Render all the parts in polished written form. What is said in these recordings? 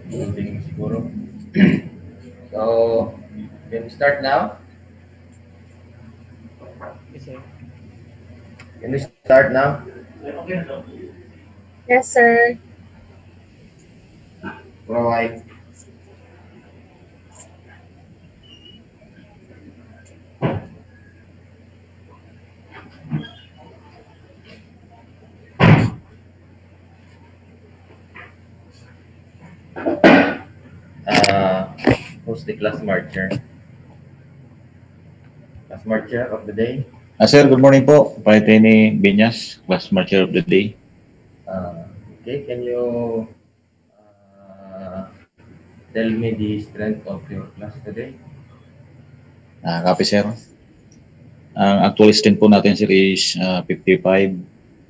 Loading siguro. So, can we start now? Yes, sir. Can we start now? Yes, sir. Alright. Uh, who's the class marcher? Class marcher of the day? Sir, good morning po. Paitini Binyas, Class Marcher of the Day. Okay, can you uh, tell me the strength of your class today? Copy, sir. Ang actual strength po natin, sir, is 55.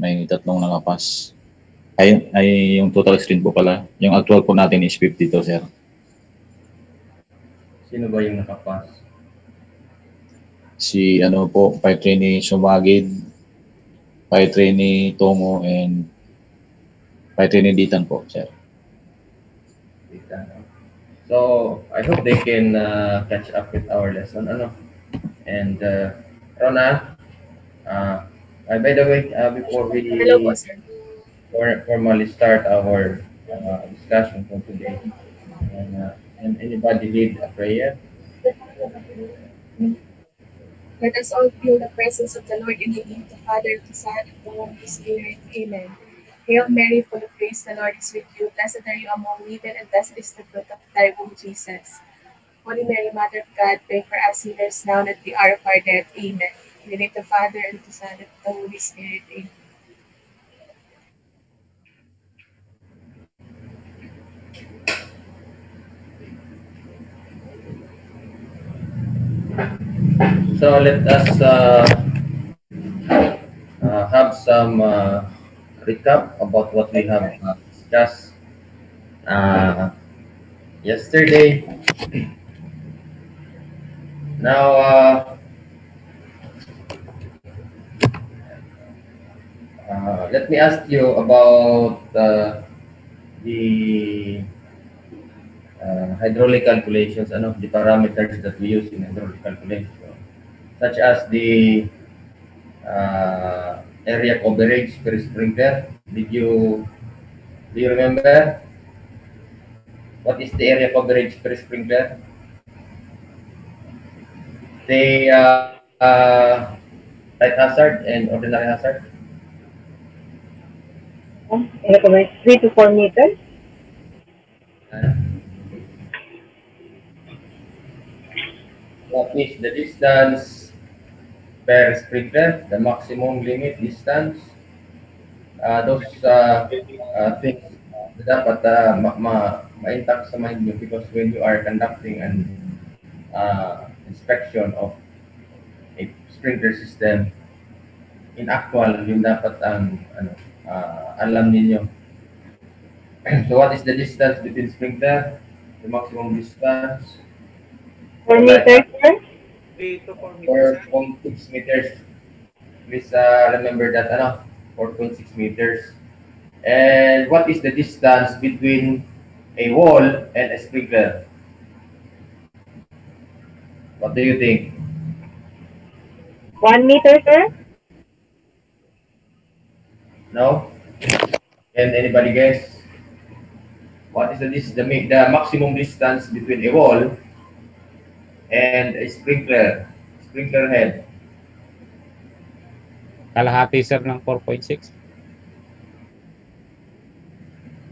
May tatlong nangapas. Ay, yung total strength po pala. Yung actual po natin is 52, sir. Sino ba yung nakapass? Si, Fire Trainee Sumagid, Fire Trainee Tomo, and Fire Trainee Ditan po, sir. So, I hope they can catch up with our lesson. And Rona, by the way, before we Hello po, sir. formally start our discussion for today, and anybody lead a prayer? Let us all feel the presence of the Lord in the name of the Father, the Son, and the Holy Spirit. Amen. Hail Mary, full of grace, the Lord is with you. Blessed are you among women, and blessed is the fruit of thy womb, Jesus. Holy Mary, Mother of God, pray for us sinners now and at the hour of our death. Amen. In the name of the Father, and the Son, and the Holy Spirit. Amen. So let us have some recap about what we have discussed yesterday. Now, let me ask you about the hydraulic calculations, the parameters that we use in hydraulic calculation, such as the area coverage per sprinkler. Do you remember what is the area coverage per sprinkler? The light hazard and ordinary hazard. Recommend 3 to 4 meters. What is the distance per sprinkler? The maximum limit distance. Those things na dapat ma-intact sa mind nyo, because when you are conducting an inspection of a sprinkler system, in actual, yung dapat ang alam ninyo. So what is the distance between sprinkler? The maximum distance? 4 meters, sir. 3 to 4 meters, sir. 4.6 meters. Please remember that, 4.6 meters. And what is the distance between a wall and a sprinkler? What do you think? 1 meter, sir. No? Can anybody guess? What is the maximum distance between a wall and a sprinkler head? Kalahati, sir, ng 4.6.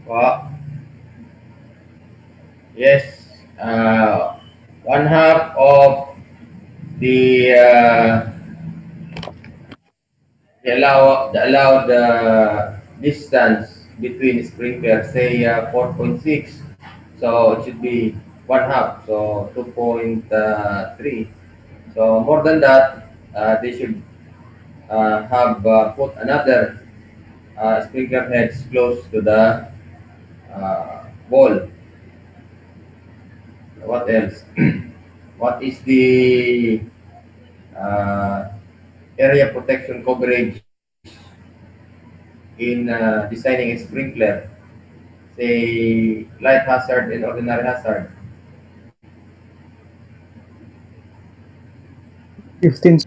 Wow. Yes. 1/2 of the allowed distance between sprinkler, say 4.6. So it should be 1/2. So 2.3. So more than that, they should have put another sprinkler heads close to the wall. What else? What is the area protection coverage in designing a sprinkler say, light hazard and ordinary hazard. 15.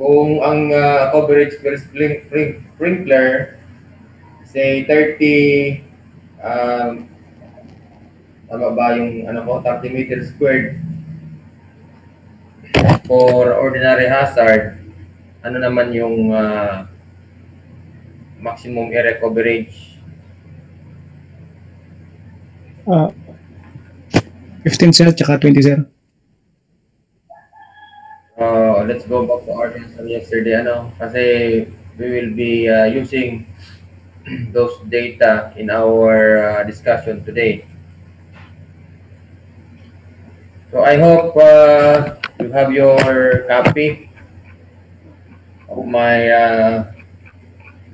Kung ang coverage per sprinkler, say 30, tama ba yung ano ko, 30 meters squared for ordinary hazard, ano naman yung maximum area coverage? 15 sir, tsaka 20 sir. Let's go back to our answer yesterday, ano, kasi we will be using those data in our discussion today. So I hope you have your copy of my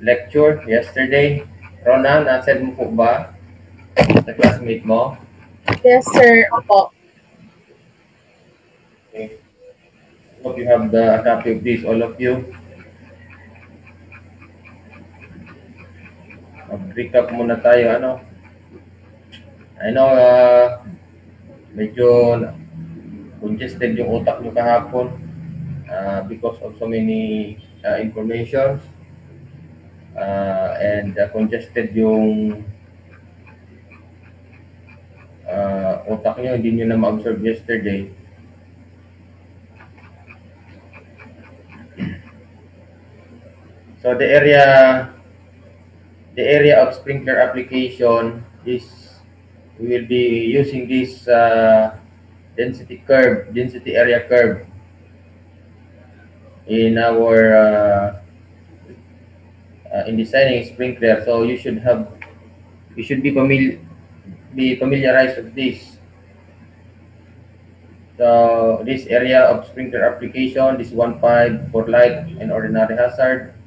lecture yesterday. Ronan, nasend mo po ba sa classmate mo? Yes, sir. Opo. Okay. Hope you have the copy of this, all of you. Mag-recap muna tayo, ano. I know, medyo congested yung utak nyo kahapon because of so many information and congested yung utak nyo, hindi nyo na ma-observe yesterday. So the area of sprinkler application is, we will be using this density area curve in our in designing sprinkler. So you should be familiarized with this. So this area of sprinkler application, this 1.5 for light and ordinary hazard.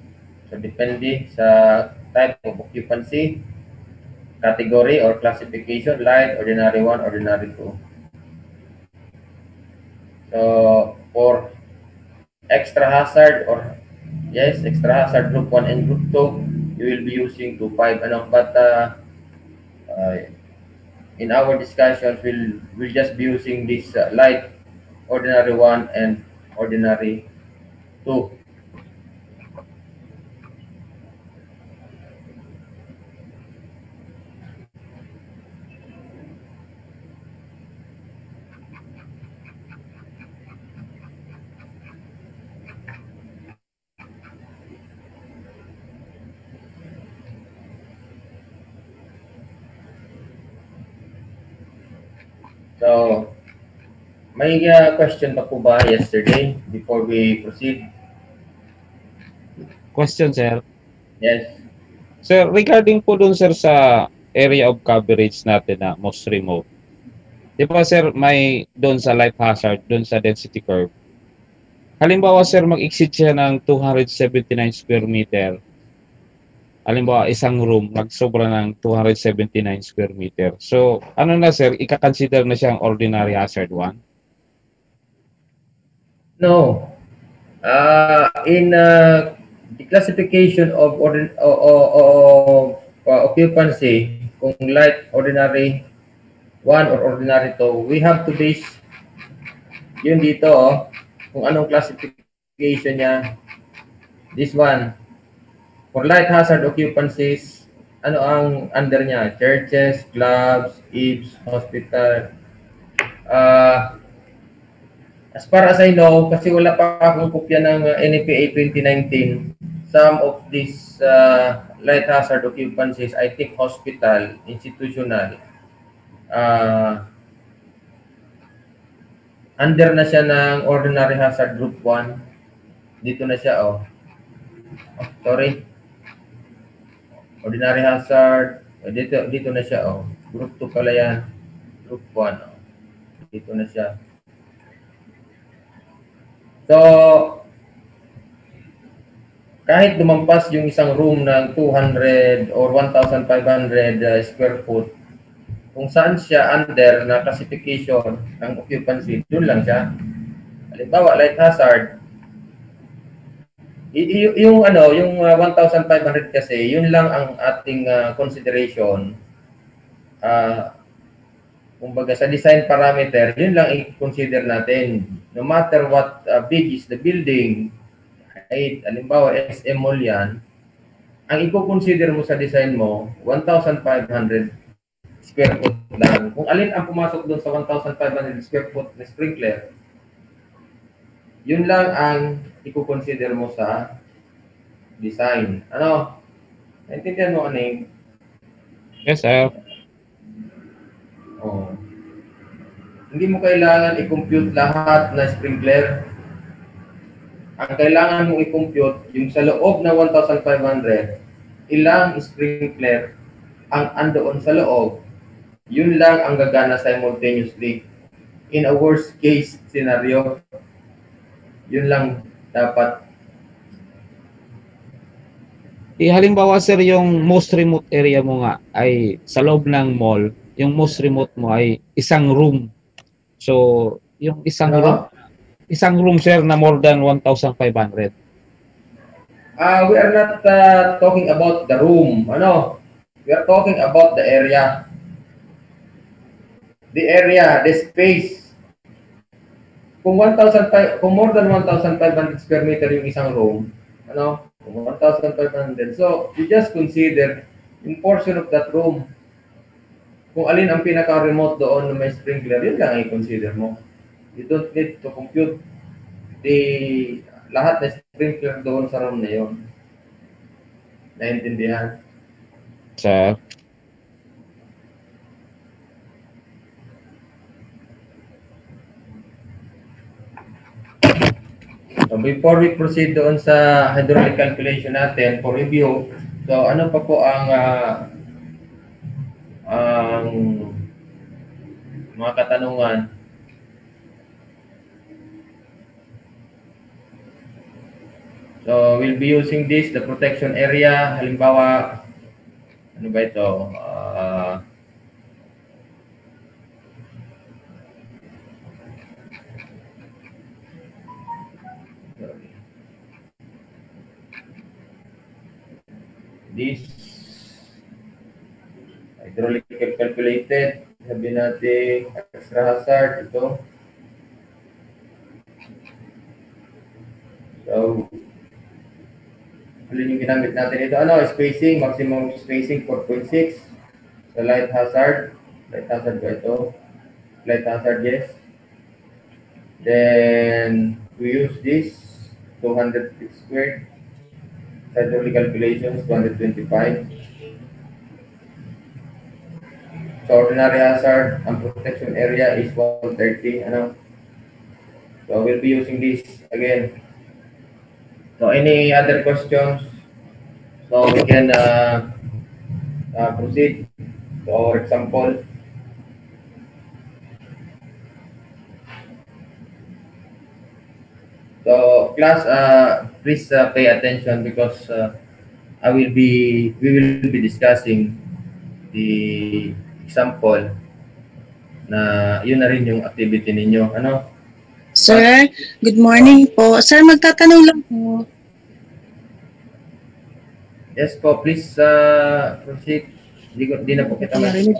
So depende sa type of occupancy, category or classification, light, ordinary 1, ordinary 2. So for extra hazard or extra hazard group 1 and group 2, you will be using 2.5, ano, but in our discussions we'll just be using this light, ordinary 1 and ordinary 2. So, may question pa po ba yesterday before we proceed? Question, sir. Yes. Sir, regarding po dun, sir, sa area of coverage natin na most remote. Di ba, sir, may dun sa light hazard, dun sa density curve. Halimbawa, sir, mag-exceed siya ng 279 square meter. Halimbawa, isang room, nagsobra ng 279 square meter. So, ano na, sir, ika-consider na siyang ordinary hazard 1? No. In the classification of occupancy, kung light, ordinary 1 or ordinary 2, we have to base yun dito, kung anong classification niya. This one, for light hazard occupancies, ano ang under niya? Churches, clubs, EVs, hospital. As far as I know, kasi wala pa akong kopya ng NFPA 2019, some of these light hazard occupancies, I think hospital, institutional, under na siya ng ordinary hazard group 1. Dito na siya, oh. Sorry. Ordinary hazard, dito na siya, oh. Group 2 pala yan. Group 1, oh. Dito na siya. So, kahit lumampas yung isang room ng 200 or 1,500 square foot, kung saan siya under na classification ng occupancy, doon lang siya. Halimbawa, light hazard, Yung ano, yung 1,500 kasi, yun lang ang ating consideration. Kumbaga sa design parameter, yun lang i-consider natin. No matter what big is the building, ay halimbawa SM Mall yan, ang i-consider mo sa design mo, 1,500 square foot lang. Kung alin ang pumasok doon sa 1,500 square foot na sprinkler, yun lang ang i-consider mo sa design. Ano? Naintindihan mo, Aning? Yes, sir. Oh. Hindi mo kailangan i-compute lahat na sprinkler. Ang kailangan mong i-compute, yung sa loob na 1,500, ilang sprinkler ang andoon sa loob, yun lang ang gagana simultaneously. In a worst case scenario, yun lang dapat. Halimbawa, sir, yung most remote area mo nga ay sa loob ng mall, yung most remote mo ay isang room. So, yung isang room, sir, na more than 1,500. We are not talking about the room. Ano? We are talking about the area. The area, the space. Kung more than 1,500 square meter yung isang room, ano? Kung 1,500. So, you just consider yung portion of that room. Kung alin ang pinaka-remote doon na may sprinkler, yun lang i-consider mo. You don't need to compute lahat na sprinkler doon sa room na yun. Naintindihan? Sir. So before we proceed doon sa hydraulic calculation natin for review, so ano pa po ang mga katanungan? So we'll be using this, the protection area. Halimbawa, ano ba ito? This hydraulic calculated, sabi natin extra hazard ito. So alin yung ginamit natin ito? Ano? Spacing, maximum spacing 4.6. So light hazard ba ito? Light hazard, yes. Then we use this 200 feet squared. Hydraulic calculations 225. So ordinary hazard, ang protection area is 130. Ano? So we'll be using this again. So any other questions? So we can proceed to our example. So class, please pay attention because we will be discussing the example na yun na rin yung activity ninyo. Ano? Sir, good morning po. Sir, magtatanong lang po. Yes po, please proceed. Di na po kita marinig.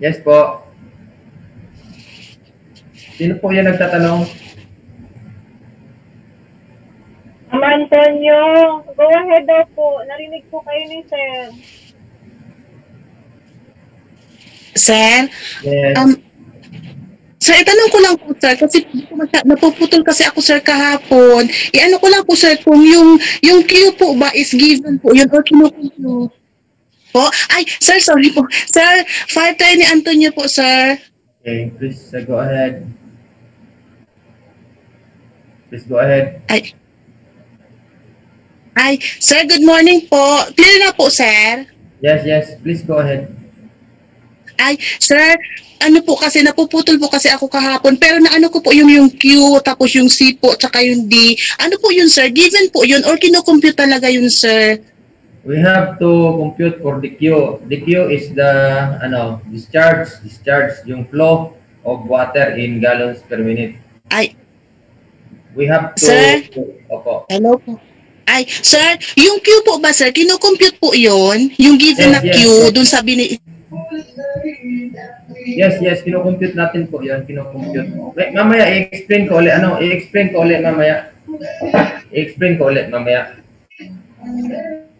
Yes po. Sino po yan nagtatanong? Antonio, go ahead daw po. Narinig po kayo ni Sir. Sir, Yes. Sir, itanong ko lang po, sir, kasi napuputol kasi ako, sir, kahapon. Iano ko lang po, sir, kung yung Q po ba is given po, yun, or kinukumpute po. Ay, sir, sorry po. Sir, file tayo ni Antonio po, sir. Okay, please go ahead. Please go ahead. Ay, sir, good morning po. Clear na po, sir? Yes, please go ahead. Ay, sir, ano po kasi, napuputol po kasi ako kahapon, pero naano ko po yung Q, tapos yung C po, tsaka yung D. Ano po yun, sir? Given po yun, or kinukompute talaga yun, sir? We have to compute for the Q. The Q is the discharge, yung flow of water in gallons per minute. Ay, We have to... Sir? Opo. Hello po. Ay, sir, yung Q po ba, sir? Kino-compute po yon, yung given na Yes, Q, yes. dun sa bini... Yes, kino-compute natin po yan, kino-compute. Mamaya, i-explain ko ulit, i-explain ko ulit mamaya.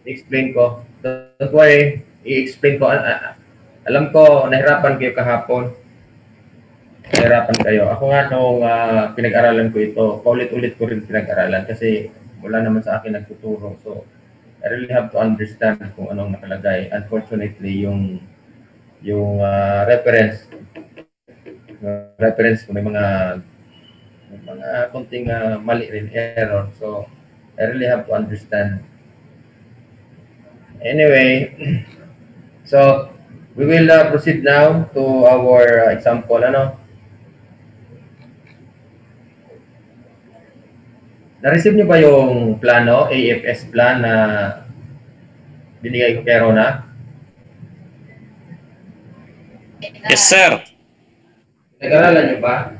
I-explain ko. Don't worry, i-explain ko. Alam ko, nahirapan kayo kahapon. Ako nga nung pinag-aralan ko ito, paulit-ulit ko rin pinag-aralan kasi wala naman sa akin nagtuturo. So, I really have to understand kung anong nakalagay. Unfortunately, yung reference ko may mga konting mali rin, error. So, I really have to understand. Anyway, so we will proceed now to our example. Na-receive niyo ba yung plano, AFS plan na binigay ko kay Rona? Yes, sir. Nag-aralan niyo ba?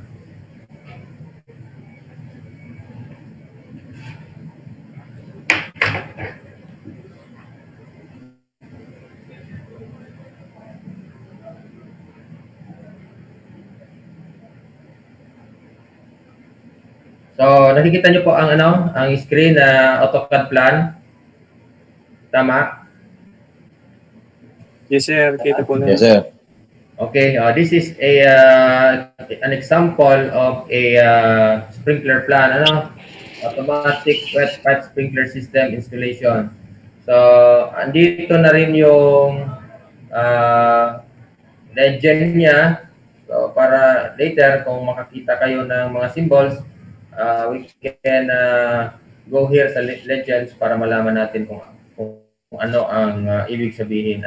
So, nakikita niyo po ang ang screen na AutoCAD plan. Tama? Yes, sir. Kita po na. Yes, sir. Okay, this is an example of a sprinkler plan, automatic wet pipe sprinkler system installation. So, andito na rin yung legend niya. So, para later kung makakita kayo ng mga symbols, we can go here sa legends para malaman natin kung ano ang ibig sabihin,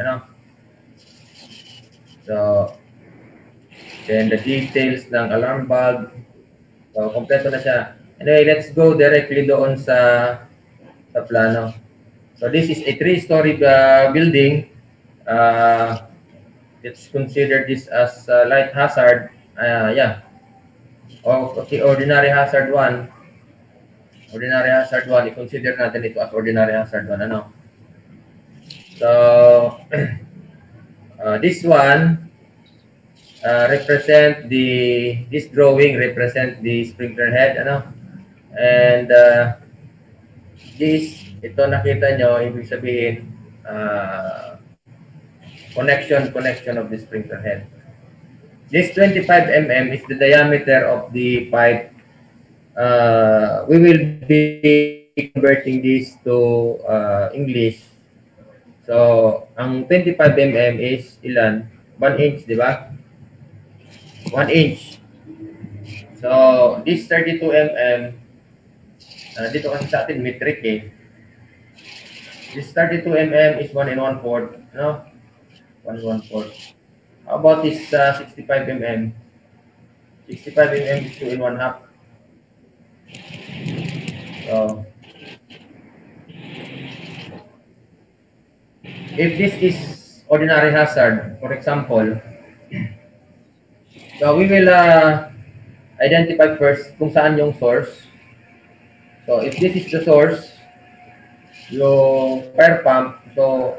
So, then the details ng alarm bulb. So, kompleto na siya. Anyway, let's go directly doon sa plano. So, this is a 3-story building. Let's consider this as light hazard. Yeah. Okay, ordinary hazard 1. Ordinary hazard 1, i-consider natin ito as ordinary hazard 1. So, this one this drawing represent the sprinkler head, and ito nakita nyo, ibig sabihin connection of the sprinkler head. This 25 mm is the diameter of the pipe. We will be converting this to English. So, ang 25 mm is ilan? 1 inch, di ba? 1 inch. So, this 32 mm, dito kasi sa atin metric eh. This 32 mm is 1 1/4, 1 1/4. How about this 65 mm? 65 mm is 2 1/2. So, if this is ordinary hazard, for example, so we will identify first kung saan yung source. So if this is the source, yung fire pump, so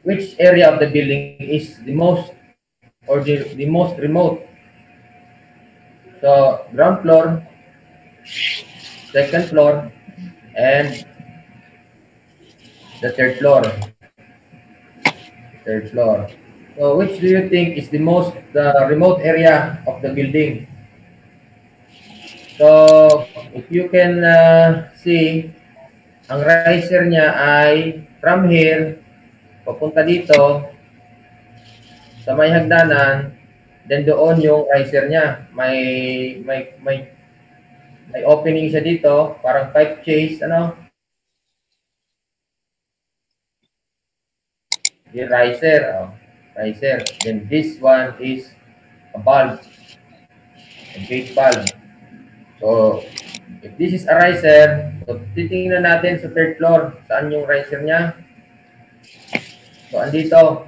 which area of the building is the most or the most remote? So ground floor, second floor, and the third floor. So which do you think is the most remote area of the building? So if you can see, ang riser niya ay from here papunta dito sa may hagdanan, then doon yung riser niya. May opening siya dito, parang pipe chase, The riser. Then this one is a valve, a gate valve. So, if this is a riser, so titingnan natin sa third floor, saan yung riser niya. So, andito.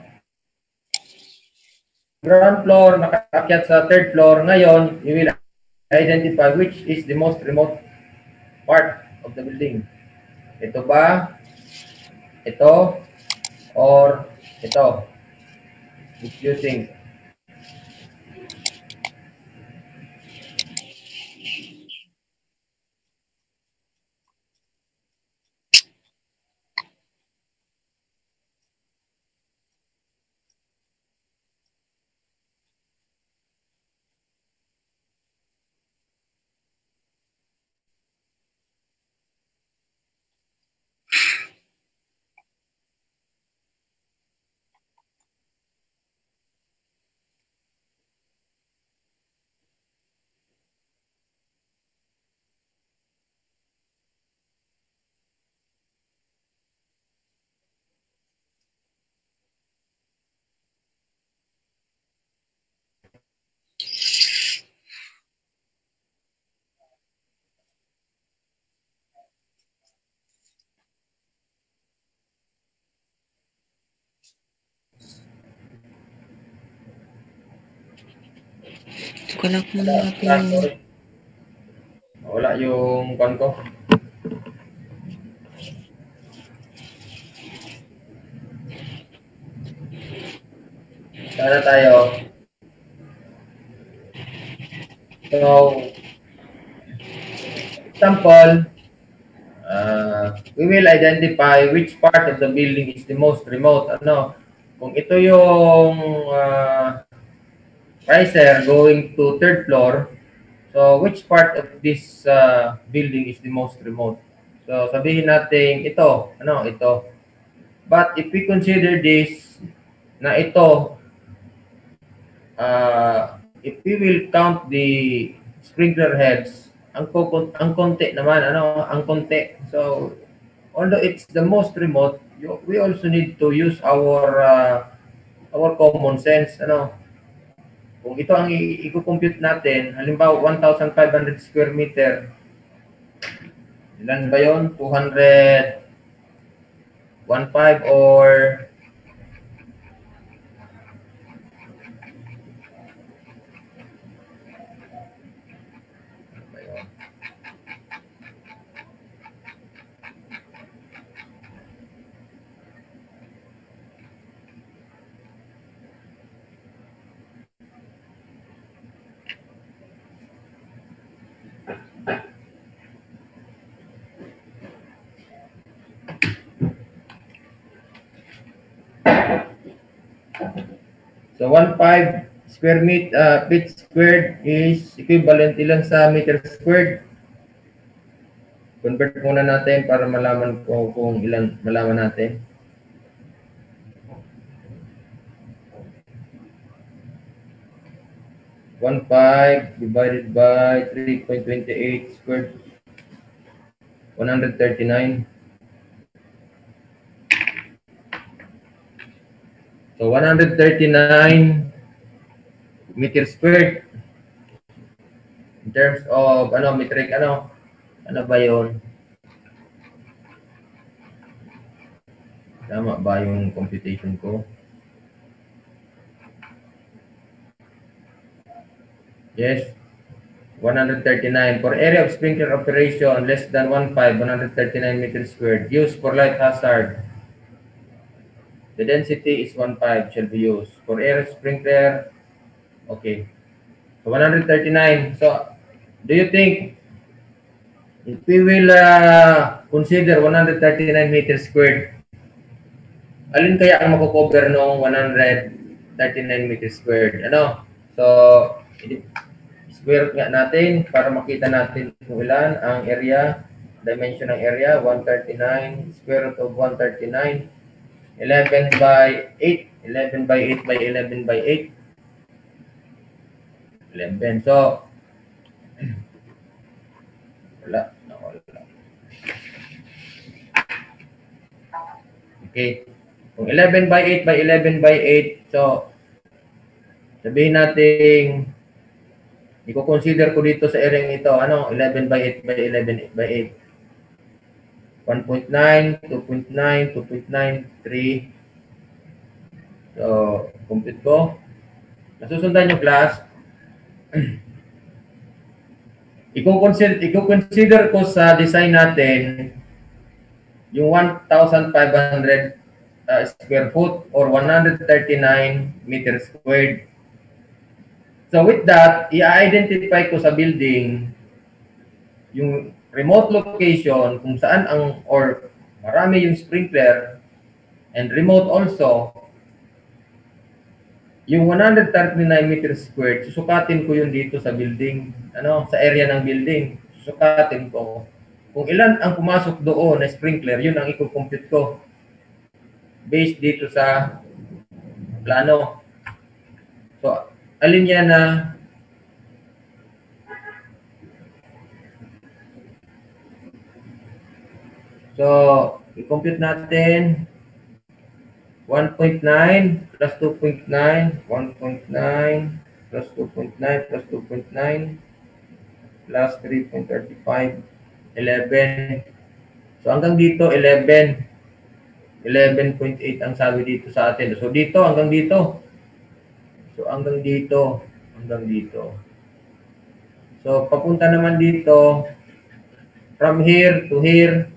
Ground floor, nakaakyat sa third floor. Ngayon, you will identify which is the most remote part of the building? Ito ba? Ito? Or ito? Which do you think? Ito ko lang kung Wala, natin yung... sorry. Wala yung pan ko. Sana tayo. So, example, we will identify which part of the building is the most remote. Ano? Kung ito yung riser going to third floor, so which part of this building is the most remote? So, sabihin natin ito. Ano? Ito. But if we consider this na ito, if we will count the sprinkler heads, ang konti naman, ano, ang konti. So, although it's the most remote, we also need to use our common sense, ano. Kung ito ang i-compute natin, halimbawa 1,500 square meter, ilan ba yun? 200, 1.5 or so 1.5 square feet squared is equivalent ilan sa meter squared? Convert muna natin para malaman ko kung ilan malaman natin. One five divided by 3.28 squared, 139. So 139 meter squared. In terms of metric ano ba 'yon? Tama ba yung computation ko? Yes. 139 for area of sprinkler operation less than 139 meters squared used for light hazard. The density is 1.5 shall be used for area of sprinkler. Okay. So 139. So do you think if we will consider 139 meters squared, alin kaya ang mako-cover ng 139 meters squared? Ano? So, square nga natin para makita natin kung ilan ang area, dimension ng area, 139, square root of 139, 11 by 8, 11 by 8 by 11 by 8, 11. So, wala. Okay. Kung 11 by 8 by 11 by 8, so, sabihin natin, i-consider ko dito sa area ito, 11 by 8 by 11 by 8. 1.9, 2.9, 2.9, 3. So, compute ko. Nasusundan yung class. i-consider ko sa design natin yung 1,500 square foot or 139 meters squared. So with that, i-identify ko sa building yung remote location kung saan or marami yung sprinkler, and remote also. Yung 139 meters squared, susukatin ko yun dito sa building, sa area ng building. Susukatin ko. Kung ilan ang pumasok doon na sprinkler, yun ang i-compute ko. Based dito sa plano. So, alin yan na so, i-compute natin 1.9 plus 2.9, 1.9 plus 2.9 plus 2.9 plus 3.35, 11. So hanggang dito 11. 11.8 ang sabi dito sa atin. So dito hanggang dito. So hanggang dito, hanggang dito. So papunta naman dito from here to here.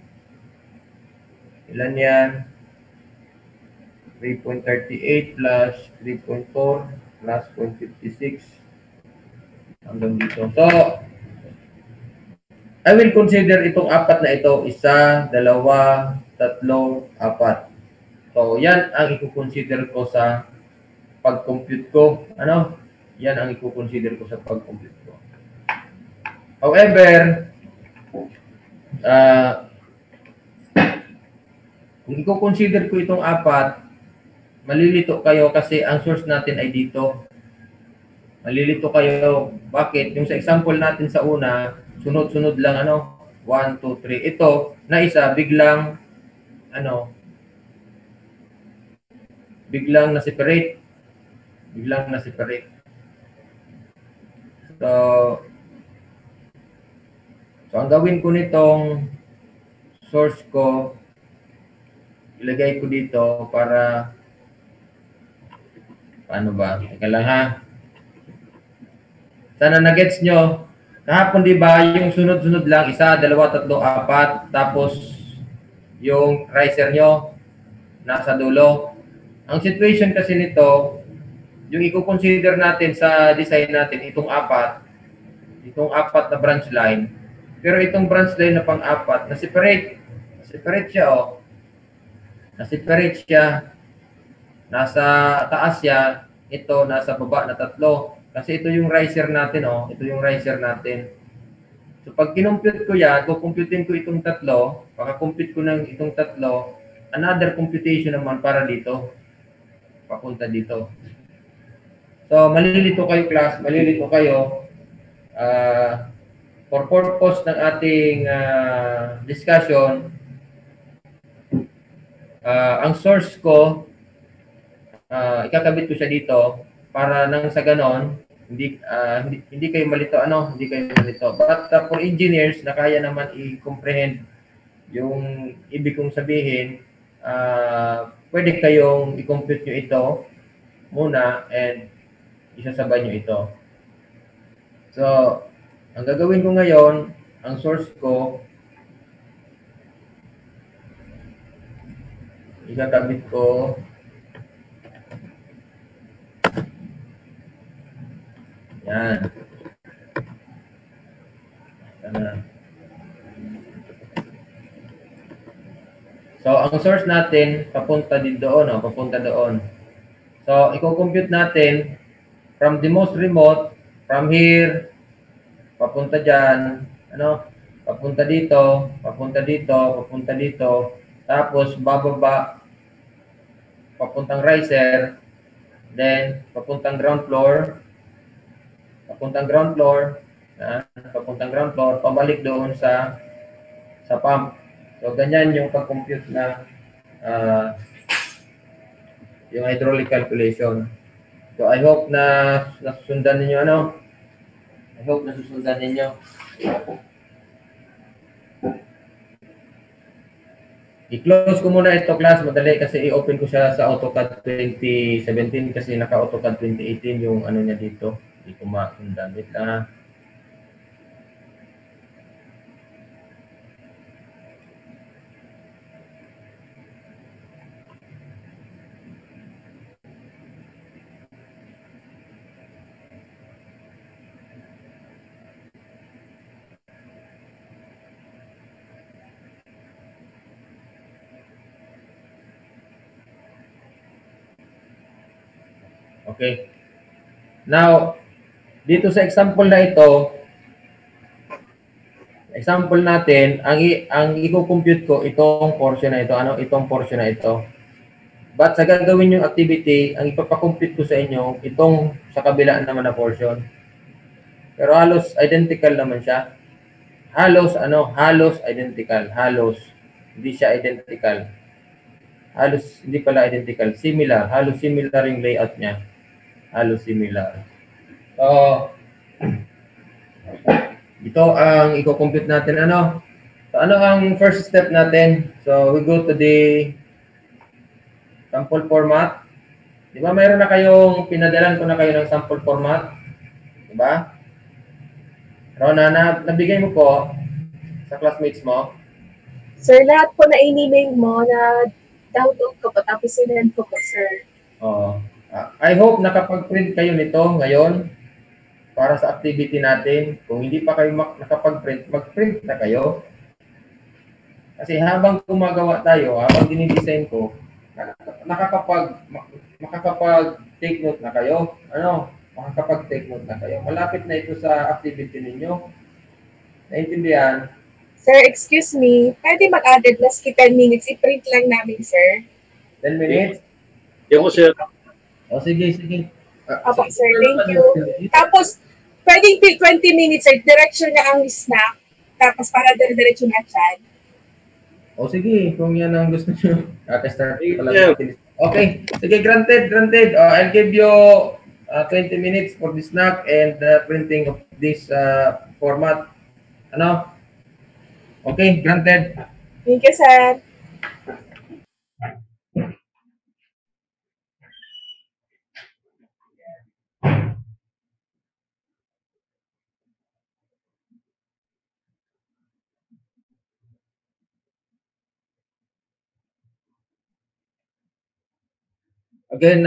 Ilan yan? 3.38 plus 3.4 plus 0.56 hanggang dito. So, I will consider itong apat na ito, isa, dalawa, tatlo, apat. So, yan ang i-consider ko sa pag-compute ko. Yan ang i-consider ko sa pag-compute ko. However, kung i-consider ko itong apat, malilito kayo kasi ang source natin ay dito. Malilito kayo. Bakit? Yung sa example natin sa una, sunod-sunod lang 1, 2, 3. Ito, na isa, biglang na-separate. Biglang na-separate. So, ang gawin ko nitong source ko, ilagay ko dito para paano ba? Teka lang ha. Sana na-gets nyo. Kahapon di ba yung sunod-sunod lang, isa, dalawa, tatlo, apat, tapos yung riser nyo nasa dulo. Ang situation kasi nito, yung i-consider natin sa design natin, itong apat na branch line. Pero itong branch line na pang-apat, na-separate. Na-separate siya, Na-separate siya. Nasa taas yan, ito nasa baba na tatlo. Kasi ito yung riser natin, Ito yung riser natin. So pag kinompute ko yan, kukumputin ko itong tatlo, pagka-compute ko ng itong tatlo, another computation naman para dito. Papunta dito. So malilito kayo class, malilito kayo. For purpose ng ating discussion, ang source ko, ikakabit ko siya dito para nang sa ganon hindi kayo malito hindi kayo malito. But for engineers na kaya naman i-comprehend yung ibig kong sabihin, pwede kayong i-compute nyo ito muna and isasabay nyo ito. So ang gagawin ko ngayon, ang source ko, ikakabit ko yan. So, ang source natin, papunta din doon, papunta doon. So, i-compute natin from the most remote, from here, papunta dyan, papunta dito, papunta dito, papunta dito, tapos bababa, papuntang riser, then papuntang ground floor, pabalik doon sa pump. So, ganyan yung pag-compute na yung hydraulic calculation. So, I hope na nasusundan ninyo, I hope nasusundan ninyo. I-close ko muna ito class, madali kasi i-open ko siya sa AutoCAD 2017 kasi naka-AutoCAD 2018 yung niya dito. Hindi ko masundan. Wait lang. Okay. Now, dito sa example na ito, example natin, ang i-compute ko itong portion na ito, itong portion na ito. But sa gagawin yung activity, ang ipapakompute ko sa inyo, itong sa kabila naman na portion. Pero halos identical naman siya. Halos identical. Halos, hindi siya identical. Halos, hindi pala identical. Similar. Halos similar yung layout niya. Halos similar. So, ito ang i-compute natin, So, ano ang first step natin? So, we go to the sample format. Di ba mayroon na kayong, pinadalan ko na kayo ng sample format? Di ba? Rona, nabigay mo po sa classmates mo? Sir, lahat po na in-email mo na download ko po, tapos sinend ko po, sir. Oo. I hope nakapag-print kayo nito ngayon para sa activity natin. Kung hindi pa kayo nakapag-print, mag-print na kayo. Kasi habang gumagawa tayo, habang dinidesign ko, makakapag-take note na kayo. Makakapag-take note na kayo. Malapit na ito sa activity ninyo. Naintindihan? Sir, excuse me, pwede mag-added plus 10 minutes. I-print lang namin, sir. 10 minutes? Yung sir. O, sige. Opo, sir. Thank you. Tapos, pwedeng 20 minutes, sir. Direction na ang snack. Tapos, para dire-diretso na chat. O, sige. Kung yan ang gusto nyo. Start pala natin. Okay. Sige, granted. I'll give you 20 minutes for the snack and printing of this format. Okay, granted. Thank you, sir. Again,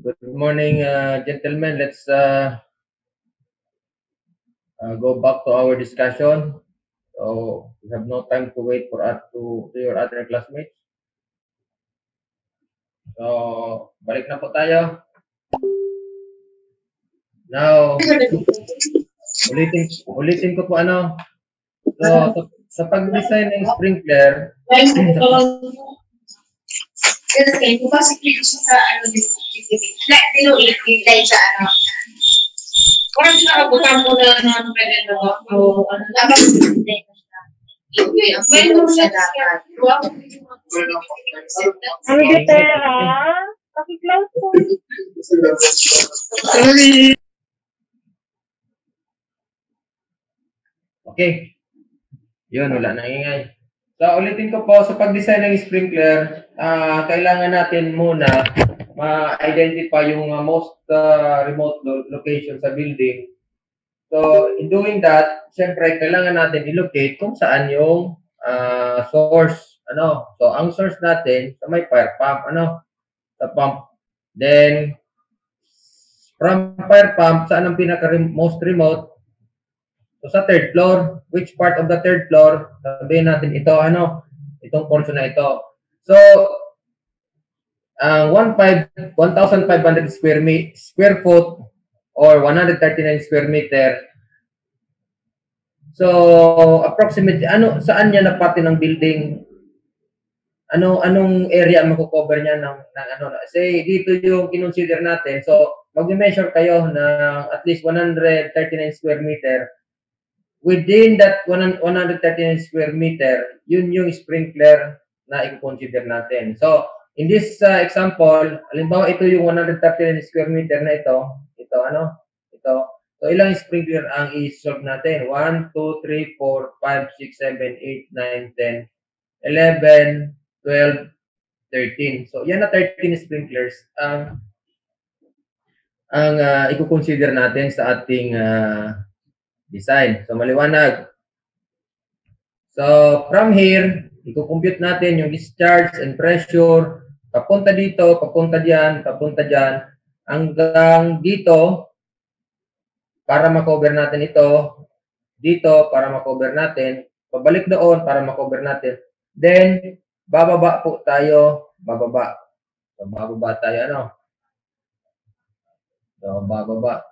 good morning, gentlemen. Let's go back to our discussion. So we have no time to wait for us to your other classmates. So balik na po tayo. Now, ulitin ko po So sa pag-design ng sprinkler, kasi basically gusto sa like below 80 dahil sa parang nakabutang ko na pwede may mo siya dapat. Ano dito Paki-close po. Sorry. Okay. Yun, wala nang ingay. So, ulitin ko po, sa pag-design ng sprinkler, kailangan natin muna ma-identify yung most remote location sa building. So, in doing that, syempre, kailangan natin i-locate kung saan yung source. So, ang source natin, sa may fire pump, sa pump. Then, from fire pump, saan ang pinaka-most remote? So, sa third floor, which part of the third floor, sabihin natin ito, itong portion na ito. So, 1,500 square foot or 139 square meter. So, approximately, saan niya na pati ng building? Anong area ang mako-cover niya say, dito yung kinonsider natin. So, mag-measure kayo ng at least 139 square meter. Within that 139 square meter, yun yung sprinkler na i-consider natin. So, in this example, halimbawa ito yung 139 square meter na ito. So, ilang sprinkler ang i-solve natin? 1, 2, 3, 4, 5, 6, 7, 8, 9, 10, 11, 12, 13. So, yan na 13 sprinklers ang i-consider natin sa ating design. So, maliwanag. So, from here, i-compute natin yung discharge and pressure. Papunta dito, papunta dyan, hanggang dito para makover natin ito. Dito para makover natin. Pabalik doon para makover natin. Then, bababa po tayo, bababa. So, bababa tayo, ano? So, bababa.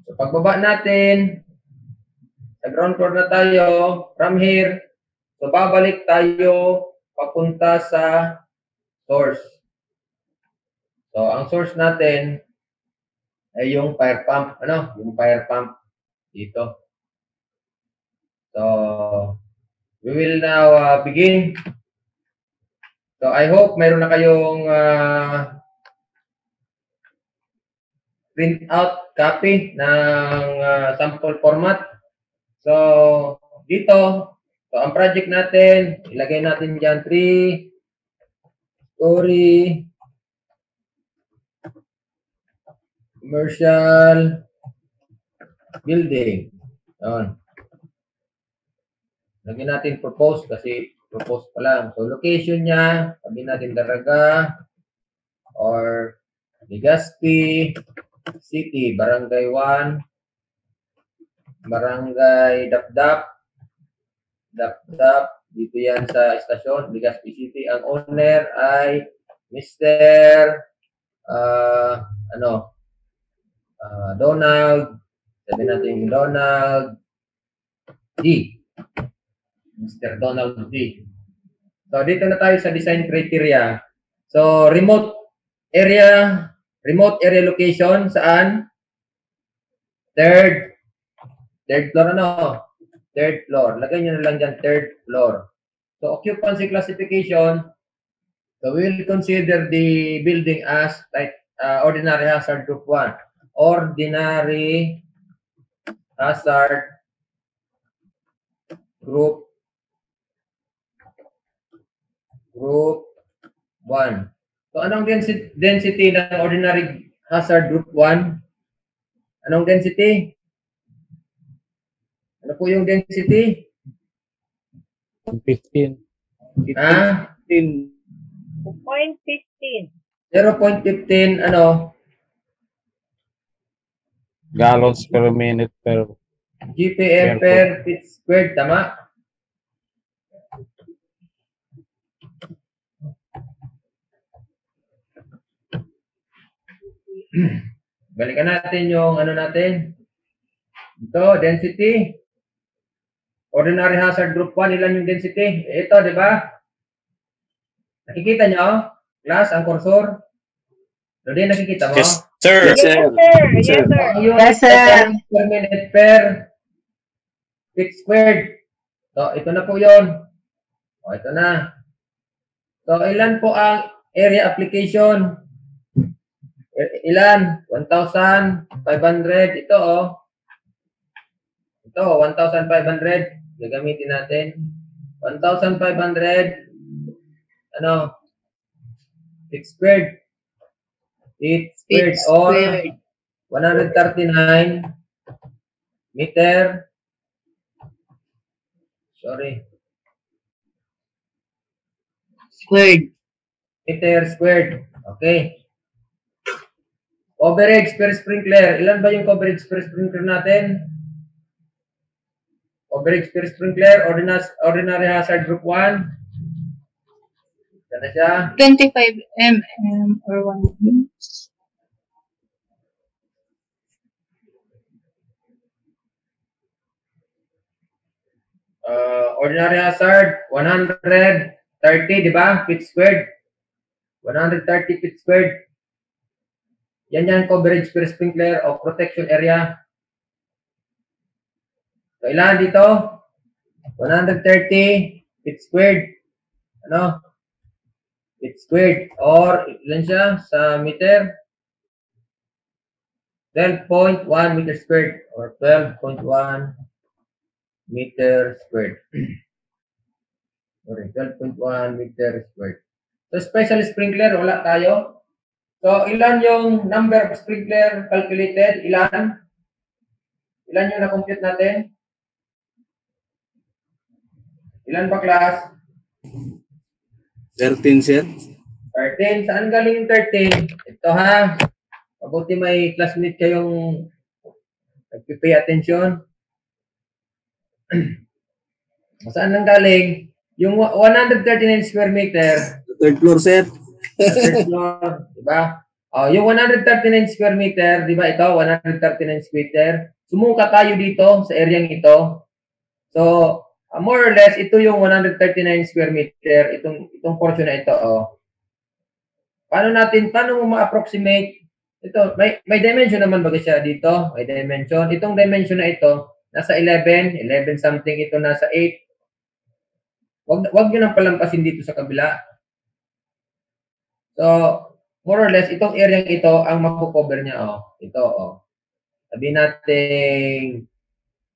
So, pagbaba natin, sa ground floor na tayo, from here, so, babalik tayo papunta sa source. So, ang source natin ay yung fire pump, ano? Yung fire pump dito. So, we will now begin. So, I hope mayroon na kayong print out copy ng sample format. So, dito, so ang project natin, ilagay natin dyan 3-story commercial building. Yun. Lagyan natin propose kasi propose pa lang. So, location niya, sabi natin Daraga or Legazpi City, Barangay 1, Barangay Dapdap, dito yan sa estasyon, Legazpi City. Ang owner ay Mr. Donald, sabi natin Donald D. Mr. Donald D. So, dito na tayo sa design criteria. So, remote area location, saan? Third floor, ano? Third floor. Lagay nyo na lang dyan, third floor. So, occupancy classification, so we will consider the building as like ordinary hazard group 1. Ordinary hazard group 1. So, anong density ng ordinary hazard group 1? Anong density? Ano po yung density? 15. Ah? 0.15. 0.15, ano? Gallons per minute per GPM per feet squared, tama? Balikan natin yung ano natin. Ito, density. Ordinary hazard group 1, ilan yung density? Ito, di ba? Nakikita nyo? Class, ang cursor. Doon nakikita mo? Yes, sir. Yes, sir. Yes, sir. Yes, sir. Per minute per feet squared. So, ito na po yun. O, ito na. So, ilan po ang area application? Ilan? 1,500. Ito, oh. Ito, 1,500. Gagamitin natin. 1,500. Ano? 6 squared. 8 squared or 139 meter. Sorry. Squared. Meter squared. Okay. Coverage per sprinkler. Ilan ba yung coverage per sprinkler natin? Coverage per sprinkler, ordinary hazard group 1. Ito na siya. 25 mm or 1 inch. Ordinary hazard, 130, di ba? Feet squared. 130 feet squared. Yan coverage per sprinkler o protection area. So, ilan dito? 130 feet squared. Ano? Feet squared. Or, ilan siya sa meter? 12.1 meter squared. Or 12.1 meter squared. Sorry, 12.1 meter squared. So, special sprinkler, wala tayo. So, ilan yung number of sprinkler calculated? Ilan? Ilan yung na-compute natin? Ilan ba, class? 13, sir. 13. Saan galing yung 13? Ito, ha? Mabuti may classmate kayong nagpipay attention. Saan nang galing? Yung 139 square meter, Third floor, sir. sa third floor, di ba? Yung 139 square meter, di ba ito, 139 square meter. Sumuka tayo dito sa area ito. So, more or less, ito yung 139 square meter, itong portion na ito. Paano mo ma-approximate? Ito, may dimension naman ba siya dito? May dimension. Itong dimension na ito, nasa 11 something, ito nasa 8. Wag nyo nang palampasin dito sa kabila. So, more or less, itong area ito, ang makukover niya, ito, sabihin natin,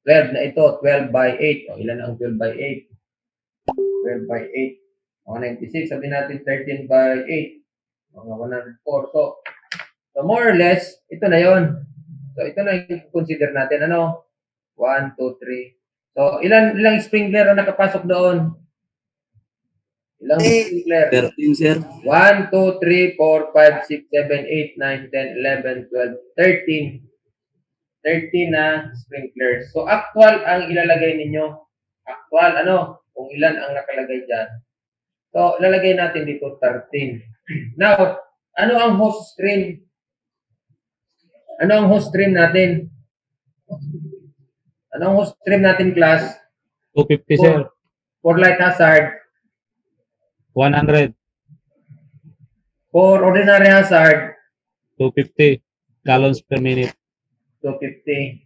12 na ito, 12 by 8. Ilan ang 12 by 8? 12 by 8. 96, sabihin natin 13 by 8. Mga 104. So, more or less, ito na yon. So, ito na yung consider natin. 1, 2, 3. So, ilang sprinkler ang nakapasok doon? Ilang sprinkler? 13, sir. 1, 2, 3, 4, 5, 6, 7, 8, 9, 10, 11, 12, 13. 13 na sprinklers. So, actual ang ilalagay ninyo. Actual, kung ilan ang nakalagay dyan. So, ilalagay natin dito 13. Now, ano ang host stream? Ano ang host stream natin? Ano ang host stream natin, class? 250, sir. For light hazard. 100. For ordinary hazard. 250 gallons per minute. 250.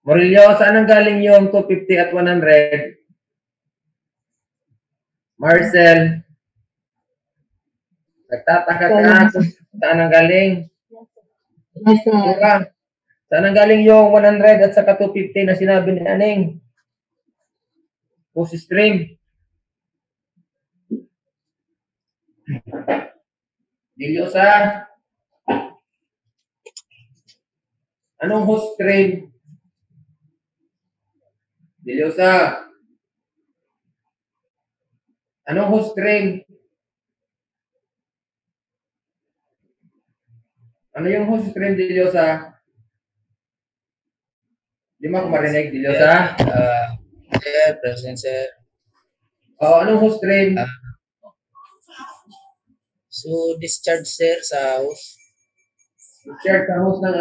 Morillo, saan ang galing yung 250 at 100? Marcel. Nagtataka ka. Saan ang galing? Saan ang galing yung 100 at saka 250 na sinabi ni Aning? Host stream. Dilyosa. Anong host stream? Dilyosa. Anong host stream? Ano yung host stream, Dilyosa? Di mo ako marinig, Dilyosa? Sir, present, sir. Anong host stream? So, discharge, sir, sa house. Discharge sa host ng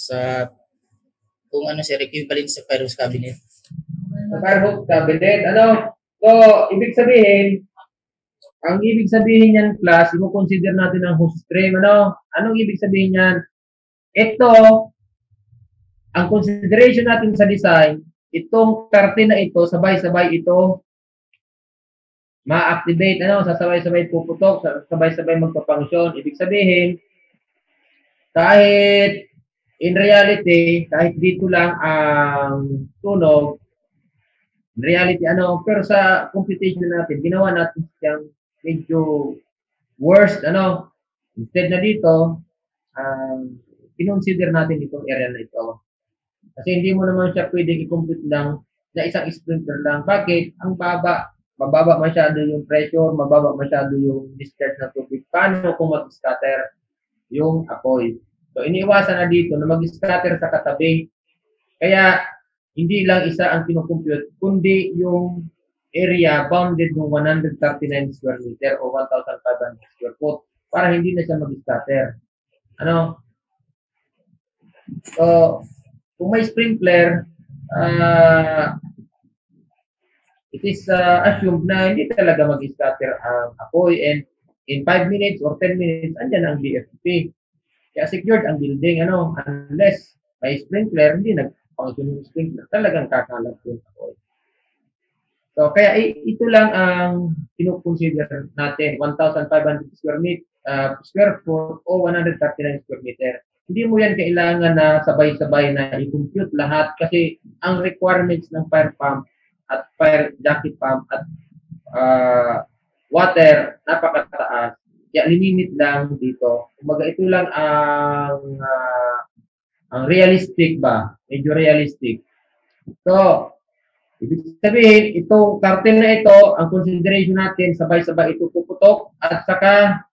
Sa, kung sir, equivalent sa fire hose cabinet. Sa fire hose cabinet. So, ang ibig sabihin niyan, class, i-consider natin ang host stream. Anong ibig sabihin niyan? Ito, ang consideration natin sa design, itong 13 na ito, sabay-sabay ito, ma-activate, sasabay-sabay puputok, sabay-sabay magpa-function. Ibig sabihin, kahit in reality, kahit dito lang ang tunog, in reality, pero sa computation natin, ginawa natin siyang medyo worst, instead na dito, kinonsider natin itong area na ito. Kasi hindi mo naman siya pwedeng i-compute lang na isang sprinkler lang. Bakit? Ang mababa masyado yung pressure, mababa masyado yung discharge na tubig. Paano kung mag-scatter yung apoy? So, iniiwasan na dito na mag-scatter sa katabi. Kaya, hindi lang isa ang kinukompute, kundi yung area bounded ng 139 square meter o 1,500 square foot para hindi na siya mag-scatter. So, kung may sprinkler, it is assumed na hindi talaga mag-scatter ang apoy and in 5 minutes or 10 minutes, andyan ang BFP. Kaya secured ang building, unless may sprinkler, hindi nag-function yung sprinkler, talagang kakalat yung apoy. So, kaya ito lang ang kinukonsider natin, 1,500 square foot o 139 square meter. Hindi mo yan kailangan na sabay-sabay na i-compute lahat kasi ang requirements ng fire pump at fire jacket pump at water, napakataas. Kaya limit lang dito. Kumbaga ito lang ang realistic ba? Medyo realistic. So, ibig sabihin, itong cartel na ito, ang consideration natin, sabay-sabay ito puputok at saka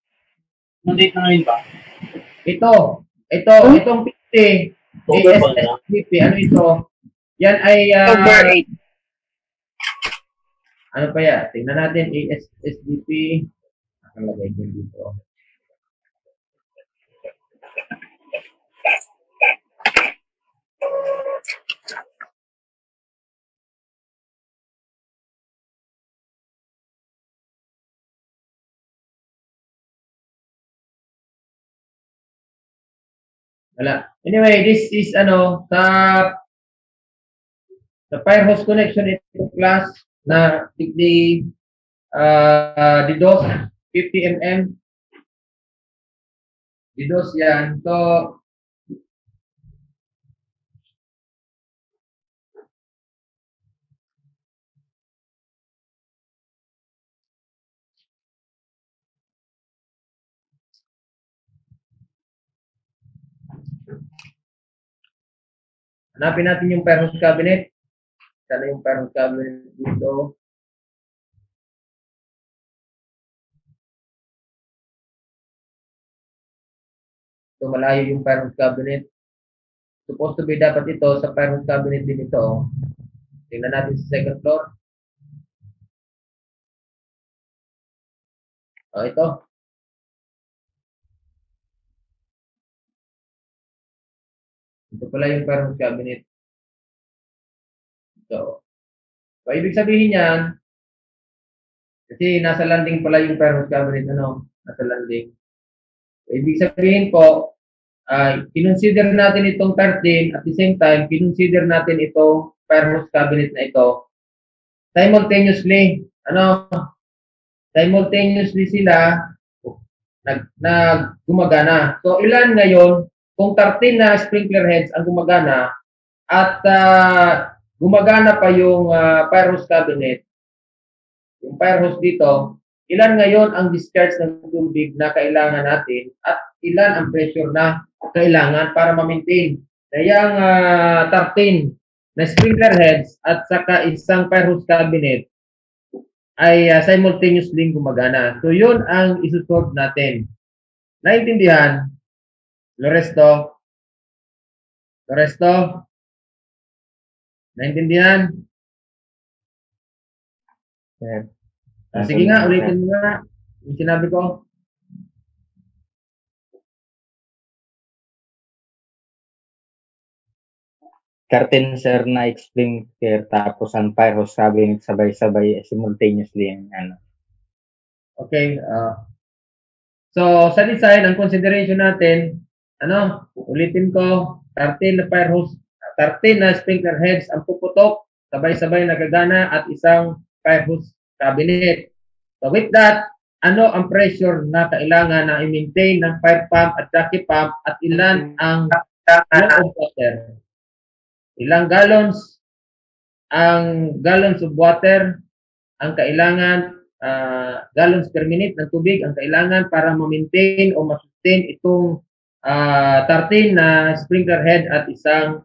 Nandito na rin ba? itong 50, ASSDP, ano ito? Yan ay, Over 8. ano pa yan? Tingnan natin, ASSDP. Nakalagay din dito. Wala. Anyway, this is sa Firehose connection ito class na di DDoS 50 mm. DDoS yan. So, hanapin natin yung Firehose cabinet. Sana yung Firehose cabinet dito. So, malayo yung Firehose cabinet. Supposed to be dapat ito sa Firehose cabinet din ito. Oh. Tingnan natin sa second floor. Oh, ito. Ito pala yung Firehose cabinet. So, ibig sabihin yan, kasi nasa landing pala yung Firehose cabinet, nasa landing. So, ibig sabihin po, kinonsider natin itong 13, at the same time, kinonsider natin itong Firehose cabinet na ito. Simultaneously, simultaneously sila gumagana. So, ilan ngayon, kung 13 na sprinkler heads ang gumagana, at gumagana pa yung Firehose cabinet, yung Firehose dito, ilan ngayon ang discharge ng tubig na kailangan natin at ilan ang pressure na kailangan para ma-maintain. Kaya ang 13 na sprinkler heads at saka isang Firehose cabinet ay simultaneously gumagana. So, yun ang isusolve natin. Naintindihan? Loresto? Naintindihan? Sige nga, ulitin mo nga yung sinabi ko. Curtain, sir, na explain care tapos ang Firehose cabinet sabay-sabay simultaneously yung Okay. So, sa design, ang consideration natin, ulitin ko, 13 na Firehose, 13 na sprinkler heads ang puputok, sabay-sabay nagagana at isang Firehose cabinet. So, with that, ano ang pressure na kailangan na i-maintain ng fire pump at jockey pump at ilan ang flow of water? Ilang gallons of water ang kailangan, gallons per minute ng tubig ang kailangan para ma-maintain o ma-sustain itong 13 na sprinkler head at isang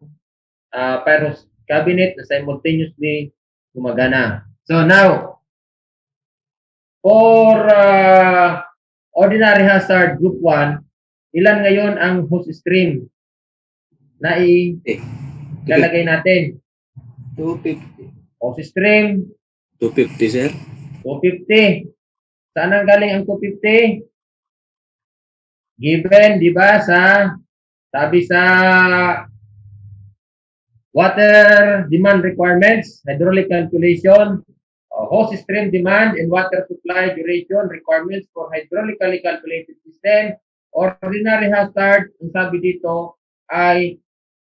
Firehose cabinet na simultaneously gumagana. So now, for ordinary hazard group 1, ilan ngayon ang hose stream na ilalagay natin? 250. Hose stream 250, sir. 250. Saan ang galing ang 250? Given, di ba, sabi sa water demand requirements, hydraulic calculation, hose stream demand and water supply duration requirements for hydraulically calculated system. Ordinary hazard, ang sabi dito ay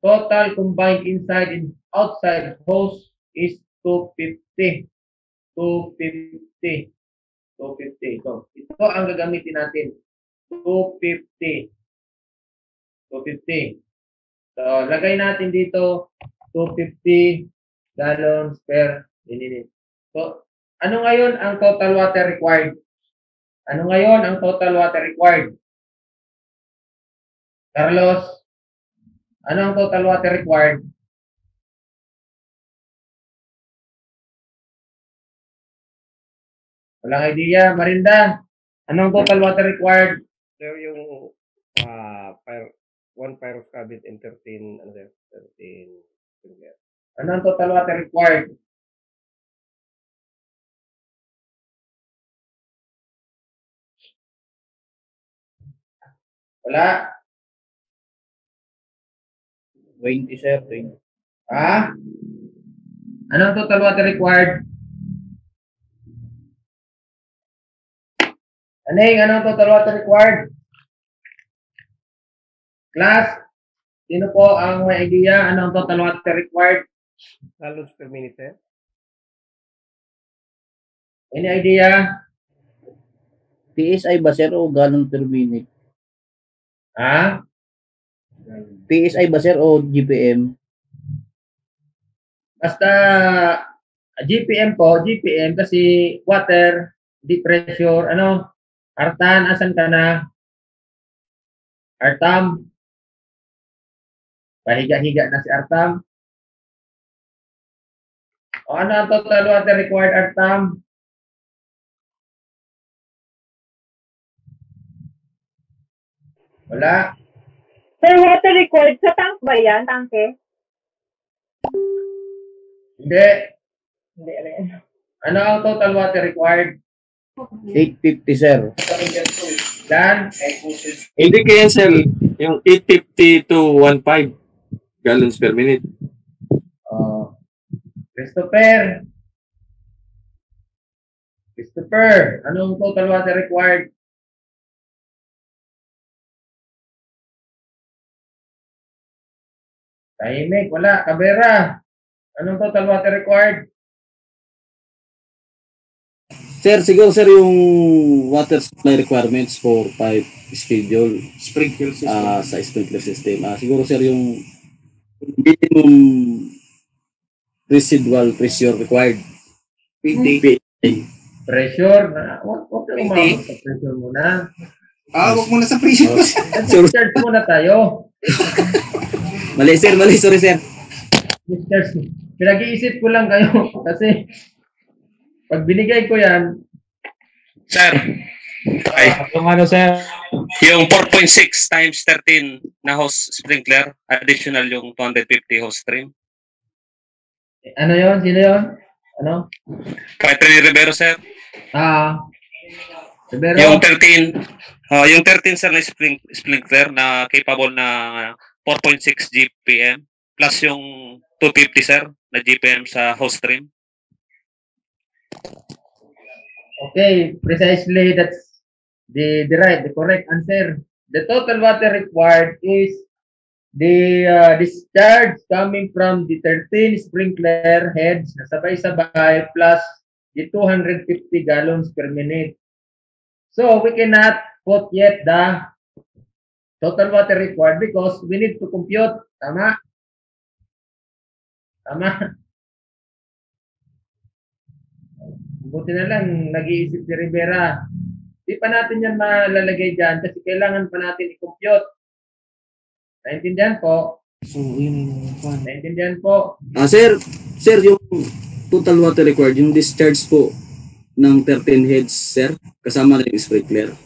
total combined inside and outside hose is 250. 250. So, ito ang gagamitin natin. 250. So, lagay natin dito 250 gallons per minute. So, ano ngayon ang total water required? Carlos, ano ang total water required? Walang idea. Marinda, anong total water required? Sir, yung 1 pyros cabinet and 13, ano sir, 13 sprinkler. Ano ang total water required? Wala. 20, sir. 20. Ha? Ano ang total water required? Aning, ano ang total water required? Class, sino po ang may idea? Ano ang total water required? Gallons per minute, sir. Any idea? PSI ba, sir, o gallon per minute? Ha? PSI ba, sir, o GPM? Basta GPM po, GPM kasi water, di pressure, ano? Artan, asan ka na? Artam. Pahiga-higa na si Artam. O ano ang total water required, Artam? Wala. Sir, water required sa tank ba yan? Tanke? Hindi. Hindi, ano yan? Ano ang total water required? 850, sir. Dan? Hindi kaya sir, yung 850 to 15 gallons per minute. Christopher. Christopher, anong total water required? Tahimik, wala. Cabrera, anong total water required? Sir, siguro sir yung water supply requirements for pipe schedule Sprinkler system. sa sprinkler system. Siguro sir yung minimum residual pressure required. PT. Pressure? Huwag ka umabot sa pressure muna. Huwag muna sa pressure. Discharge muna tayo. Mali sir, mali. Sorry sir. Discharge. Pinag-iisip ko lang kayo kasi pag binigay ko yan, sir, ay, Yung ano, sir? yung 4.6 times 13 na hose sprinkler, additional yung 250 hose stream. ano yon? Sino yon? Ano? Catherine Rivero, sir. Rivero? Yung 13, yung 13 sir na sprinkler na capable na 4.6 GPM plus yung 250 sir na GPM sa hose stream. Okay, precisely that's the correct answer. The total water required is the discharge coming from the 13 sprinkler heads na sabay-sabay plus the 250 gallons per minute. So we cannot put yet the total water required because we need to compute. Tama? Tama? Buti na lang, nag-iisip si Rivera. Di pa natin yan malalagay dyan kasi kailangan pa natin i-compute. Naintindihan po? Naintindihan po? Sir, yung total water required, yung discharge po ng 13 heads, sir, kasama na yung sprinkler.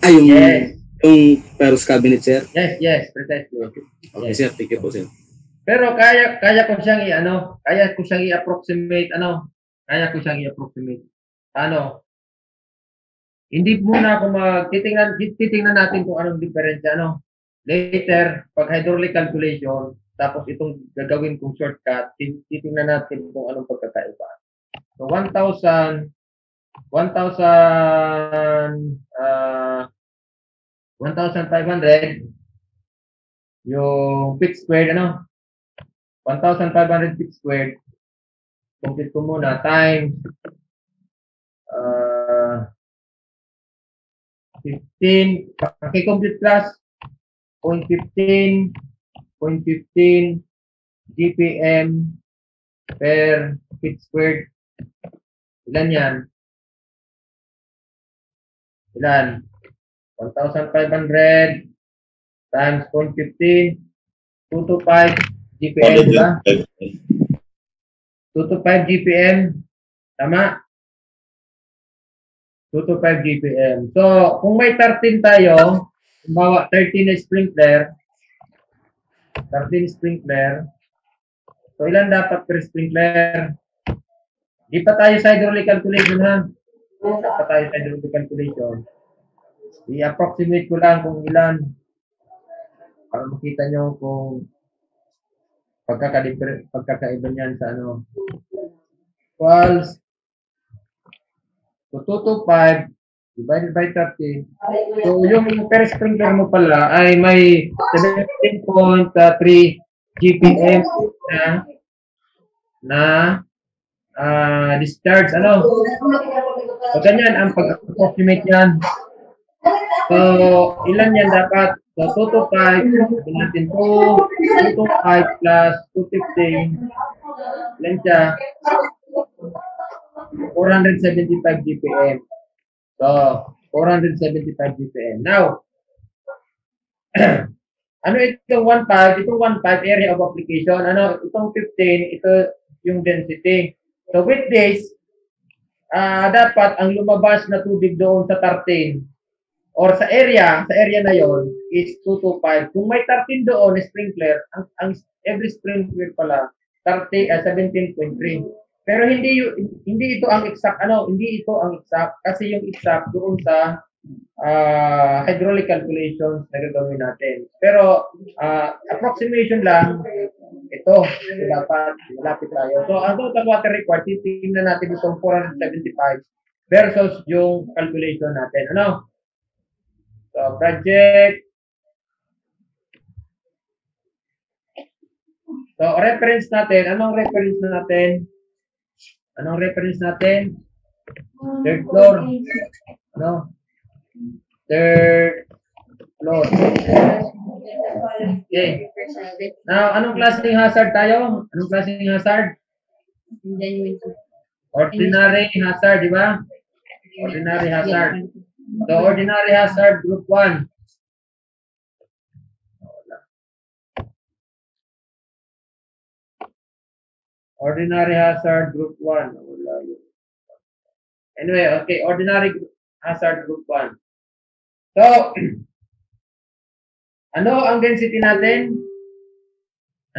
Yung pyros cabinet, sir. Yes, precisely. Okay, sir, thank you po, sir. Pero kaya ko siyang i-approximate, Ano? Hindi muna ako titingnan natin kung anong diferensya, Later, pag hydraulic calculation, tapos itong gagawin kong shortcut, titingnan natin kung anong pagkakaiba. So, 1,500 yung feet squared, 1,500 feet squared. Compute ko muna, times 15, compute plus 0.15 GPM per feet squared. Ilan yan? Ilan? 1,500 times 0.15, 225 GPM, diba? 225 GPM. Tama? 225 GPM. So, kung may 13 tayo, bawa 13 na sprinkler, 13 sprinkler. So, ilan dapat per sprinkler? Di pa tayo sa hydraulic calculation, ha? Di pa tayo sa hydraulic calculation. I-approximate ko lang kung ilan para makita nyo kung pagkakaiba niyan sa ano. Equals so 225 divided by 30. So yung per sprinkler mo pala ay may 17.3 GPM na discharge. Ano? So ganyan ang pag-approximate yan. So ilan yan dapat? So 225, natin 225 plus 215, ilan siya? 475 GPM. So, 475 GPM. Now, ano itong 1.5? Itong 1.5 area of application. Ano, itong 15, ito yung density. So, with this, dapat ang lumabas na tubig doon sa 13 or sa area na yon is 225. Kung may 13 doon, sprinkler, ang every sprinkler pala, 17.3. Pero hindi ito ang exact, hindi ito ang exact, kasi yung exact doon sa hydraulic calculations na gagawin natin. Pero, approximation lang, ito, dapat, malapit tayo. So, ang total water required, titingnan natin itong 475 versus yung calculation natin. Ano? So, project. So, reference natin. Anong reference natin? Anong reference natin? Third floor. Ano? Third floor. Okay. Now, anong klaseng hazard tayo? Anong klaseng hazard? Ordinary hazard, di ba? Ordinary hazard. So, ordinary hazard, group 1. Ordinary hazard, group 1. Anyway, okay, ordinary hazard, group 1. So, ano ang density natin?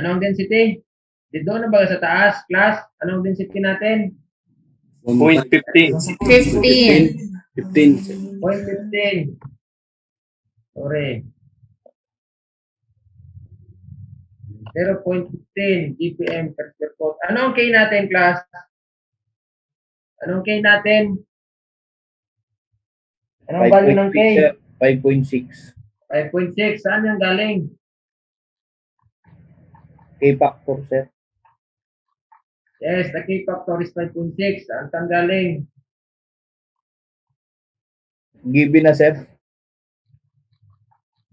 Ano ang density? Dito na ba sa taas, class? Ano ang density natin? 0.15. 15. 0.15. Sorry. 0.15 GPM per square foot. Ano ang K natin, class? Anong K natin? Anong value ng K? 5.6. 5.6. Saan yung galing? K-factor, sir. Yes, the K factor is 5.6. Saan galing? Given na, sir.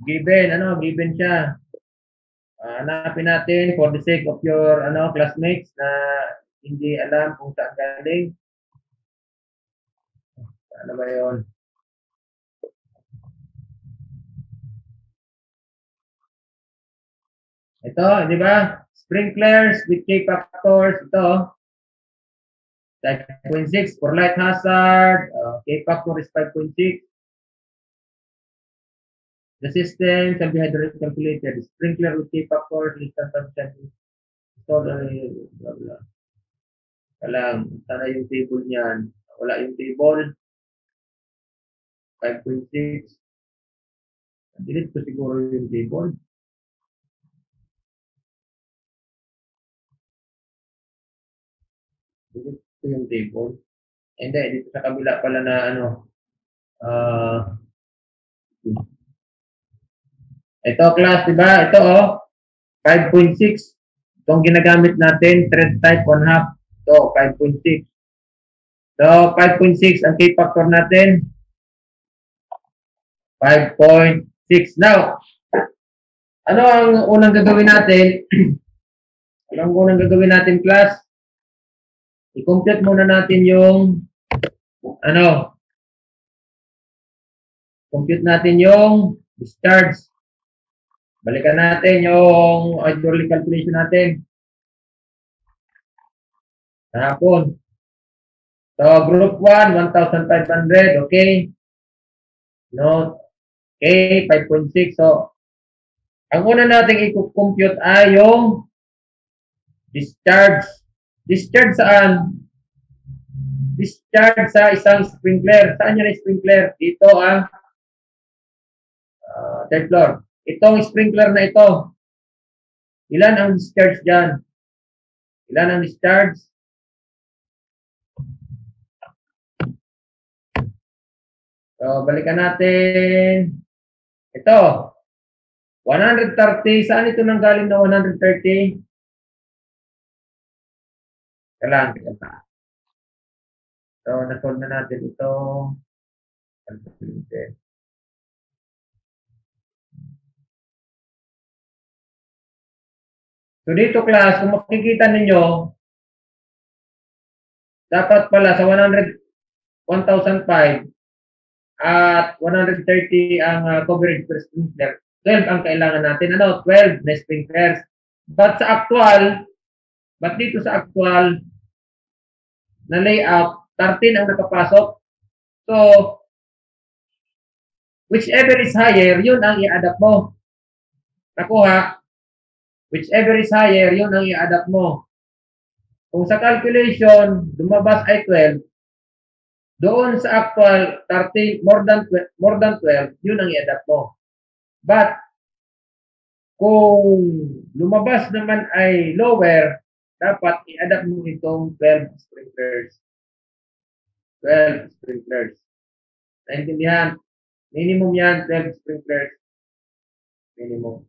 Given. Ano? Given siya. Hanapin natin for the sake of your classmates na hindi alam kung saan galing. Ano ba yun? Ito, di ba? Sprinklers with K factors. Ito. 5.6 for light hazard. K factor is 5.6. The system can be hydraulic calculated. Sprinkler with K factor, list and function. Blah, blah. Kalang, sana yung table niyan. Wala yung table. 5.6. Delete ko siguro yung table. Delete ko yung table. Hindi, dito sa kabila pala na ito class, diba? Ito 5.6. Itong ginagamit natin, thread type 1/2. Ito, 5.6. So, 5.6 ang K factor natin. 5.6. Now, ano ang unang gagawin natin? Ano ang unang gagawin natin, class? I-compute muna natin yung compute natin yung discharge. Balikan natin yung hydraulic calculation natin. Kahapon. So, group 1, 1,500. Okay. Note. Okay, 5.6. So, Ang una nating i-compute ay yung discharge. Discharge saan? Discharge sa isang sprinkler. Saan yun ang sprinkler? Dito ang third floor. Itong sprinkler na ito. Ilan ang discharge dyan? Ilan ang discharge? So, balikan natin. Ito. 130. Saan ito nanggaling na 130? Kailangan. So, na-solve na natin ito. So, dito class, kung makikita ninyo, dapat pala sa 1,005 at 130 ang coverage per sprinkler. 12 ang kailangan natin. Ano? 12 na sprinklers. But sa actual, dito sa actual na layout, 13 ang nakapasok. So, whichever is higher, yun ang i-adapt mo. Nakuha? Whichever is higher, yun ang i-adapt mo. Kung sa calculation, lumabas ay 12, doon sa actual 13, more than 12, yun ang i-adapt mo. But, kung lumabas naman ay lower, dapat i-adapt mo itong 12 sprinklers. 12 sprinklers. Naintindihan? Minimum yan, 12 sprinklers. Minimum.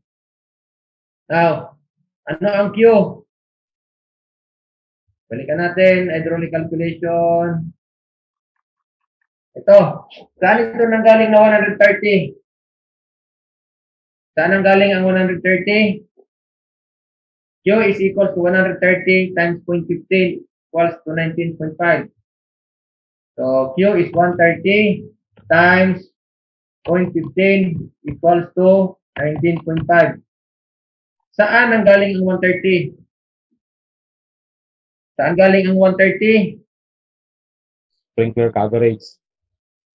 Now, ano ang Q? Balikan natin, hydraulic calculation. Ito. Saan ito nanggaling na 130? Saan nanggaling ang 130? Q is equal to 130 times 0.15 equals to 19.5. So, Q is 130 times 0.15 equals to 19.5. Saan ang galing ang 130? Saan galing ang 130? Sprinkler coverage.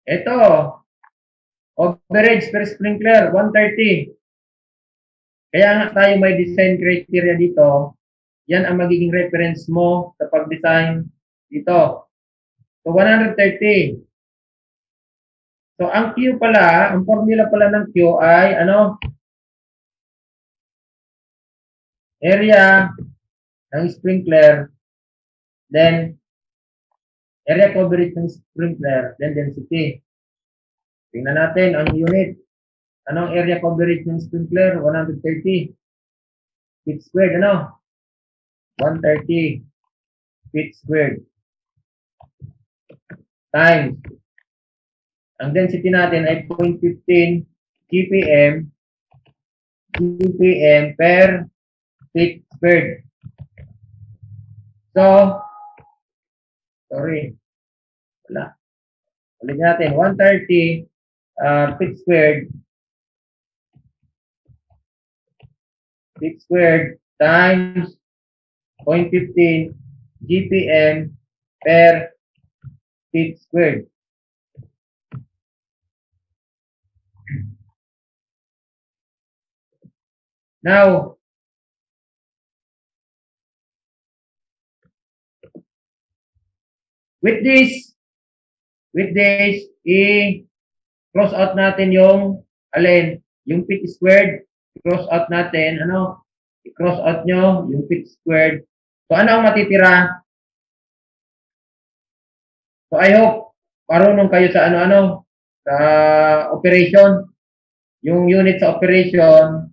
Ito. Coverage per sprinkler, 130. Kaya nga tayo may design criteria dito. Yan ang magiging reference mo sa pag-design dito. So, 130. So, ang Q pala, ang formula pala ng Q ay, ano? Area ng sprinkler, then area coverage ng sprinkler, then density. Tingnan natin ang unit. Anong area coverage ng sprinkler? 130 feet squared. Ano? 130 feet squared. Times. Ang density natin ay 0.15 GPM per feet squared. So, sorry. Wala. Ulit natin. 130 feet squared times 0.15 GPM per feet squared. Now, with this, i-cross out natin yung alin, yung feet squared, i-cross out natin, ano, i-cross out nyo yung feet squared. So, ano ang matitira? So, I hope, marunong kayo sa ano-ano, sa operation. Yung unit sa operation,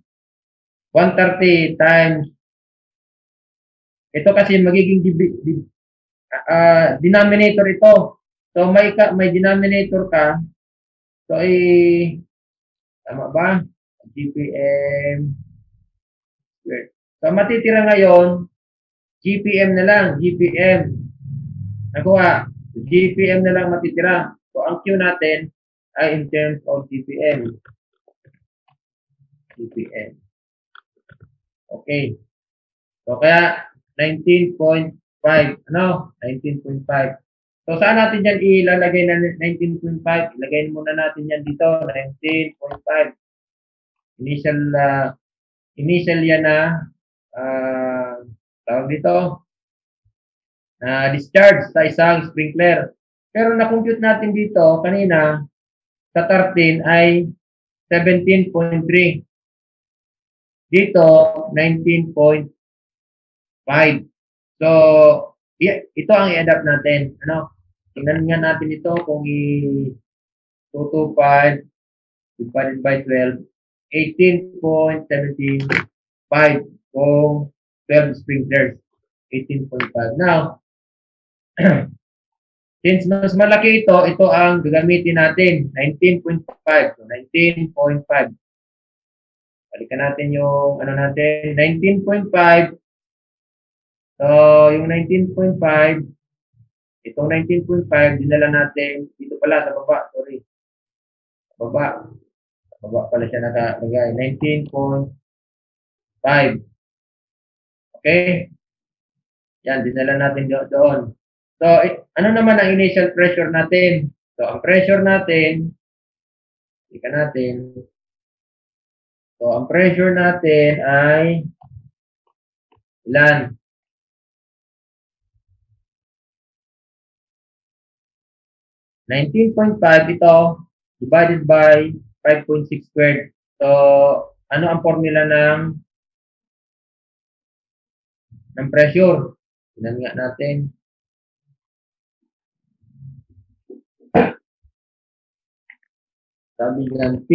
130 times, ito kasi magiging denominator ito. So, may denominator ka. So, tama ba? GPM squared. So, matitira ngayon, GPM na lang. GPM. Nakuha. GPM na lang matitira. So, ang Q natin ay in terms of GPM. GPM. Okay. So, kaya 19.5. Ano? 19.5. So, saan natin yan ilalagay na 19.5? Ilagay muna natin yan dito. 19.5. Initial initial yan na tawag dito na discharge sa isang sprinkler. Pero na-compute natin dito kanina sa 13 ay 17.3. Dito 19.5. So, ito ang i-adapt natin. Ano? Tingnan nga natin ito kung 225 divided by 12, 18.75 kung 12 sprinklers. 18.5. Now, since mas malaki ito ang gagamitin natin. 19.5. So, 19.5. Balikan natin yung ano natin. 19.5. So, yung 19.5, itong 19.5, dinala natin, dito pala sa baba, sorry. Sa baba. Sa baba pala siya nakalagay. 19.5. Okay? Yan, dinala natin doon. So, ano naman ang initial pressure natin? So, ang pressure natin, ika natin. So, ang pressure natin ay ilan? $19.5 ito divided by 5.6 squared. So, ano ang formula ng pressure? Tingnan nga natin. Sabi niyan P,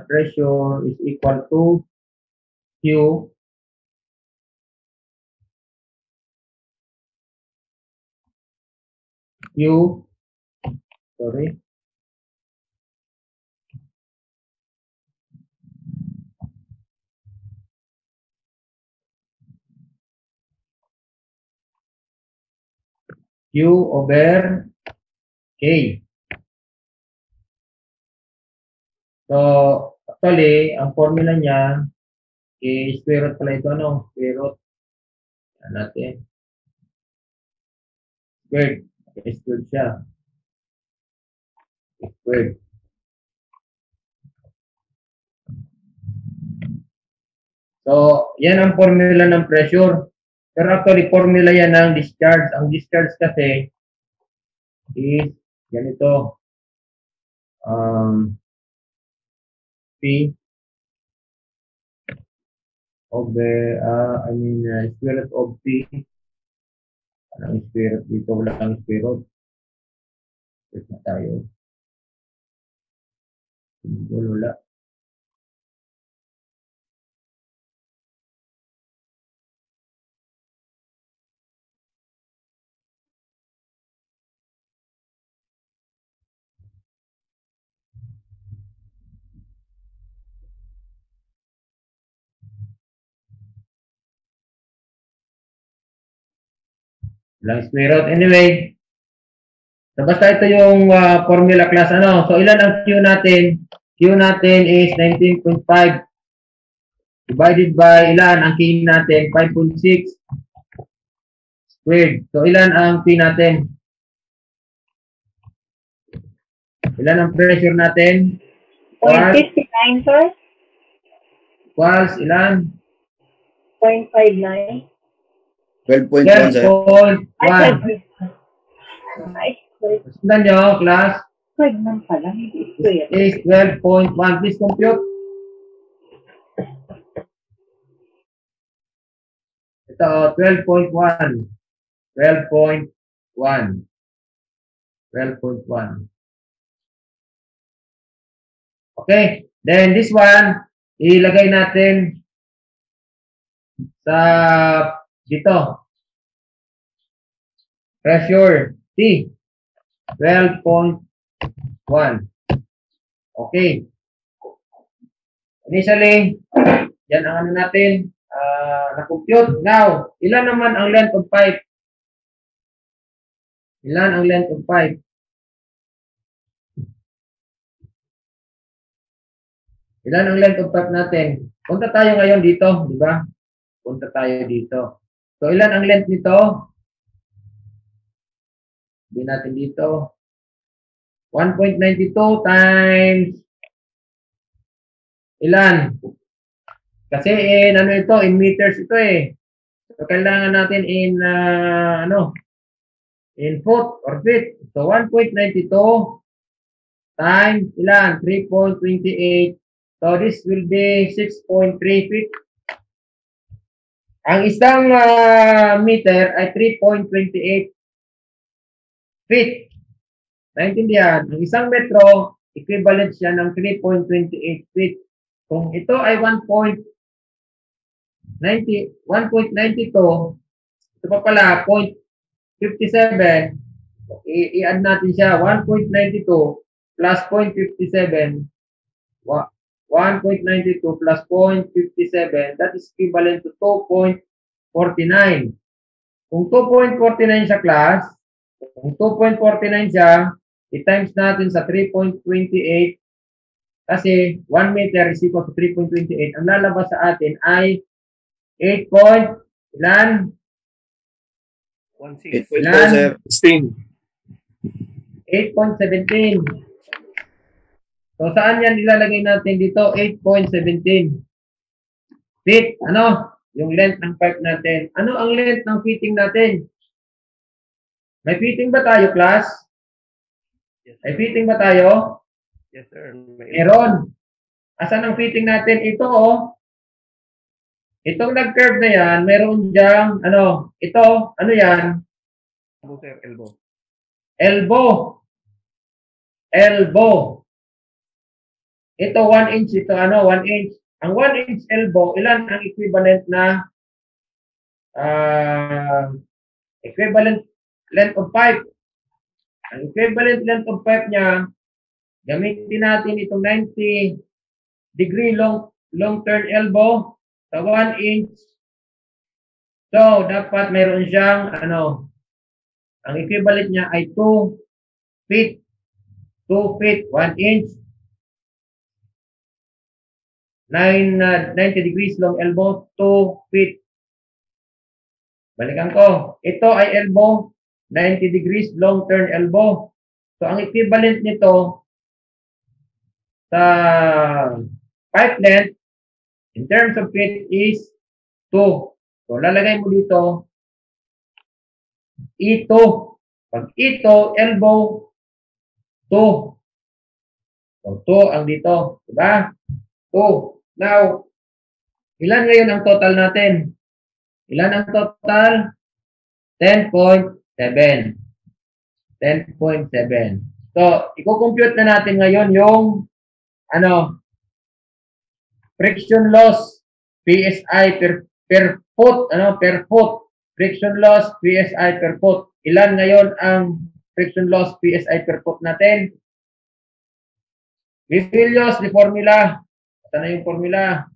pressure is equal to Q sorry. Q over K. So, actually, ang formula niya is square root pala ito, ano? Square root. Yan natin. Squared. Okay, squared siya. Squared. So, yan ang formula ng pressure. Pero actually, formula yan ng discharge. Ang discharge kasi is ganito. P over, square root of P. Anong square root dito? Wala kang square root. Wait na tayo. Wala. Walang square root. Anyway, so basta ito yung formula class. Ano? So, ilan ang Q natin? Q natin is 19.5 divided by ilan? Ang K natin, 5.6 squared. So, ilan ang P natin? Ilan ang pressure natin? 0.59, sir. Equals ilan? 0.59. 12.1, sir. 12.1. Sundan nyo, class? Squared man pala, hindi square. Is 12.1. Please compute. Ito, 12.1. 12.1. 12.1. Okay. Then, this one, ilagay natin sa dito. Pressure T. 12.1. Okay. Initially, yan ang ano natin, na-compute. Now, ilan naman ang length of pipe? Ilan ang length of pipe? Ilan ang length of pipe natin? Punta tayo ngayon dito, di ba? Punta tayo dito. So, ilan ang length nito? Sabihin natin dito. 1.92 times ilan? Kasi in ano ito, in meters ito eh. So kailangan natin in in foot or feet. So 1.92 times ilan? 3.28. So this will be 6.3 feet. Ang isang meter ay 3.28 feet. Naintindihan? Ang isang metro, equivalent siya ng 3.28 feet. Kung ito ay 1.92, ito pa pala, 0.57, i-add natin siya, 1.92 plus 0.57, 1.92 plus 0.57, that is equivalent to 2.49. Kung 2.49 sa class, kung 2.49 siya, i-times natin sa 3.28, kasi 1 meter is equal to 3.28. Ang lalabas sa atin ay 8 point, ilan? 8.4, 16. 8.17. So, saan yan ilalagay natin dito? 8.17 feet. Ano? Yung length ng pipe natin. Ano ang length ng fitting natin? May fitting ba tayo, class? May fitting ba tayo? Yes, sir. Meron. Asan ang fitting natin? Ito, oh. Itong nag-curve na yan, meron diyang, ano, ito, ano yan? Sir, elbow. Elbow. Elbow. Ito, 1 inch. Ito, ano, 1 inch. Ang 1 inch elbow, ilan ang equivalent na equivalent length of pipe? Ang equivalent length of pipe niya, gamitin natin itong 90 degree long turn elbow sa 1 inch. So, dapat mayroon siyang, ano, ang equivalent niya ay 2 feet. 2 feet, 1 inch. 90 degrees long elbow, 2 feet. Balikan ko. Ito ay elbow, 90 degrees long turn elbow. So, ang equivalent nito sa pipe length in terms of feet is 2. So, lalagay mo dito E2. Pag E2, elbow, 2. So, 2 ang dito. Diba? 2. Now, ilan ngayon ang total natin? Ilan ang total? 10.7. 10.7. So, i-compute na natin ngayon yung friction loss PSI per foot, per foot. Friction loss PSI per foot. Ilan ngayon ang friction loss PSI per foot natin? We will use the formula. Ito na yung formula.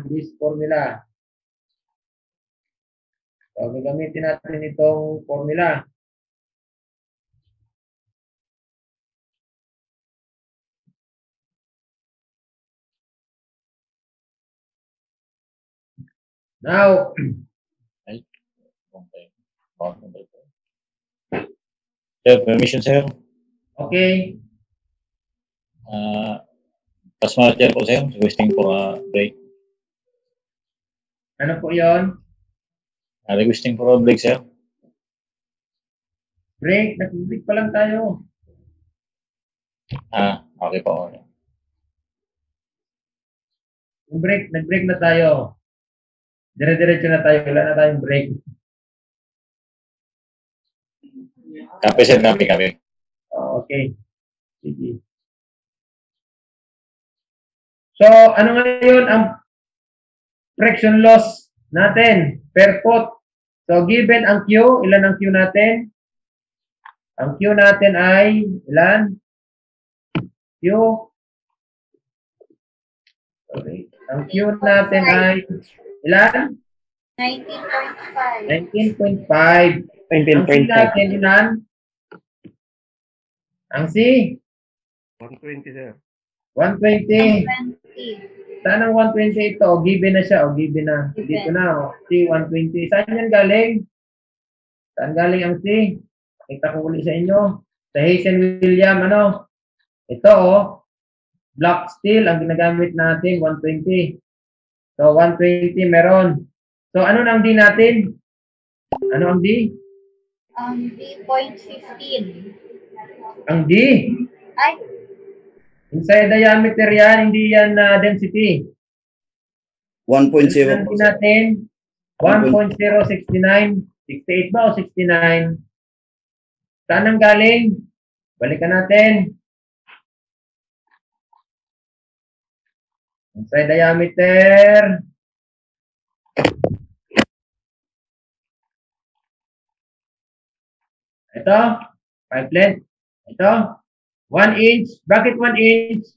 This formula. So, gagamitin natin itong formula. Now, sir, permission, sir. Okay. Pass manager po, sir. Requesting for a break. Ano po yun? Requesting for a break, sir. Break? Nag-break pa lang tayo. Okay po. Okay. Nag-break na tayo. Dire-diretso na tayo. Wala na tayong break. Copy, sir. Copy. Okay. Sige. So, ano ngayon ang friction loss natin per foot? So, given ang Q, ilan ang Q natin? Ang Q natin ay ilan? Q. Okay. Ang Q natin ay ilan? 19.5. 19.5. Ang C natin ilan? Ang C? 120, sir. 120. Saan ang 120 ito? O, given na siya. O, given na. Dito na. O, C, 120. Saan yan galing? Saan galing ang C? Pakita ko ulit sa inyo. Sa Hazen William, Ito, black steel, ang ginagamit natin, 120. So, 120 meron. So, ano na ang D natin? Ano ang D? 3.15. Ang D. Ay, Inside diameter yan, hindi yan density. 1.0 Ano natin? 1.069. 68 ba o 69? Saan ang galing? Balikan natin. Inside diameter. Ito, pipe length. Ito, 1 inch. Bakit 1 inch?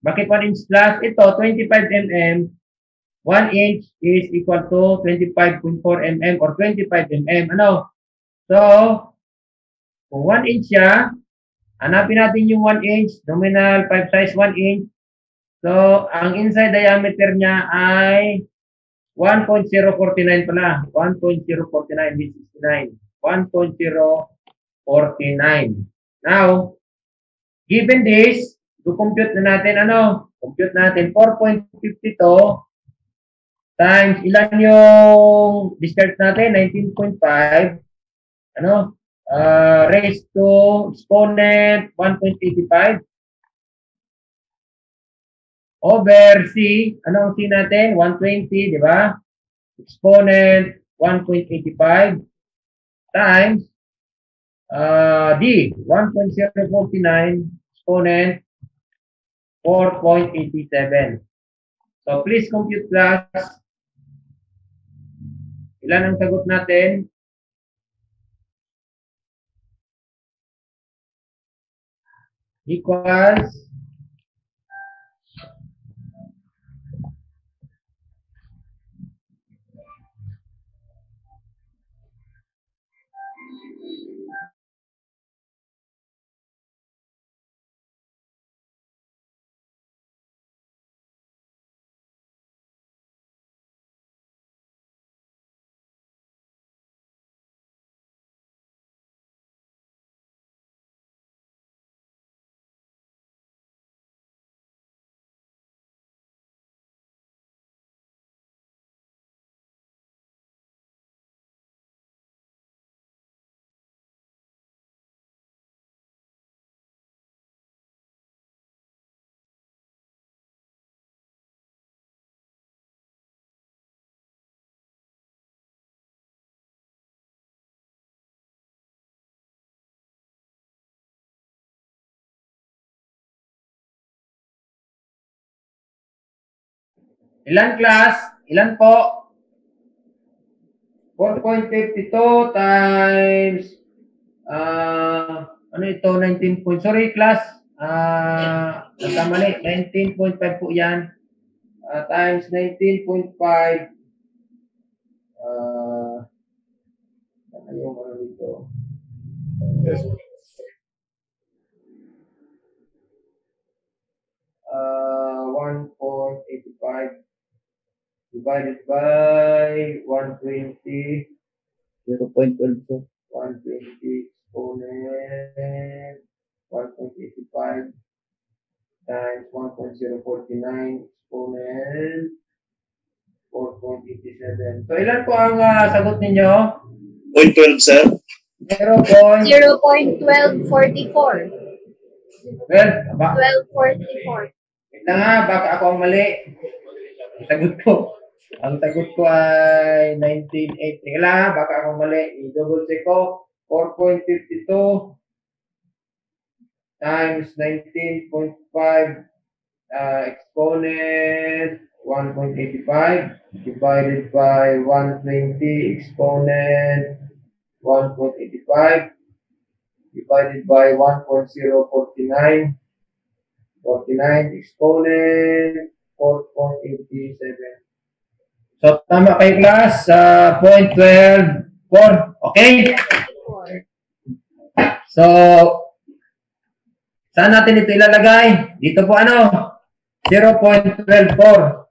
Bakit 1 inch plus? Ito, 25 mm. 1 inch is equal to 25.4 mm or 25 mm. Ano? So, kung 1 inch siya, hanapin natin yung 1 inch, nominal pipe size 1 inch. So, ang inside diameter niya ay 1.049 pala. 1.049, this is 9. 1.049. Now, given this, compute na natin ano? Compute natin 4.52 times ilan yung discharge natin? 19.5. Ano? Raised to exponent 1.85 over C. Ano ang C natin? 120, di ba? Exponent 1.85 times D, 1.049 exponent 4.87. So, please compute class. Ilan ang sagot natin? Equals ilan class? Ilan po? 4.52 times ano ito? 19 point. Sorry class. Nagkamali. 19.5 po yan. Times 19.5 ano yung ano dito? 1.85 divided by 120, 0.12, 120 exponent 1.85 times 1.049 exponent 4.87. So, ilan po ang sagot ninyo? 0.12, sir. 0.1244. 12? 1244. Wait na nga, baka ako ang mali. Ang sagot ko ay 1980. Kailangan, baka ako mali. I-double check ko. 4.52 times 19.5 exponent 1.85 divided by 120 exponent 1.85 divided by 1.049 exponent 4.87. So, tama kayo class sa 0.12. Okay? So, saan natin ito ilalagay? Dito po ano? 0.124.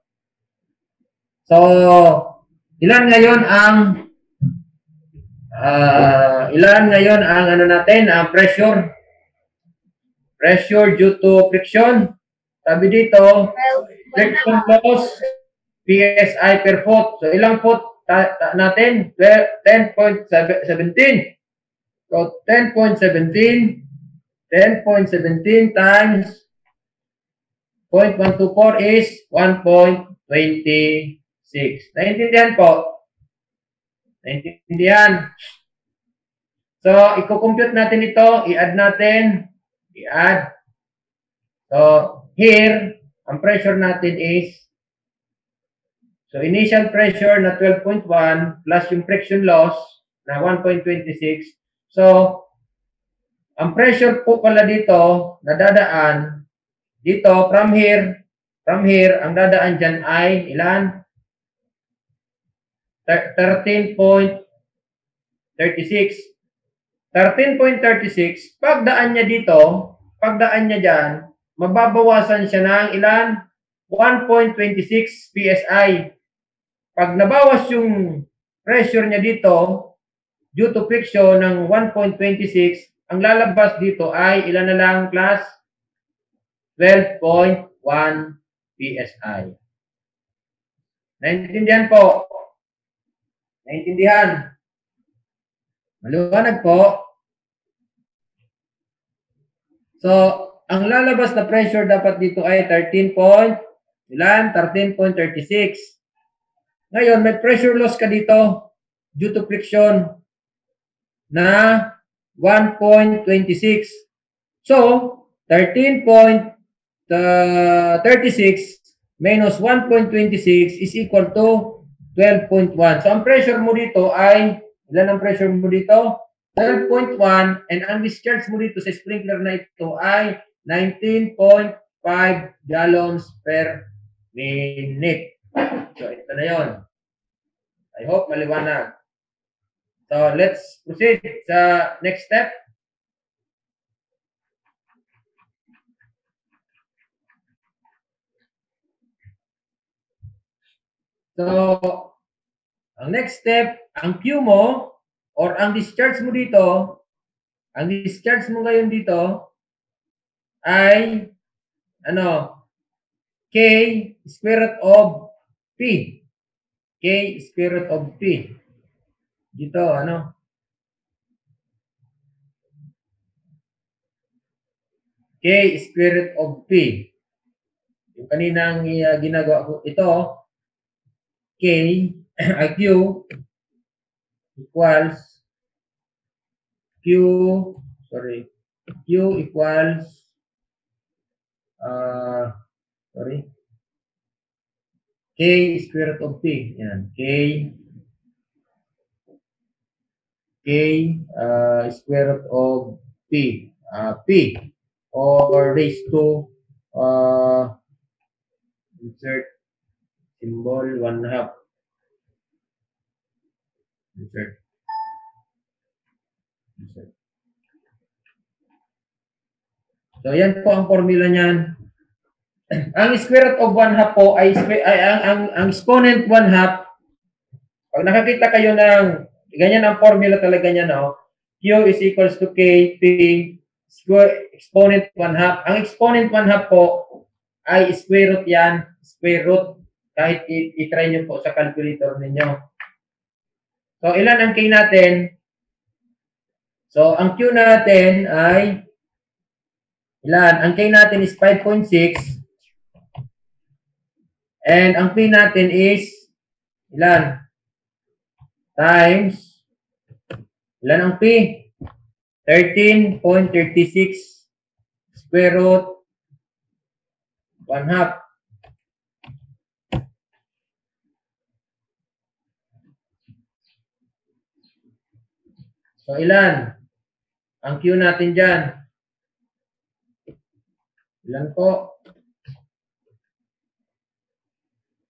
So, ilan ngayon ang ano natin, pressure? Pressure due to friction. Sabi dito, friction loss PSI per foot. So, ilang foot natin? 10.17. So, 10.17 times 0.124 is 1.26. Naintindihan po? Naintindihan? So, i-compute natin ito. I-add natin. I-add. So, here, ang pressure natin is, so initial pressure na 12.1 plus yung friction loss na 1.26. So, ang pressure po pala dito, na dadaan, dito, from here, ang dadaan dyan ay, ilan? 13.36. 13.36, pagdaan niya dito, pagdaan niya dyan, mababawasan siya ng ilan? 1.26 PSI. Pag nabawas yung pressure niya dito, due to friction ng 1.26, ang lalabas dito ay ilan na lang, class? 12.1 PSI. Naintindihan po? Naintindihan? Maliwanag po? So, ang lalabas na pressure dapat dito ay 13.36. Ngayon, may pressure loss ka dito due to friction na 1.26. So, 13.36 minus 1.26 is equal to 12.1. So, ang pressure mo dito ay, ilan ang pressure mo dito? 12.1, and ang discharge mo dito sa sprinkler na ito ay 19.5 gallons per minute. So, ito na yon. I hope maliwanag. So, let's proceed sa next step. So, ang next step, ang Q mo, or ang discharge mo dito, ang discharge mo ngayon dito, ay, ano, K square root of P. K square root of P. Dito, ano? K square root of P. Yung kaninang ginagawa ko, ito, K, Q equals Q equals K square root of P. Yan. K square root of P. P or raised to insert symbol 1/2. Insert. So, yan po ang formula niyan. Ang square root of 1/2 po ay ang exponent 1/2. Pag nakakita kayo ng ganyan ang formula talaga niya, no? Q is equals to K, P, square, exponent 1/2. Ang exponent 1/2 po ay square root yan. Square root. Kahit i-try nyo po sa calculator ninyo. So, ilan ang K natin? So, ang Q natin ay ilan? Ang K natin is 5.6. And ang P natin is ilan? Times ilan ang P? 13.36 square root 1/2. So, ilan? Ang Q natin dyan. Ilan po?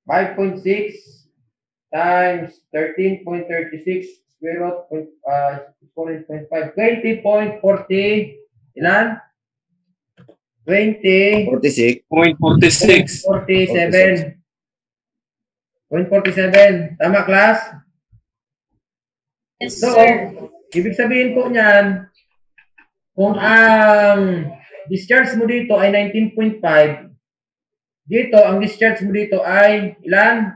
5.6 times 13.36 square root 0.5. 20.40. Ilan? 46. 47. 0.47. Tama, class? Yes, So, sir. ibig sabihin po niyan, kung ang discharge mo dito ay 19.5, dito, ang discharge mo dito ay ilan?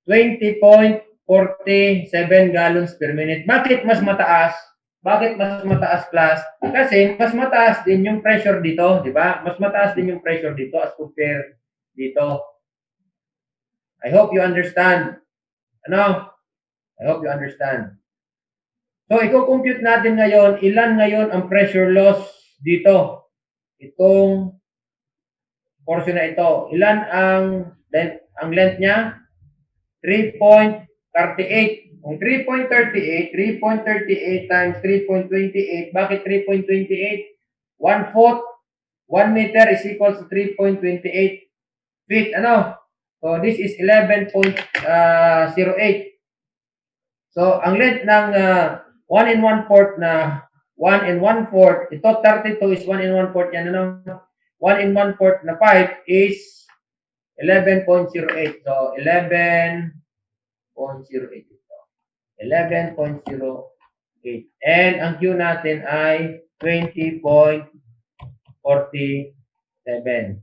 20.47 gallons per minute. Bakit mas mataas? Bakit mas mataas class? Kasi mas mataas din yung pressure dito, di ba? Mas mataas din yung pressure dito as compared dito. I hope you understand. Ano? I hope you understand. So, i-compute natin ngayon, ilan ngayon ang pressure loss dito. Itong portion na ito. Ilan ang length niya? 3.38. Kung 3.38 times 3.28, bakit 3.28? 1 foot, 1 meter is equal to 3.28 feet. Ano? So, this is 11.08. So, ang length ng 1 and 1/4 na 1 and 1/4, ito 32 is 1 and 1/4 yan. Ano? 1 and 1/4 na pipe is 11.08. So, 11.08 ito. 11.08. And ang Q natin ay 20.47.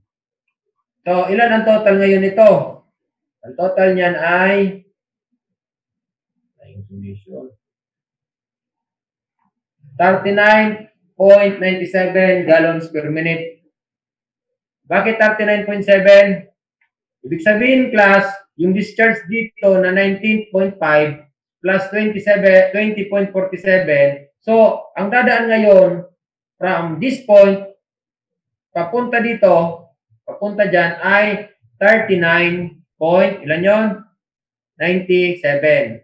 So, ilan ang total ngayon nito? Ang total niyan ay 39.97 gallons per minute. Bakit 39.7? Ibig sabihin, class, yung discharge dito na 19.5 plus 20.47. So, ang dadaan ngayon from this point papunta dito, papunta dyan ay 39. Ilan yun? 97.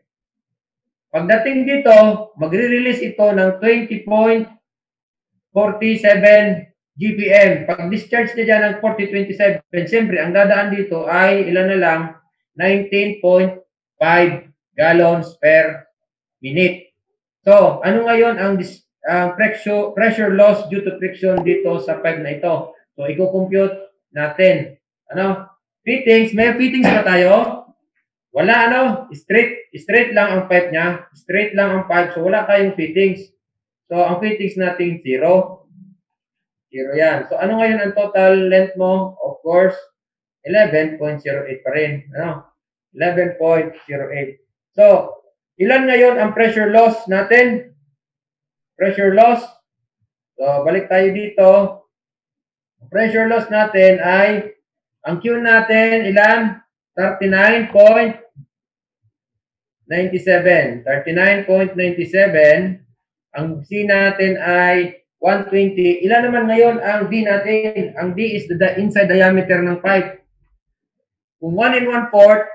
Pagdating dito, magre-release ito ng 20.47 GPM. Pag discharge niya dyan ng 40.27, siyempre, ang dadaan dito ay ilan na lang? 19.5 gallons per minute. So, ano ngayon ang pressure loss due to friction dito sa pipe na ito? So, i-compute natin. Ano? Fittings. May fittings ba tayo? Wala, ano? Straight lang ang pipe niya. Straight lang ang pipe. So, wala tayong fittings. So, ang fittings natin 0. 0 yan. So, ano ngayon ang total length mo? Of course, 11.08 pa rin. Ano? 11.08. So, ilan ngayon ang pressure loss natin? Pressure loss. So, balik tayo dito. Pressure loss natin ay, ang Q natin, ilan? 39.97. 39.97. Ang C natin ay 120. Ilan naman ngayon ang D natin? Ang D is the inside diameter ng pipe. Kung 1 and 1/4,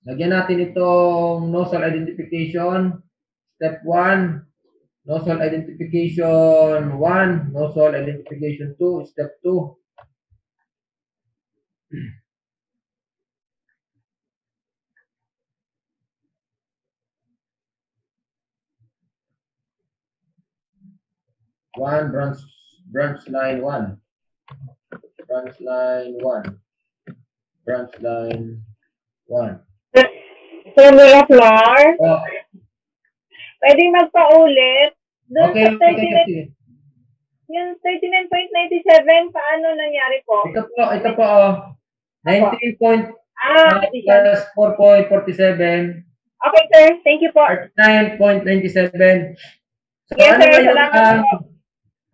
lagyan natin itong nozzle identification. Step 1, nozzle identification 1, nozzle identification 2, step 2. Branch line 1. Branch line 1. Branch line 1. Sir Milaflar? Oh. Pwede magpaulit? Doon Okay, sa 39, okay. yung 39.97, paano nangyari po? Ito po, 19 point plus 4.47. Okay, sir. Thank you po. 39.97. So, Yes, ano sir. ngayon Salamat po.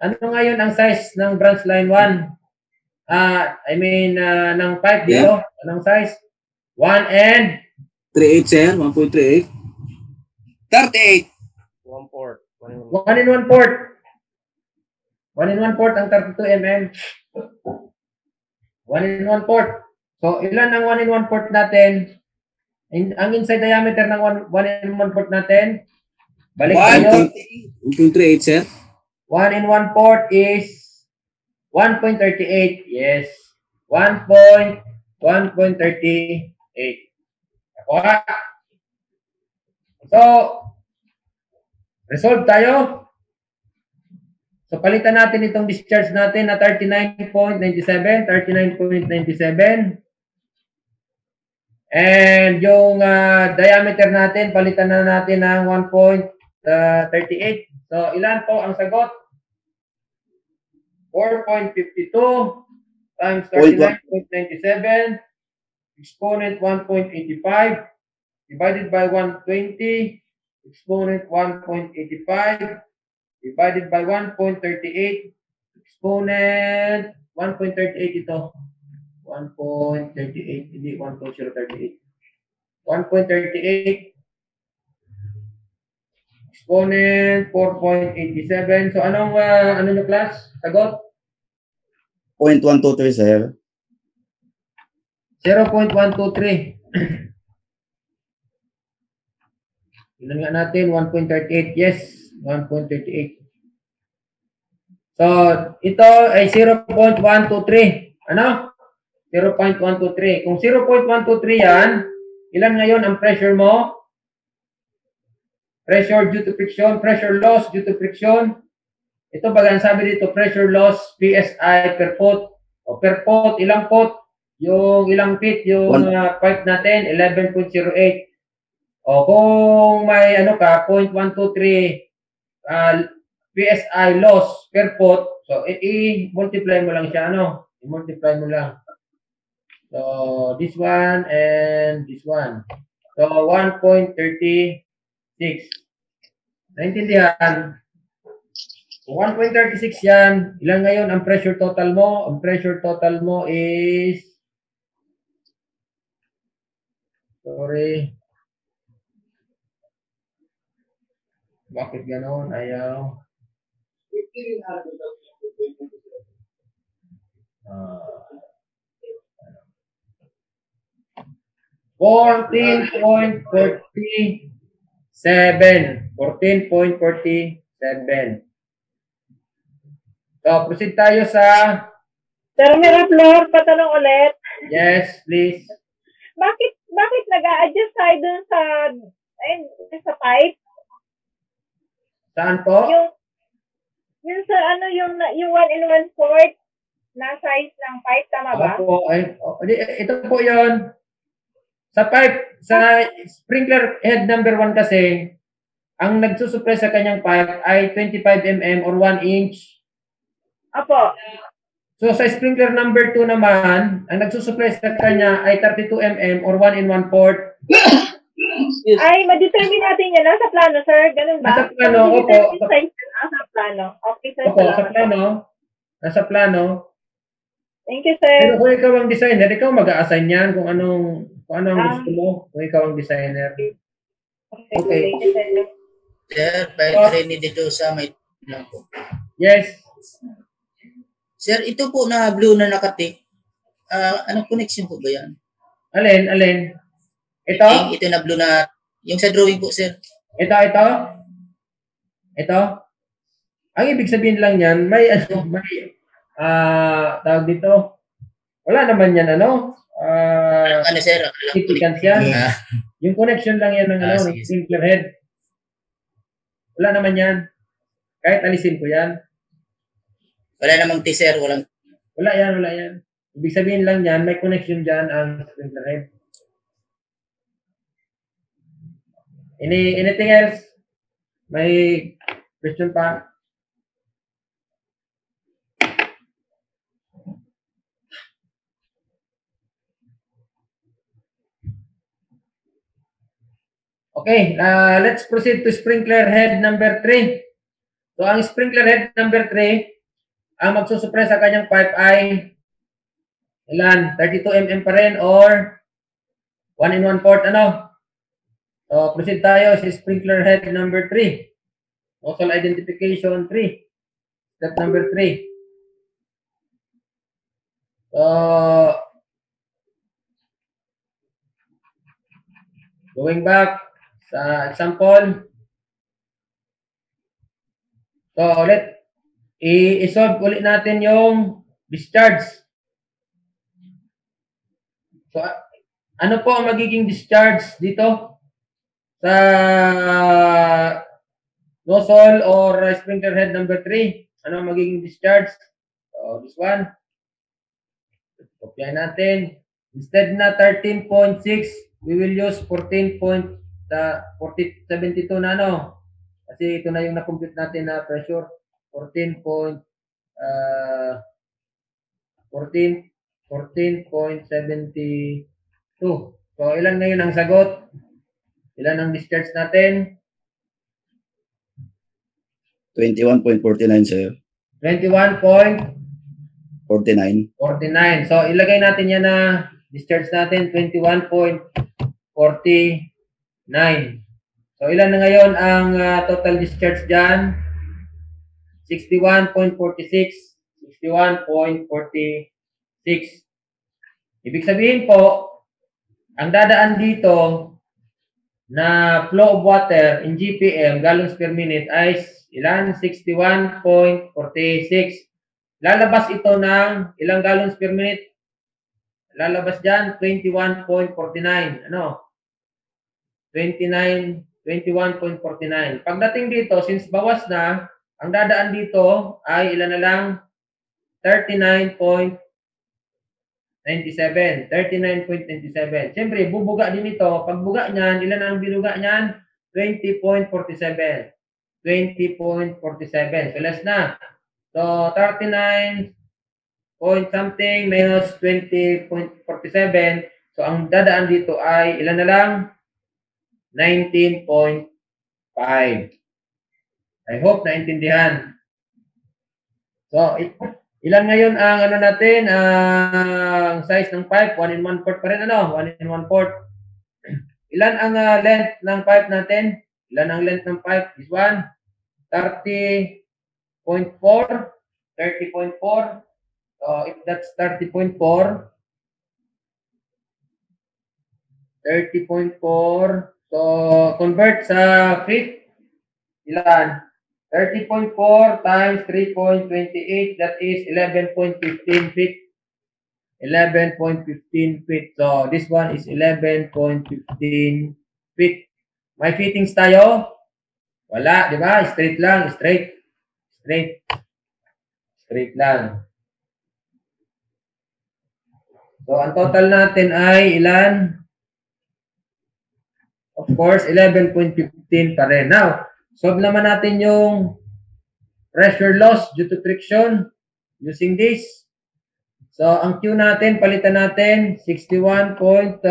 ano ngayon ang size ng branch line 1? Ng pipe dito. Anong size? 1 and 3.8, sir. 1.38. 38. 1 and 1/4. 1 and 1/4 ang 32 mm. 1 and 1/4. So, ilan ang 1 and 1/4 natin? Ang inside diameter ng 1 and 1/4 natin? Balik tayo. 1.38, sir. 1 and 1/4 is 1.38. Yes. 1.38. Nakuha. So, resolve tayo. So, palitan natin itong discharge natin na 39.97. 39.97. And yung diameter natin, palitan na natin ng 1.38. So, ilan po ang sagot? 4.52 times 39.97 exponent 1.85 divided by 120, exponent 1.85 divided by 1.38, exponent 1.38 ito. 1.38, hindi 1.038. 1.38 exponent 4.87. So anong ano nyo class? Sagot? 0.123, sir. 0.123. Tignan nga natin, 1.38. Yes, 1.38. So, ito ay 0.123. Ano? 0.123. Kung 0.123 yan, ilan ngayon ang pressure mo? Pressure due to friction, pressure loss due to friction. Ito baga, sabi dito, pressure loss, PSI per foot. O per foot, ilang foot? Yung ilang feet, yung pipe natin, 11.08. O kung may ano ka, 0.123 PSI loss per foot, so i-multiply mo lang siya, ano? I-multiply mo lang. So, this one and this one. So, 1.36. Naintindihan? Kung 1.36 yan, ilan ngayon ang pressure total mo? Ang pressure total mo is... Sorry. Bakit ganon? Ayaw. 14.47. 14.47. So, proceed tayo sa... Sir Miraflor, patanong ulit. Yes, please. Bakit nag-a-adjust tayo dun sa pipe? Saan po? Yung sa ano, yung 1 1/4 na size ng pipe, tama ba? Opo, ito po yon. Sa pipe, sa sprinkler head number 1 kasi, ang nagsusupply sa kanyang pipe ay 25 mm or 1 inch. Apo. So sa sprinkler number 2 naman, ang nagsusupply sa kanya ay 32 mm or 1 1/4. Ay, ma-determine natin yan. Nasa plano, sir. Ganun ba? Nasa plano, opo. Nasa plano. Okay, sir. Opo, sa plano. Nasa plano. Thank you, sir. Pero kung ikaw ang designer, ikaw mag-a-assign yan kung anong gusto mo. Kung ikaw ang designer. Okay. Sir, balik rin dito sa may lang po. Yes. Sir, ito po na blue na nakatik. Anong connection po ba yan? Alin? Ito? Ito na blue na, yung sa drawing po, sir. Ito? Ang ibig sabihin lang yan, tawag dito, wala naman yan, ano sir? Significance yan. Yung connection lang yan ng ng sprinkler head. Wala naman yan. Kahit alisin ko yan. Wala namang teaser, wala yan. Ibig sabihin lang yan, may connection dyan ang sprinkler head. Anything else? May question pa? Okay, let's proceed to sprinkler head number 3. So, ang sprinkler head number 3, ang magsusupply sa kanyang pipe ay ilan? 32 mm pa rin or 1 1/4, ano? So, proceed tayo sa sprinkler head number 3. Nozzle identification 3. Step number 3. So, going back sa example. So, ulit, i-solve ulit natin yung discharge. So, ano po ang magiging discharge dito? Sa nozzle or sprinkler head number 3. Ano ang magiging discharge? So, this one. Kopyahin natin. Instead na 13.6, we will use 14.72 na ano. Kasi ito na yung na-compute natin na pressure. 14.72. 2. So, ilan ngayon ang sagot? Ilan ang discharge natin? 21.49, sir. 21.49. 49. So, ilagay natin yan na discharge natin, 21.49. So, ilan na ngayon ang total discharge dyan? 61.46. 61.46. Ibig sabihin po, ang dadaan dito na flow of water in GPM, gallons per minute, ay ilan? 61.46. Lalabas ito ng ilang gallons per minute? Lalabas dyan, 21.49. Ano? 21.49. Pagdating dito, since bawas na, ang dadaan dito ay ilan na lang? 39.97. 39.97. Siyempre, bubuga din ito. Pag buga niyan, ilan ang binuga niyan? 20.47. 20.47. So, less na. So, 39 point something minus 20.47. So, ang dadaan dito ay ilan na lang? 19.5. I hope naintindihan. So, ilan ngayon ang ano natin, ang size ng pipe? 1 1/4 pa rin, ano? 1 1/4. Ilan ang length ng pipe natin? Ilan ang length ng pipe? This one? 30.4. 30.4. So, if that's 30.4, 30.4. So, convert sa feet. Ilan? 30.4 times 3.28, that is 11.15 feet. 11.15 feet. So, this one is 11.15 feet. May fittings tayo? Wala, di ba? Straight lang, straight. Straight lang. So, ang total natin ay ilan? Of course, 11.15 pa rin. Now, solve naman natin yung pressure loss due to friction using this. So, ang Q natin, palitan natin, 61.46.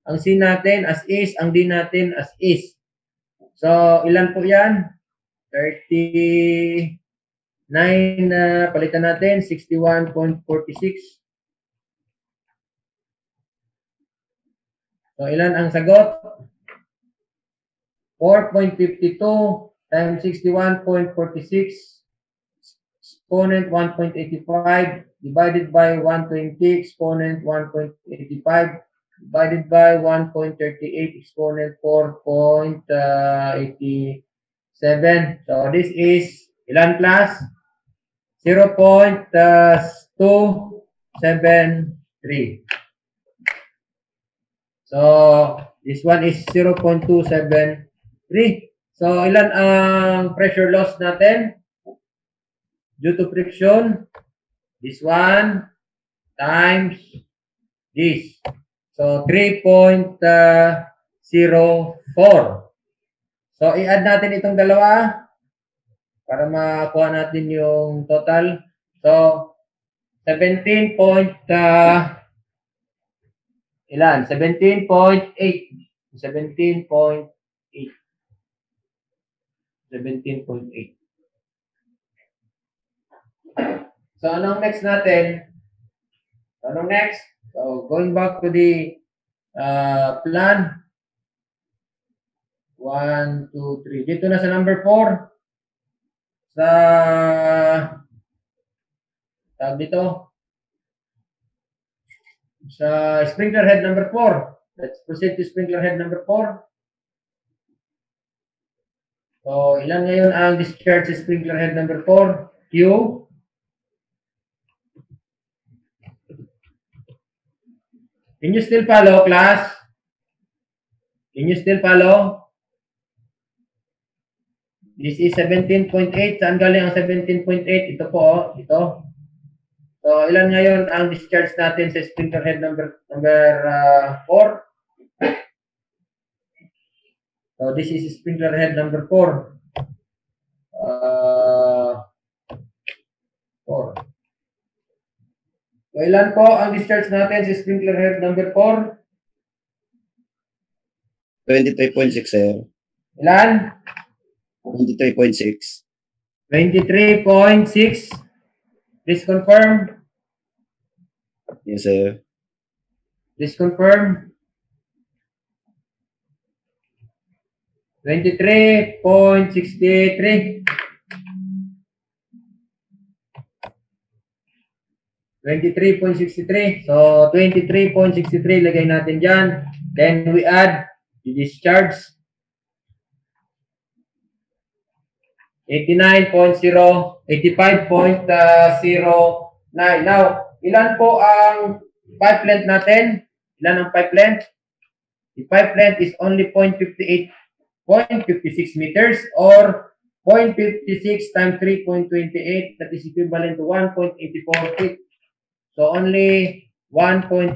Ang C natin as is, ang D natin as is. So, ilan po yan? 39, palitan natin, 61.46. So, ilan ang sagot? 4.52 times 61.46 exponent 1.85 divided by 120 exponent 1.85 divided by 1.38 exponent 4.87. So, this is ilan plus? 0.273. So, this one is 0.273. So, ilan ang pressure loss natin due to friction? This one times this. So, 3.04. So, i-add natin itong dalawa para makuha natin yung total. So, 17. Ilan? 17.8. 17.8. 17.8. So, anong next natin? Anong next? So, going back to the plan. 1, 2, 3. Dito na sa number 4. Sa tawag dito. Sa sprinkler head number 4. Let's proceed to sprinkler head number 4. So, ilan ngayon ang discharge sa sprinkler head number 4? Q. Can you still follow, class? Can you still follow? This is 17.8. Saan galing ang 17.8? Ito po, oh. Ito. So, ilan ngayon ang discharge natin sa sprinkler head number 4? So, this is sprinkler head number 4. 4. So, ilan po ang discharge natin sa sprinkler head number 4? 23.6, sir. Ilan? 23.6. 23.6. Please confirm. Yes, sir. Please confirm. 23.63. 23.63. So, 23.63 lagay natin dyan. Then, we add the discharge. 85.09. Now, ilan po ang pipe length natin? Ilan ang pipe length? The pipe length is only 0.56 meters or 0.56 times 3.28. That is equivalent to 1.84 feet. So, only 1.84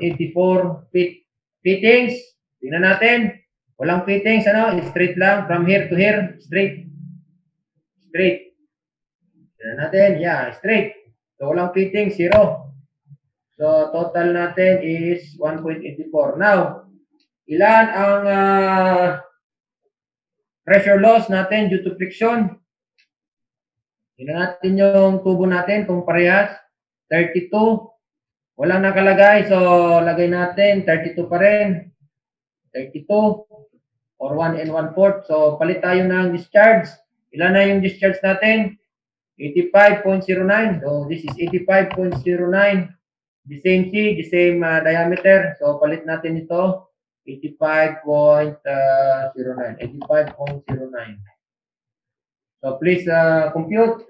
feet. Fittings, tingnan natin. Walang fittings, ano? Straight lang. From here to here, straight. Straight. Tingnan natin. Yeah, straight. So, walang fittings, 0. So, total natin is 1.84. Now, ilan ang pressure loss natin due to friction? Tingnan natin yung tubo natin kung parehas. 32. Walang nakalagay. So, lagay natin 32 pa rin. 32 or 1 1/4. So, palit tayo ng discharge. Ilan na yung discharge natin? 85.09. So, this is 85.09. The same C, the same diameter. So, palit natin ito. 85.09. 85.09. So, please compute.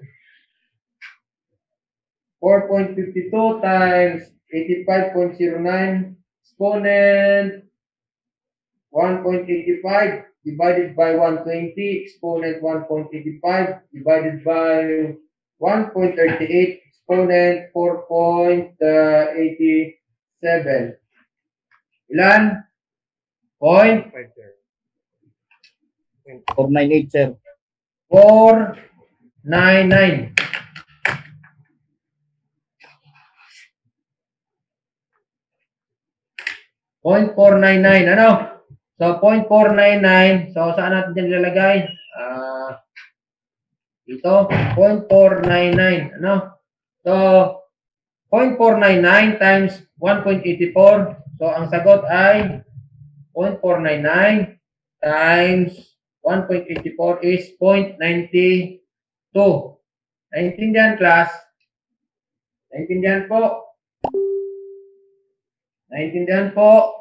4.52 times 85.09 exponent 1.85 divided by 120 exponent 1.85 divided by 1.38 exponent 4.87. Ilan? Point? 498, sir. 499. .499. Ano? So, 0.499. So, saan natin dyan ilalagay? Ito, 0.499. Ano? So, 0.499 times 1.84. So, ang sagot ay 0.499 times 1.84 is 0.92. Naintindihan, class? Naintindihan po? Naintindihan po?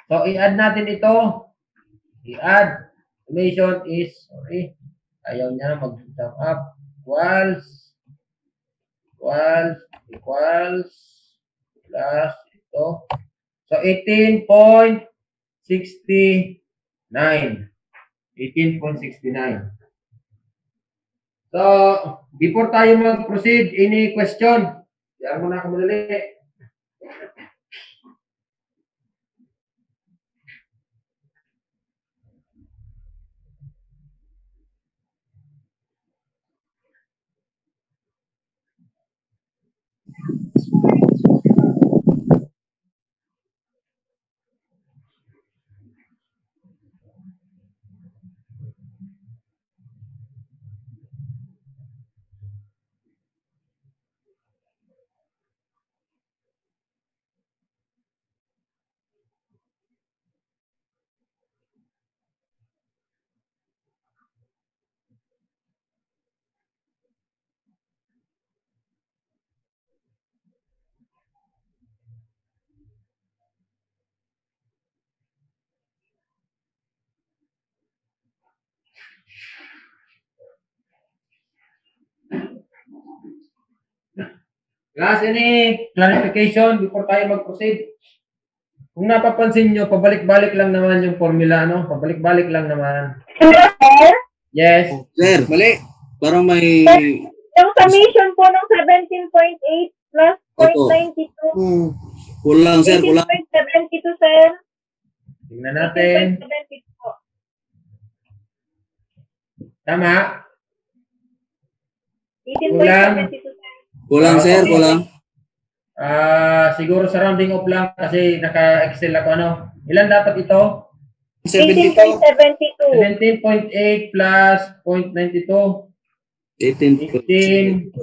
So, i-add natin ito. I-add. Summation is, sorry, ayaw niya mag-sum up. Equals, plus ito. So, 18.69. 18.69. So, before tayo mag-proceed, any question? Diyan muna ako madali. Class, any clarification before tayo mag-proceed? Kung napapansin nyo, pabalik-balik lang naman yung formula, no? Pabalik-balik lang naman. Yes. Sir, mali. Parang may... Yung summation po ng 17.8 plus 0.92. Kulang, sir. Kulang. 18.72, sir. Tingnan natin. 18.72. Tama? 18.72, sir. Kulang, sir. Kulang. Siguro sa rounding off lang kasi naka-excel ako ano. Ilan dapat ito? 18.72. 17.8 plus 0.92. 18.72.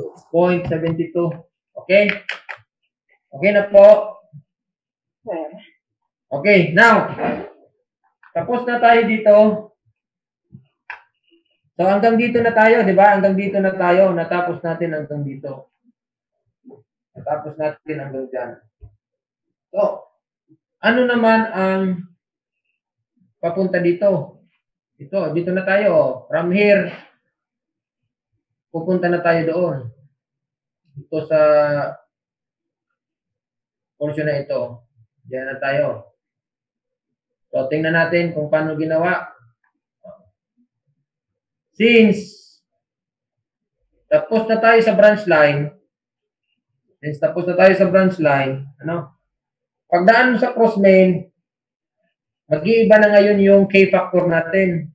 Okay? Okay na po. Okay, now, tapos na tayo dito. So, hanggang dito na tayo, di ba? Hanggang dito na tayo. Natapos natin hanggang dito. Natapos natin hanggang dyan. So, ano naman ang papunta dito? Dito na tayo. From here, pupunta na tayo doon. Ito sa portion na ito. Diyan na tayo. So, tingnan natin kung paano ginawa. Since tapos na tayo sa branch line, ano? Pagdaan mo sa cross main, mag-iiba na ngayon yung K-factor natin.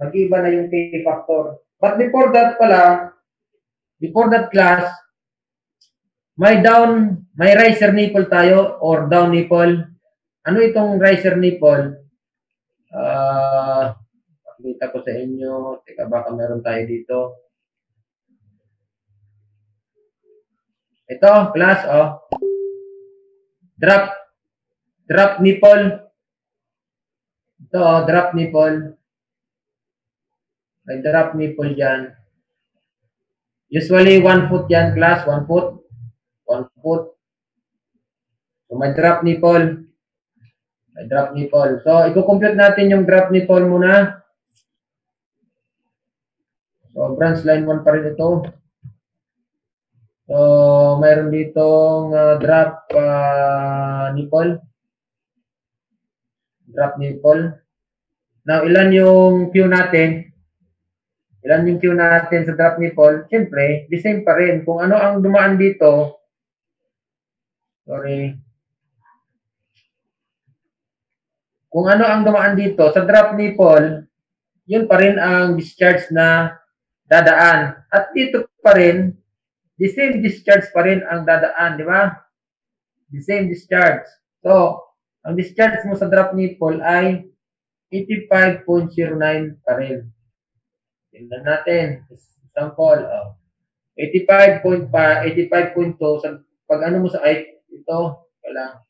Mag-iiba na yung K-factor. But before that pala, before that class, may riser nipple tayo or down nipple. Ano itong riser nipple? Pakita ko sa inyo. Teka, baka meron tayo dito. Ito, class, oh. Drop nipple. Ito, oh, drop nipple. May drop nipple dyan. Usually, 1 foot yan, class. 1 foot. 1 foot. So, may drop nipple. May drop nipple. So, i-compute natin yung drop nipple muna. So, branch line 1 pa rin ito. So, mayroon ditong drop nipple. Drop nipple. Now, ilan yung Q natin? Ilan yung Q natin sa drop nipple? Siyempre, the same pa rin. Kung ano ang dumaan dito, kung ano ang dumaan dito sa drop nipple, yun pa rin ang discharge na dadaan. At dito pa rin, the same discharge pa rin ang dadaan, di ba? The same discharge. So, ang discharge mo sa drop nipple ay 85.09 pa rin. Tingnan natin. Example, 85.2 sa pag ano mo sa ito, kailangan.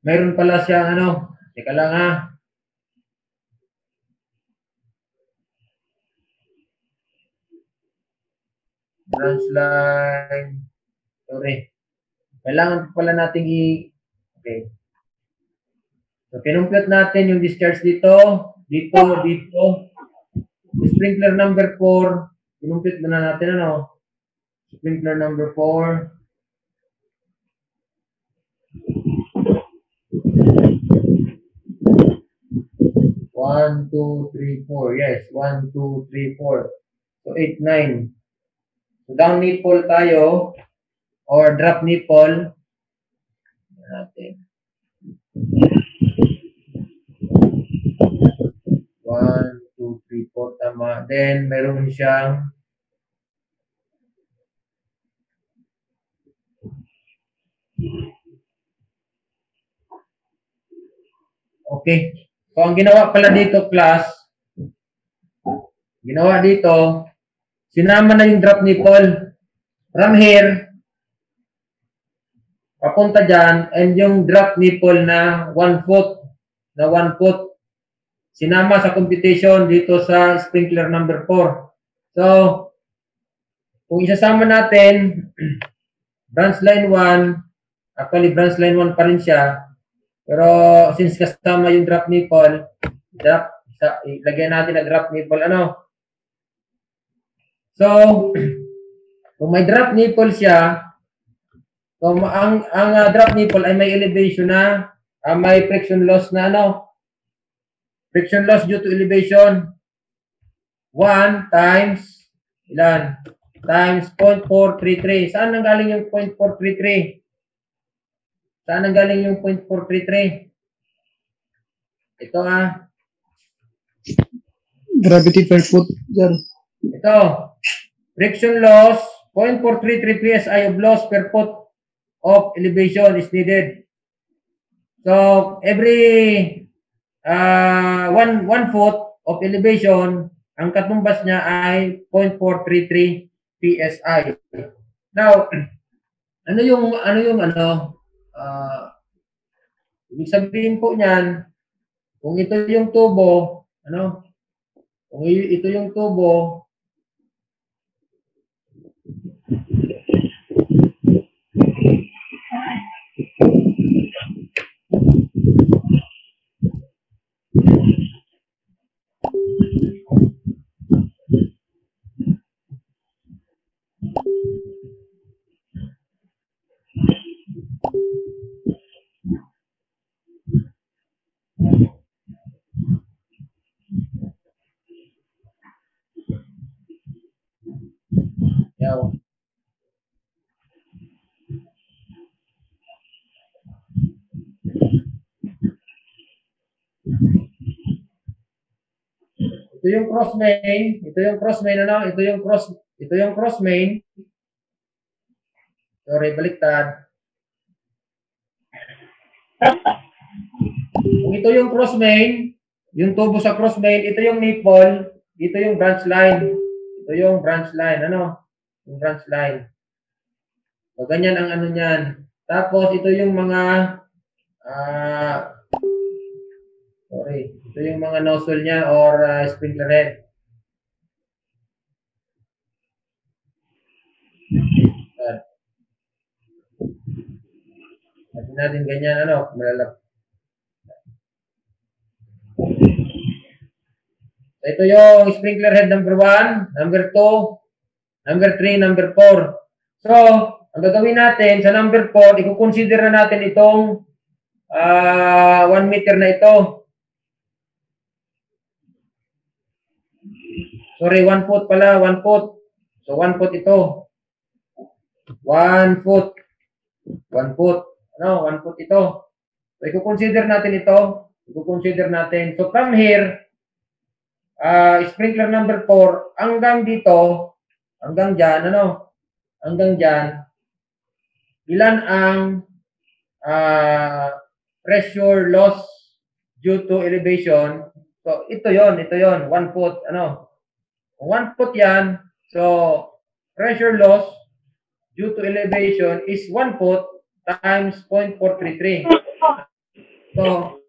Meron pala siya ano, teka lang ha. Branch line. Sorry. Kailangan pala natin okay. So, kinumpute natin yung discharge dito, dito. Sprinkler number 4. Kinumpute na natin ano. Sprinkler number 4. One, two, three, four. Yes, 1, 2, 3, 4. So, 8, 9. So, down nipple tayo or drop nipple. Natin. 1, 2, 3, 4. Tama. Then, meron siyang okay. So, ang ginawa pala dito, class, sinama na yung drop nipple. From here, papunta dyan, and yung drop nipple na 1 foot, sinama sa computation dito sa sprinkler number 4. So, kung isasama natin, branch line 1, actually branch line 1 pa rin siya, pero since kasama yung drop nipple, ilagay natin na drop nipple, ano? So, kung may drop nipple siya, so ang drop nipple ay may elevation na, may friction loss na, ano? Friction loss due to elevation. 1 times, ilan? Times 0.433. Saan nanggaling yung 0.433? Saan nanggaling yung 0.433? Ito Gravity per foot, sir. Ito. Friction loss, 0.433 psi of loss per foot of elevation is needed. So, every 1 foot of elevation, ang katumbas niya ay 0.433 psi. Now, ibig sabihin po niyan, kung ito yung tubo, kung ito yung tubo, ito yung cross main, ito yung cross main. Sorry, baliktad. Kung ito yung cross main, yung tubo sa cross main, ito yung nipple, ito yung branch line. Ito yung branch line, yung branch line. So, ganyan ang niyan. Tapos, ito yung mga ito yung mga nozzle niya or sprinkler head. Natin natin ganyan, malalap. So, ito yung sprinkler head number 1, number 2, number 3, number 4. So, ang gagawin natin sa number 4, i-consider na natin itong 1 meter na ito. Sorry, 1 foot pala, 1 foot. So, 1 foot ito. 1 foot. 1 foot. 1 foot ito. So, i-consider natin ito. I-consider natin. So, from here, sprinkler number 4, hanggang dito, hanggang dyan, hanggang dyan, ilan ang pressure loss due to elevation? So, ito yon 1 foot, 1 foot yan. So, pressure loss due to elevation is 1 foot times 0.433. So,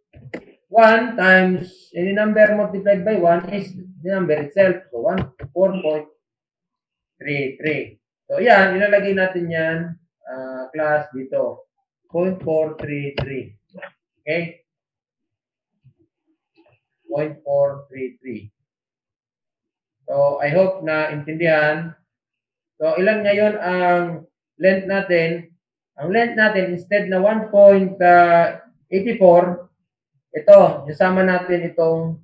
1 times any number multiplied by 1 is the number itself. So, 4.33. So, yan. Ilalagay natin yan, class, dito. 0.433. Okay? 0.433. So, I hope na intindihan. So, ilan ngayon ang length natin? Ang length natin, instead na 1.84, ito, isama natin itong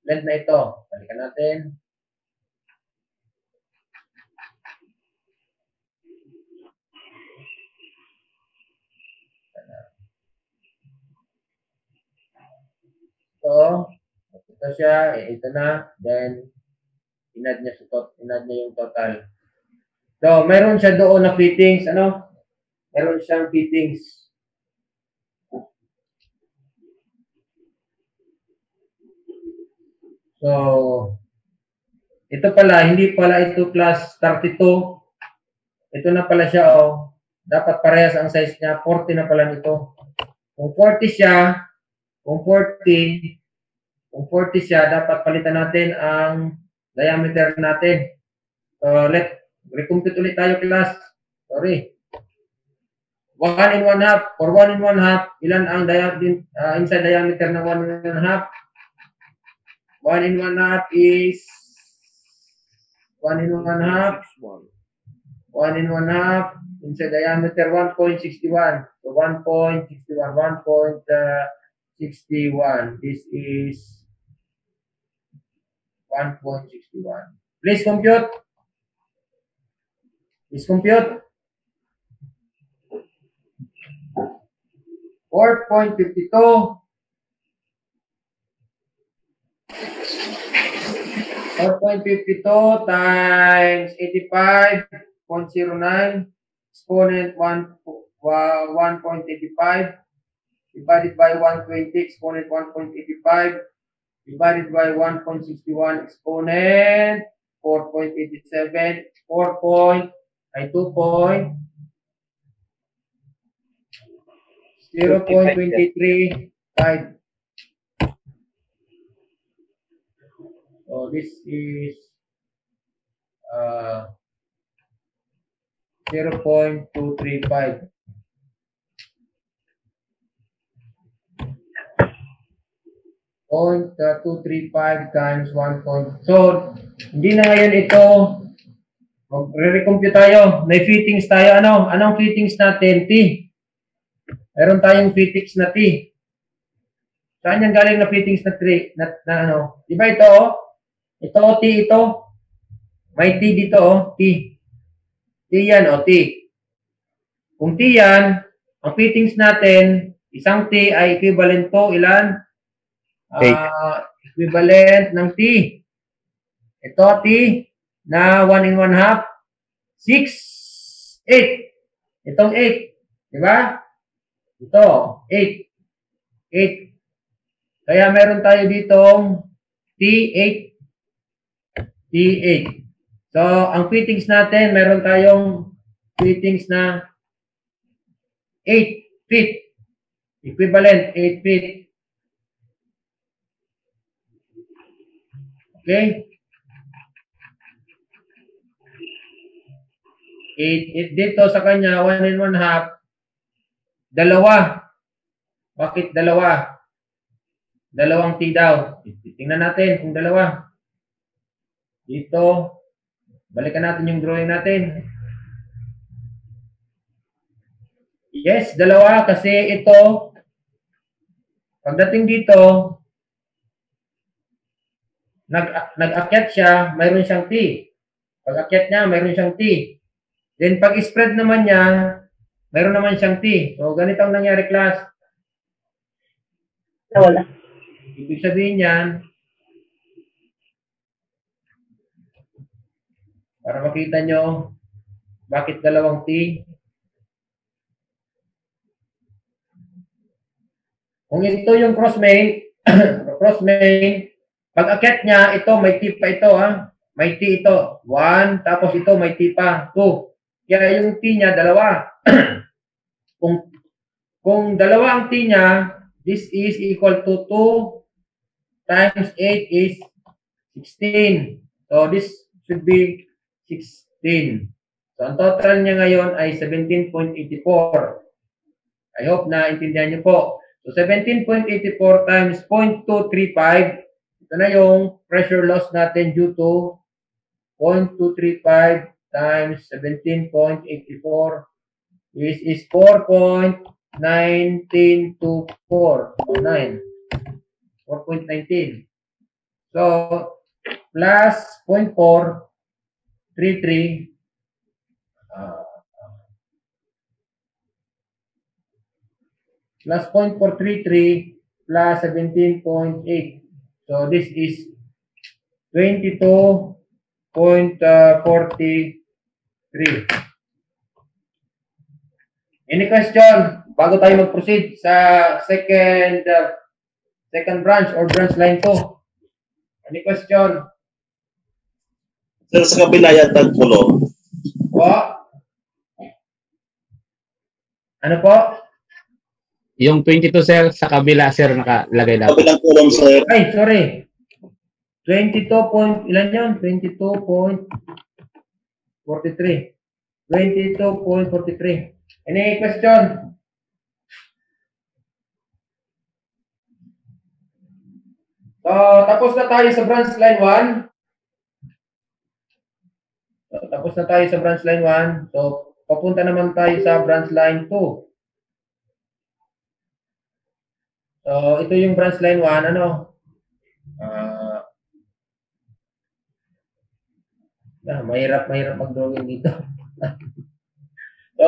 length na ito. Balikan natin. So, ito siya, ito na, then inad niya yung total. So, meron siya doon na fittings, meron siyang fittings. So, ito pala, hindi pala ito class 32. Ito na pala siya, dapat parehas ang size niya, 40 na pala nito. Kung 40 siya, kung 40 siya, dapat palitan natin ang diameter natin. So, recompute ulit tayo, class. Sorry. 1 and 1/2. For 1 and 1/2, ilan ang inside diameter ng 1 and 1/2? 1 and 1/2 is 1 and 1/2. 1 and 1/2 inside diameter 1.61. So 1.61. 1.61. This is 1.61. Please compute. Please compute. 4.52. 4.52 times 85.09 exponent 1.85 divided by 120 exponent 1.85 divided by 1.61 exponent 4.87 0.235. So this is 0.235. Point 235 times 1. So, hindi na ngayon ito. Magre-recompute tayo. May fittings tayo. Anong fittings natin? T. Meron tayong fittings na T. Saan yan galing na fittings na 3? Di ba ito? Ito, T, ito. May T dito, T. T yan, T. Kung T yan, ang fittings natin, isang T ay equivalent to ilan? Equivalent ng T. Ito, T, na 1 and 1/2. 6, 8. Itong 8. Diba? Ito, 8. 8. Kaya meron tayo ditong T8. T8. So, ang fittings natin, meron tayong fittings na 8 feet. Equivalent, 8 feet. Okay? 8 dito sa kanya, 1 and 1/2. Dalawa. Bakit dalawa? Dalawang T daw. Tingnan natin kung dalawa. Dito. Balikan natin yung drawing natin. Yes, dalawa kasi ito. Pagdating dito, nag-akyat siya, mayroon siyang T. Pag-akyat niya, mayroon siyang T. Then, pag-spread naman niya, mayroon naman siyang T. So, ganito ang nangyari, class. Wala. Ibig sabihin yan, para makita nyo, bakit dalawang T? Kung ito yung cross-main, pag-akyat niya, ito, may T pa ito, ha? May T ito. 1, tapos ito, may T pa. 2. Kaya yung T niya, dalawa. Kung dalawa ang T niya, this is equal to 2 times 8 is 16. So, this should be 16. So, ang total niya ngayon ay 17.84. I hope na intindihan niyo po. So, 17.84 times 0.235. Ito na yung pressure loss natin due to 0.235 times 17.84 is 4.1924. 4.19. So, plus 0.433 plus 0.433 plus 17.8. So, this is 22.43. Any question? Bago tayo mag-proceed sa second branch or branch line 2. Any question? Sir, sa kabila yata kulong. Po? Ano po? Yung 22, sir, sa kabila, sir, nakalagay dapat. Kabilang kulong, sir. Ay, sorry. 22 point, ilan yun? 22.43. 22.43. Any question? So, tapos na tayo sa branch line 1. So, tapos na tayo sa branch line 1. So, papunta naman tayo sa branch line 2. So, ito yung branch line 1, ano? Mahirap mag-drawing dito. So,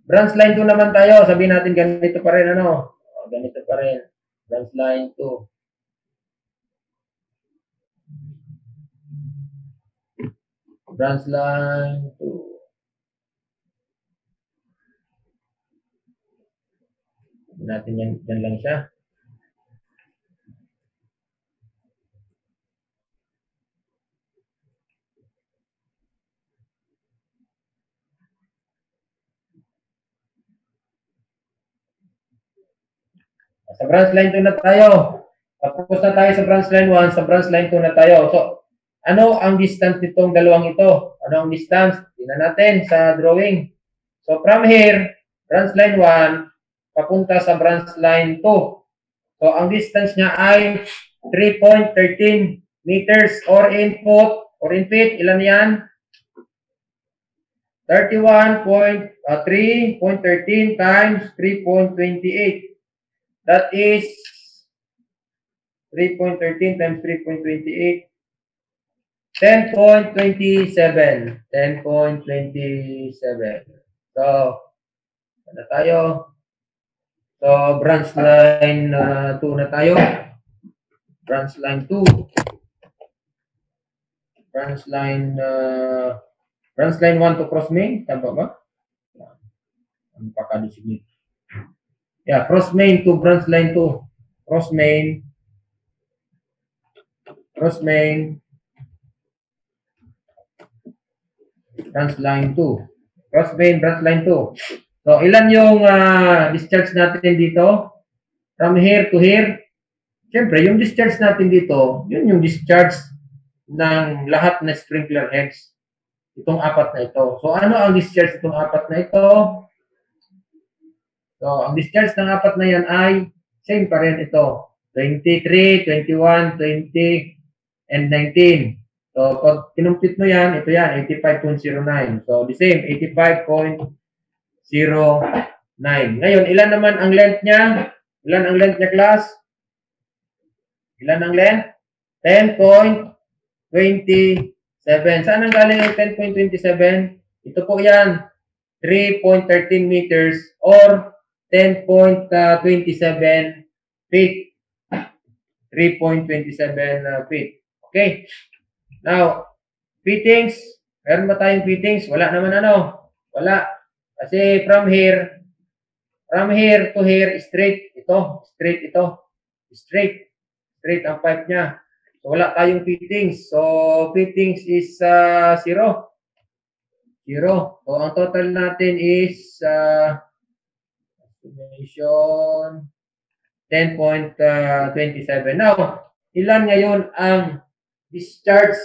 branch line 2 naman tayo. Sabihin natin ganito pa rin, ano? ganito pa rin. Branch line 2. Branch line 2. Natin yan lang siya. Sa branch line 2 na tayo. Tapos na tayo sa branch line 1, sa branch line 2 na tayo. So, ano ang distance nitong dalawang ito? Ano ang distance? Tingnan natin sa drawing. So, from here, branch line 1, papunta sa branch line 2. So, ang distance niya ay 3.13 meters or in foot or in feet. Ilan yan? 3.13 times 3.28. That is 3.13 times 3.28. 10.27. 10.27. So, ano tayo? So, branch line 2 na tayo. Branch line 2. Branch line 1 to cross main. Tama ba? Ano pa ka-designate? Yeah, cross main to branch line 2. Cross main. Cross main. Branch line 2. Cross main, branch line 2. So, ilan yung discharge natin dito? From here to here. Siyempre, yung discharge natin dito, yun yung discharge ng lahat na sprinkler heads. Itong apat na ito. So, ano ang discharge itong apat na ito? So, ang discharge ng apat na yan ay same pa rin ito. 23, 21, 20, and 19. So, pag kinumpit mo yan, ito yan, 85.09. So, the same, 85.09. Ngayon, ilan naman ang length niya? Ilan ang length niya, class? Ilan ang length? 10.27. Saan ang galing yung 10.27? Ito po yan, 3.13 meters or 10.27 feet. 3.27 feet. Okay. Now, fittings. Meron ba tayong fittings? Wala naman ano. Wala. Kasi from here to here, straight. Ito. Straight ito. Straight. Straight ang pipe niya. So, wala tayong fittings. So, fittings is 0. 0. So, ang total natin is estimation 10.27. Now, ilan ngayon ang discharge?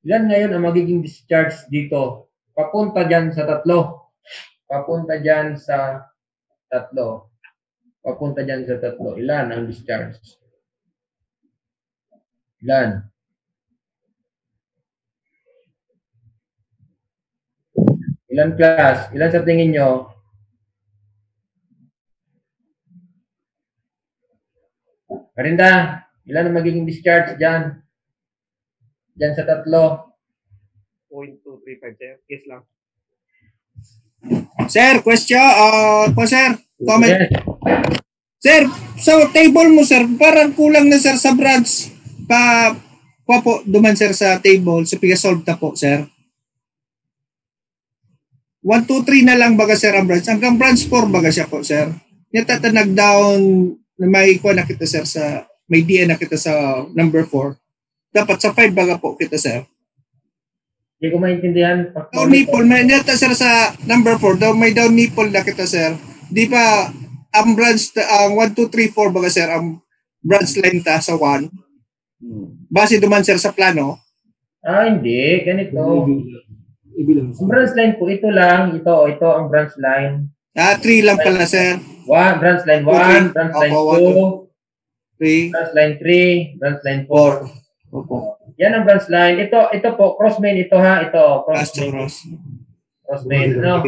Ilan ngayon ang magiging discharge dito? Papunta dyan sa tatlo. Papunta dyan sa tatlo. Papunta dyan sa tatlo. Ilan ang discharge? Ilan? Ilan class? Ilan sa tingin nyo? Karinda, ilan ang magiging discharge dyan? Dyan sa tatlo. 0.235, sir. Guess lang. Sir, question. Sir, comment. Yes. Sir, sa table mo, sir, parang kulang na, sir, sa branch. Pa po, duman, sir, sa table. So, piga-solve na po, sir. 1, 2, 3 na lang baga, sir, ang branch. Hanggang branch 4 baga siya po, sir. Natatanag down na may kuha na kita, sir, sa may DN na kita sa number 4. Dapat sa 5 baga po kita, sir. Hindi ko maintindihan. Down nipple, may nata, sir, sa number 4. May down nipple na kita, sir. Di pa, ang branch, ang 1, 2, 3, 4 baga, sir, ang branch line ta sa 1. Base duman, sir, sa plano. Hindi. Ganito. Ang branch line po, ito lang. Ito ang branch line. 3 lang pala, sir. Branch line 1, branch line 2, branch line 3, branch line 4. Opo. Yan ang branch line. Ito po, cross main ito ha. Ito, cross main. Cross main. No?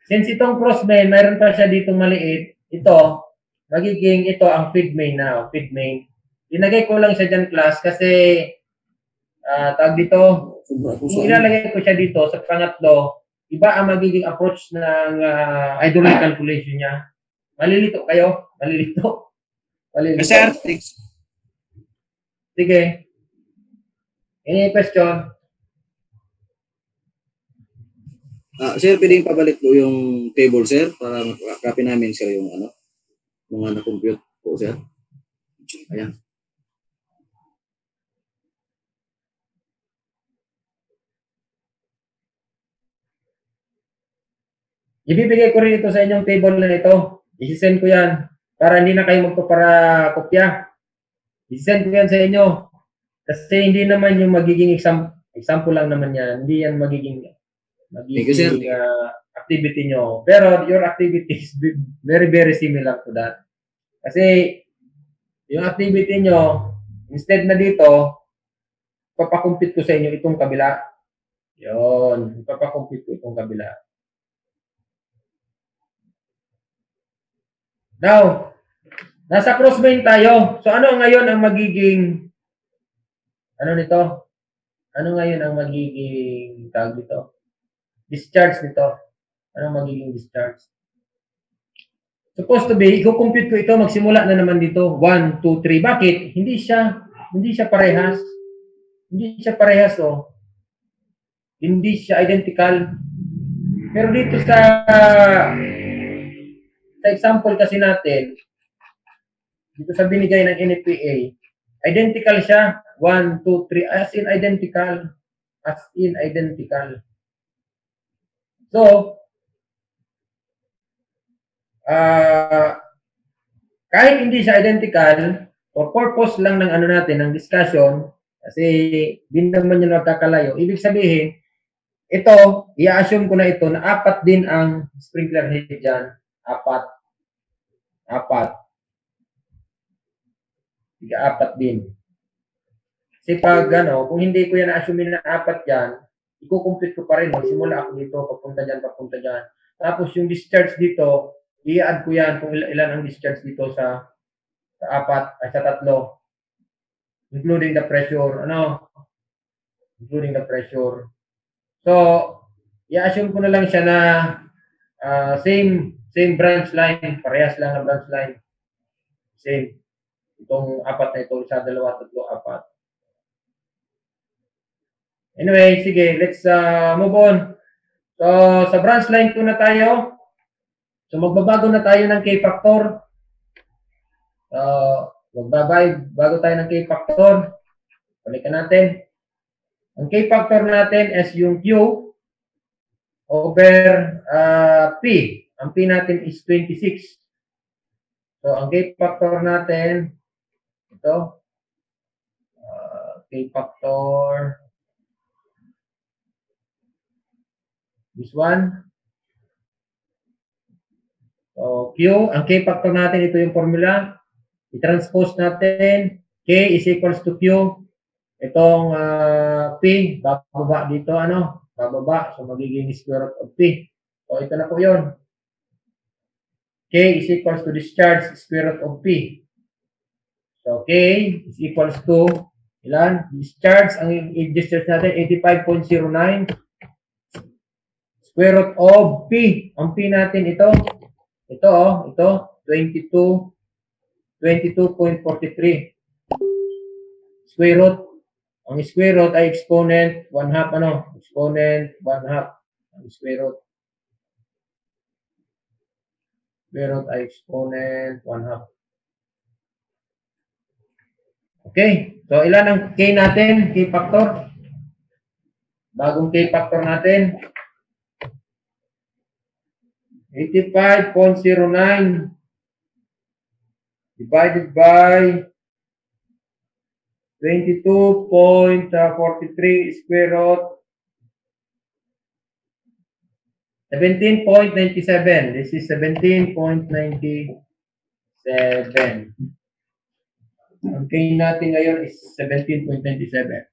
Since itong cross main, mayroon pa siya ditong maliit. Ito, magiging ito ang feed main na. Feed main. Inagay ko lang siya dyan, class, kasi tawag dito, ilalagay ko siya dito sa pangatlo. iba ang magiging approach ng hydraulic calculation niya. Malilito kayo? Malilito? Malilito? Sir, sige. Any question? Sir, pwedeng pabalik po yung table, sir, para makakopy namin, sir, yung ano, mga na-compute po, sir. Ayan. Ibibigay ko rin ito sa inyong table na ito. I-send ko yan para hindi na kayo magpapara-kopya. I-send ko yan sa inyo. Kasi hindi naman yung magiging example lang naman yan. Hindi yan magiging activity nyo. Pero your activity is very, very similar to that. Kasi yung activity nyo, instead na dito, ipapakompute ko sa inyo itong kabila. Yun. Ipapakompute ko itong kabila. Now, nasa crossbeam tayo. So, ano ngayon ang magiging, ano nito? Ano ngayon ang magiging, tawag dito? Discharge nito. Ano magiging discharge? Supposed to be, i-compute ko ito, magsimula na naman dito. 1, 2, 3. Bakit? Hindi siya parehas. Hindi siya parehas, oh. Hindi siya identical. Pero dito sa example kasi natin, dito sa binigay ng NFPA, identical siya. 1, 2, 3, as in identical. As in identical. So, kahit hindi siya identical, for purpose lang ng ano natin, ng discussion, kasi din naman yun magkakalayo, ibig sabihin, ito, i-assume ko na ito na 4 din ang sprinkler head dyan. 4. 4 din. Kasi pag kung hindi ko yan na-assume na 4 dyan, i-compute ko pa rin. Magsimula ako dito, papunta dyan. Tapos yung discharge dito, i-add ko yan kung ilan ang discharge dito sa 3. Including the pressure. Including the pressure. So, i-assume ko na lang siya na same branch line. Parehas lang ang branch line. Same. Itong 4 na ito. 1, 2, 3, 4. Anyway, sige. Let's move on. So, sa branch line 2 na tayo. So, magbabago na tayo ng K-factor. Bago tayo ng K-factor. Balikan natin. Ang K-factor natin is yung Q over P. Ang P natin is 26. So, ang K-factor natin, ito. K-factor. This one. So, Q. Ang K-factor natin, ito yung formula. I-transpose natin. K is equals to Q. Itong P, bababa dito, bababa. So, magiging square root of P. So, ito na po yun. K is equals to discharge square root of P. So, K is equals to, ilan? Discharge, ang discharge natin, 85.09. Square root of P. Ang P natin, ito, 22.43. Square root. Ang square root ay exponent 1/2, exponent 1/2. Ang square root. Square root ay exponent 1/2. Okay. So, ilan ang K natin? K factor. Bagong K factor natin. 85.09 divided by 22.43 square root 17.97. This is 17.97. Ang K natin ngayon is 17.97.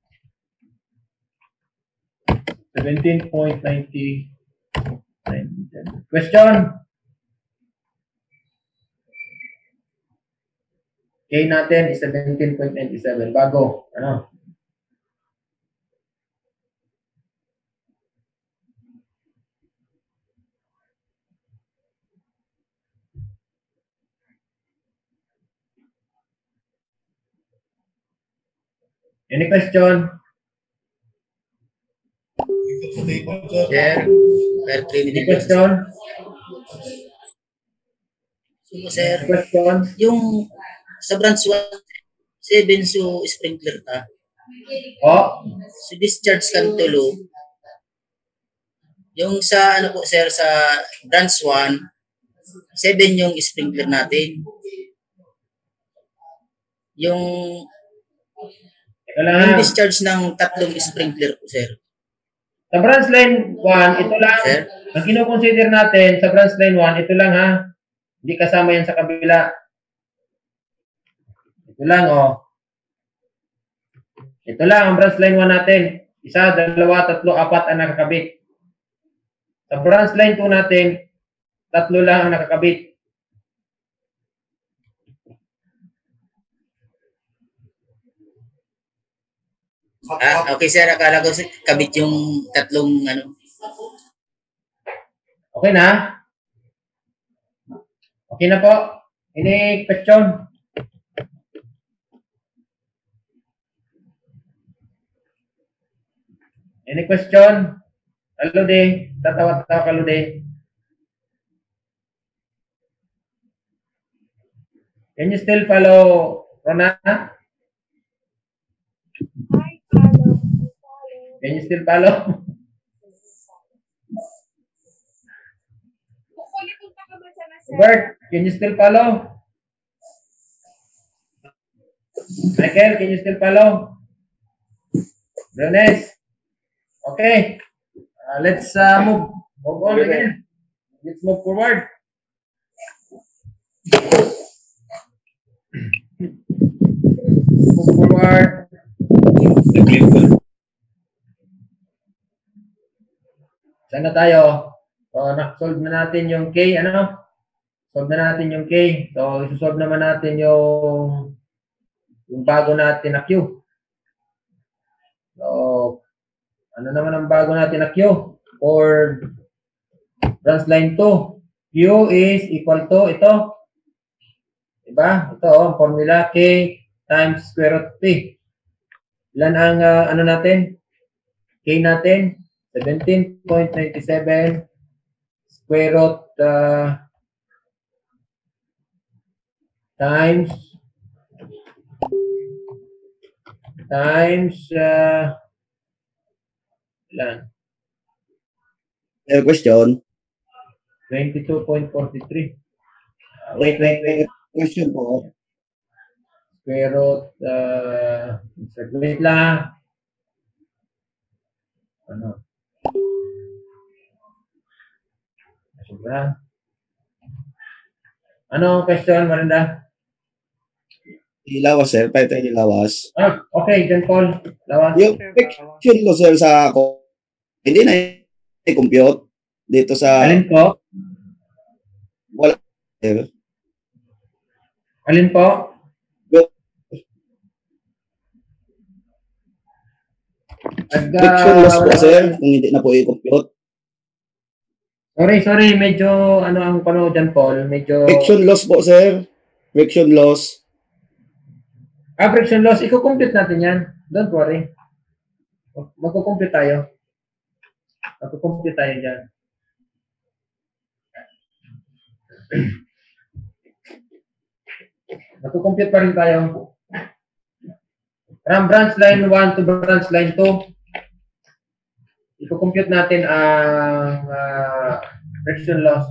17.97. Question? K natin is 17.97. Bago. Any question? Sir, per Trinity Any question? So, sir, Question? yung sa branch 1, 7 so sprinkler ta. Oh, So discharge kan tulo. Yung sa ano po sir sa branch 1, 7 yung sprinkler natin. Yung yung discharge ng 3 sprinkler po sir. sa branch line 1, ito lang. Sir? Ang kino-consider natin sa branch line 1, ito lang ha. Hindi kasama yan sa kabila. Ito lang, oh. Ito lang ang branch line 1 natin. 1, 2, 3, 4 ang nakakabit. Sa branch line 2 natin, 3 lang ang nakakabit. Okay sir, akala ko kabit yung 3 ano. Okay na? Okay na po. Any question? Any question? Kalude, tatawa-tawa Kalude. Can you still follow Rona? Can you still follow? Bert, can you still follow? Michael, can you still follow? Brenes? Okay. Let's move on again. Let's move forward. Move forward. Saan na tayo? So, solve na natin yung K, ano? Solve na natin yung K. So, isosolve naman natin yung bago natin na Q. So, ano naman ang bago natin na Q? For branch line 2. Q is equal to ito. Diba? Ito, ang formula K times square root P. Ilan ang ano natin? K natin? 17.97 square root times ilan? Question. 22.43. Wait. Question po. Square root wait lang. Ano? Sobra. Ano question, Maranda? Ilawas, sir. Pwede tayo ilawas. Okay, then Paul. Lawas. Yung question ko, sir, sa ako, hindi na i-compute dito sa... Alin po? Wala, sir. Alin po? Friction loss po, sir, kung hindi na po i-compute. Sorry, medyo ano ang pano dyan, Paul? Medyo... Friction loss po, sir. Friction loss. Friction loss, i-compute natin yan. Don't worry. Magko-compute tayo. Magko-compute tayo dyan. Magko-compute pa rin tayo. From branch line 1 to branch line 2, i-compute natin ang friction loss.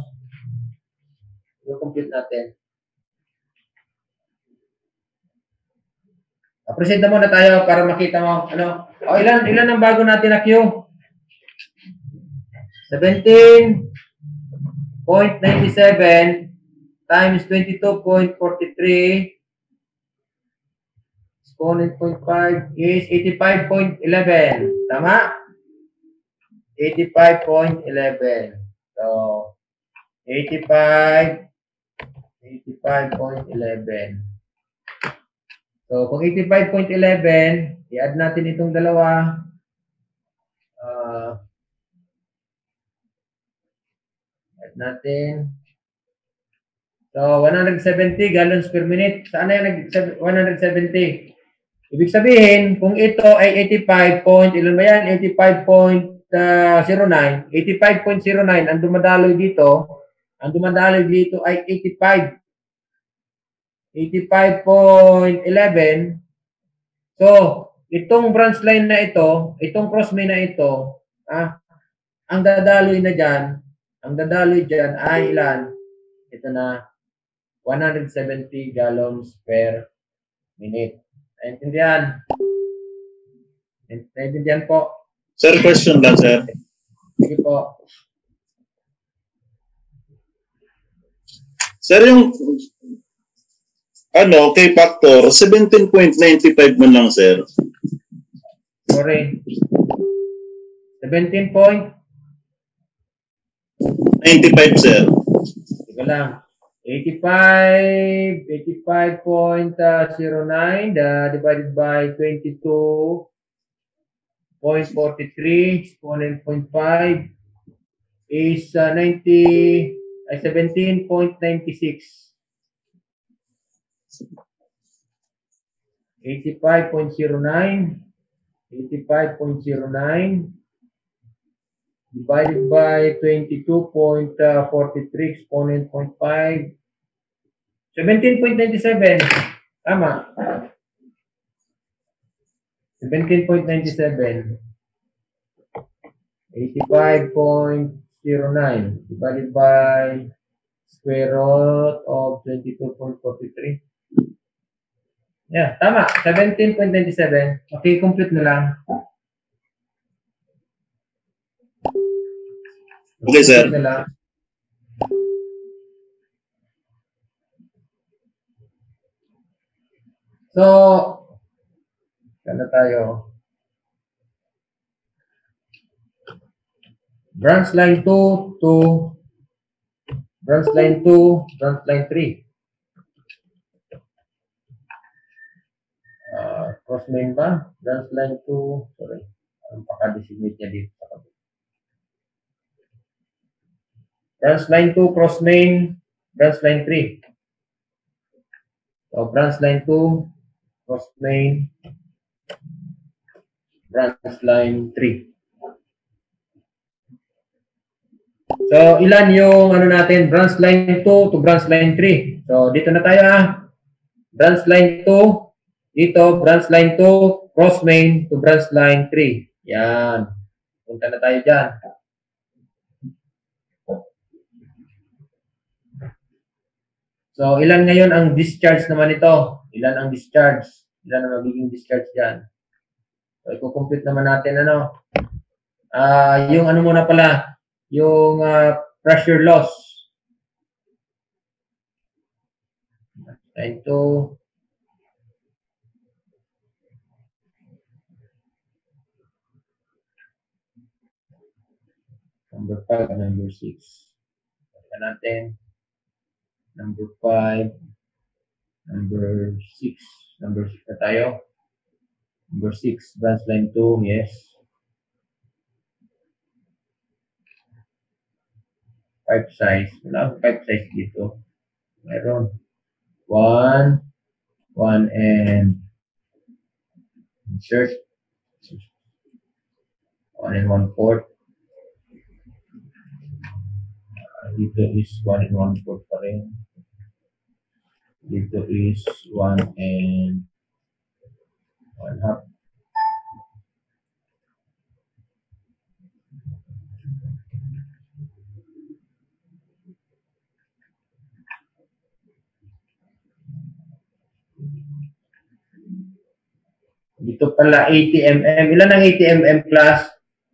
I-compute natin. Proceed na muna tayo para makita mo ano. Ilan ang bago natin na Q? 17.97 times 22.43 exponent 0.5 is 85.11. Tama? 85.11. So, 85.11. So, kung 85.11, i-add natin itong dalawa. Add natin. So, 170 gallons per minute. Saan na yan? 170. Ibig sabihin, kung ito ay 85 ilan ba yan? 85.09. 85.09 ang dumadaloy dito. Ang dumadaloy dito ay 85. 85.11. So, itong branch line na ito, itong cross main na ito, ang dadaloy na dyan, ang dadaloy dyan ay ilan? Ito na, 170 gallons per minute. Naintindihan? Naintindihan po? Sir, question lang, sir. Sige po. Sir, yung K-factor, 17.95 man lang, sir. Sorry. 17.95, 95, sir. Sige lang. 85.09 divided by 22.43 exponent 0.5 is 17.96. 85.09 divided by 22.43 exponent 0.5 17.97. Tama. 17.97. 85.09 divided by square root of 22.43. Yeah, tama. 17.97. Okay, complete na lang. Okay, sir. Na lang. So, kaya tayo. Branch line 2 to branch line 2, branch line 3. Cross main ba? Branch line 2, sorry. Ang paka-designate niya dito. Branch line 2, cross main, branch line 3. So, branch line 2, cross main, branch line 3. So, ilan yung natin? Branch line 2 to branch line 3. So, dito na tayo Branch line 2, dito, branch line 2, cross main to branch line 3. Yan. Punta na tayo dyan. So, ilan ngayon ang discharge naman ito? Ilan ang discharge? Ilan ang magiging discharge dyan? So, i-complete naman natin, yung muna pala, yung pressure loss. Line 2. Number 5, number 6. Ito natin. Number 5, number 6. Number 6 na tayo. Number 6, branch line 2, yes. 5 size. Wala akong 5 size dito. Meron. 1 and insert. 1 and 1/4. Dito is 1 and 1/4 pa rin. Dito is 1 and 1/2. Dito pala 80 mm. Ilan ang 80 mm class?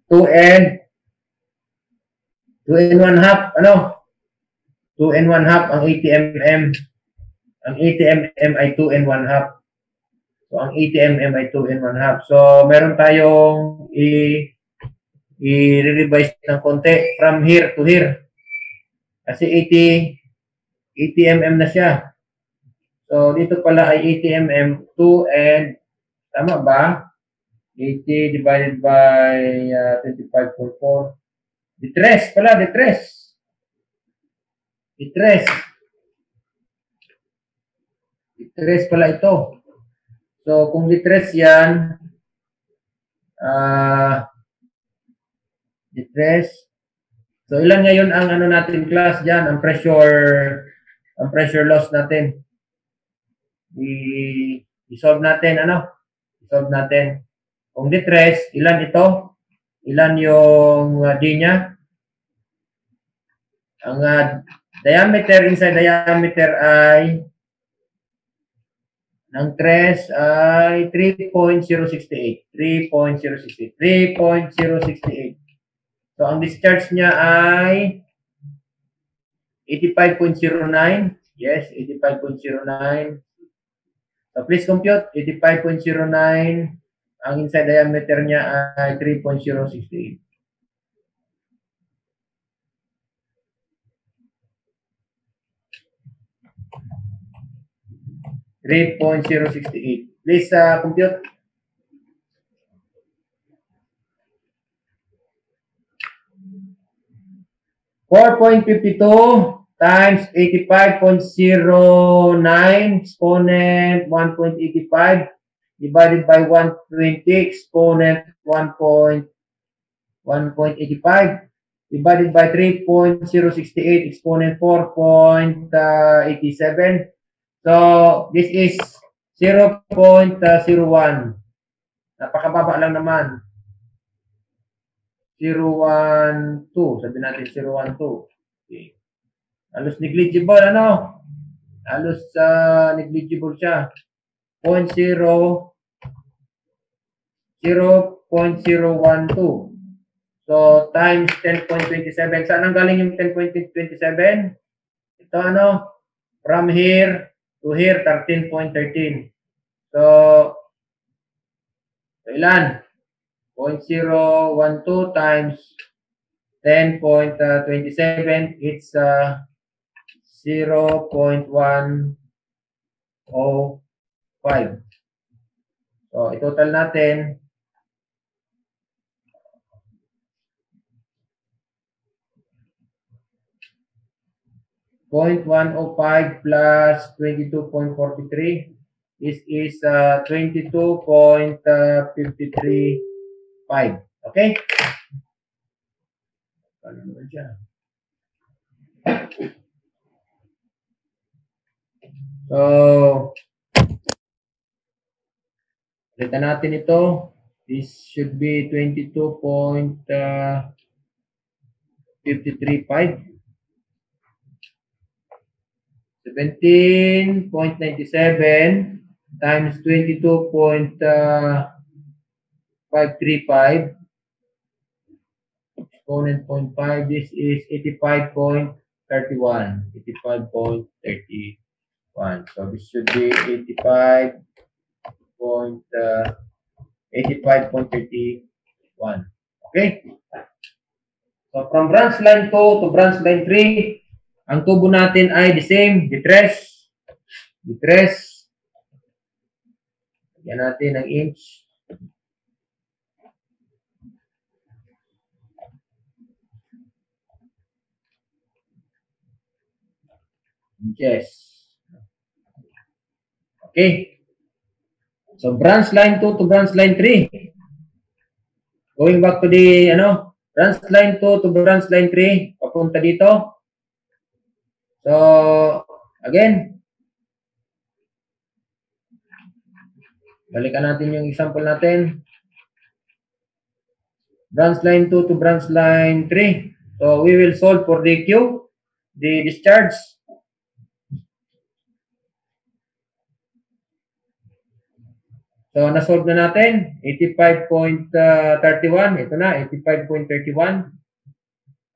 2 and 1/2. 2 and 1/2 ang 80 mm. Ang 80 mm ay 2 and 1/2. So, ang 80 mm ay 2 and 1/2. So, meron tayong i-revise ng konti from here to here. Kasi 80 mm na siya. So, dito pala ay 80 mm, 2 and, tama ba? 80 divided by 25.4. Detres pala, detres. Detres pala ito. So, kung litres yan, litres. So, ilan ngayon ang ano natin class dyan, ang pressure loss natin. I-solve natin, I-solve natin. Kung litres, ilan ito? Ilan yung D niya? Ang diameter, inside diameter ay ng tres ay 3.068. 3.068. So, ang discharge niya ay 85.09. Yes, 85.09. So, please compute. 85.09. Ang inside diameter niya ay 3.068. Please compute. $4.52 times 85.09 exponent 1.85 divided by 120 exponent 1.85 divided by 3.068 exponent 4.87. So, this is 0.01. Napakababa lang naman. 0.12. Sabi natin 0.12. Okay. Halos negligible, Halos negligible siya. 0.012. So, times 10.27. Saan ang galing yung 10.27? Ito, from here to here, 13.13. So, ilan? 0.012 times 10.27, it's 0.105. So, itotal natin. .105 plus 22.43. This is 22.535. Okay? Ano naman siya? So, ulitan natin ito. This should be 22.535. 17.97 times 22.535 exponent 0.5. This is 85.31. 85.31. So this should be 85.31. Okay. So from branch line 2 to branch line 3. Ang tubo natin ay the same, litres. Lagyan natin ng inch. Inches. Okay. So, branch line 2 to branch line 3. Going back to the, branch line 2 to branch line 3. Papunta dito. So, again, balikan natin yung example natin. Branch line 2 to branch line 3. So, we will solve for the Q, the discharge. So, na-solve na natin. 85.31. Ito na, 85.31.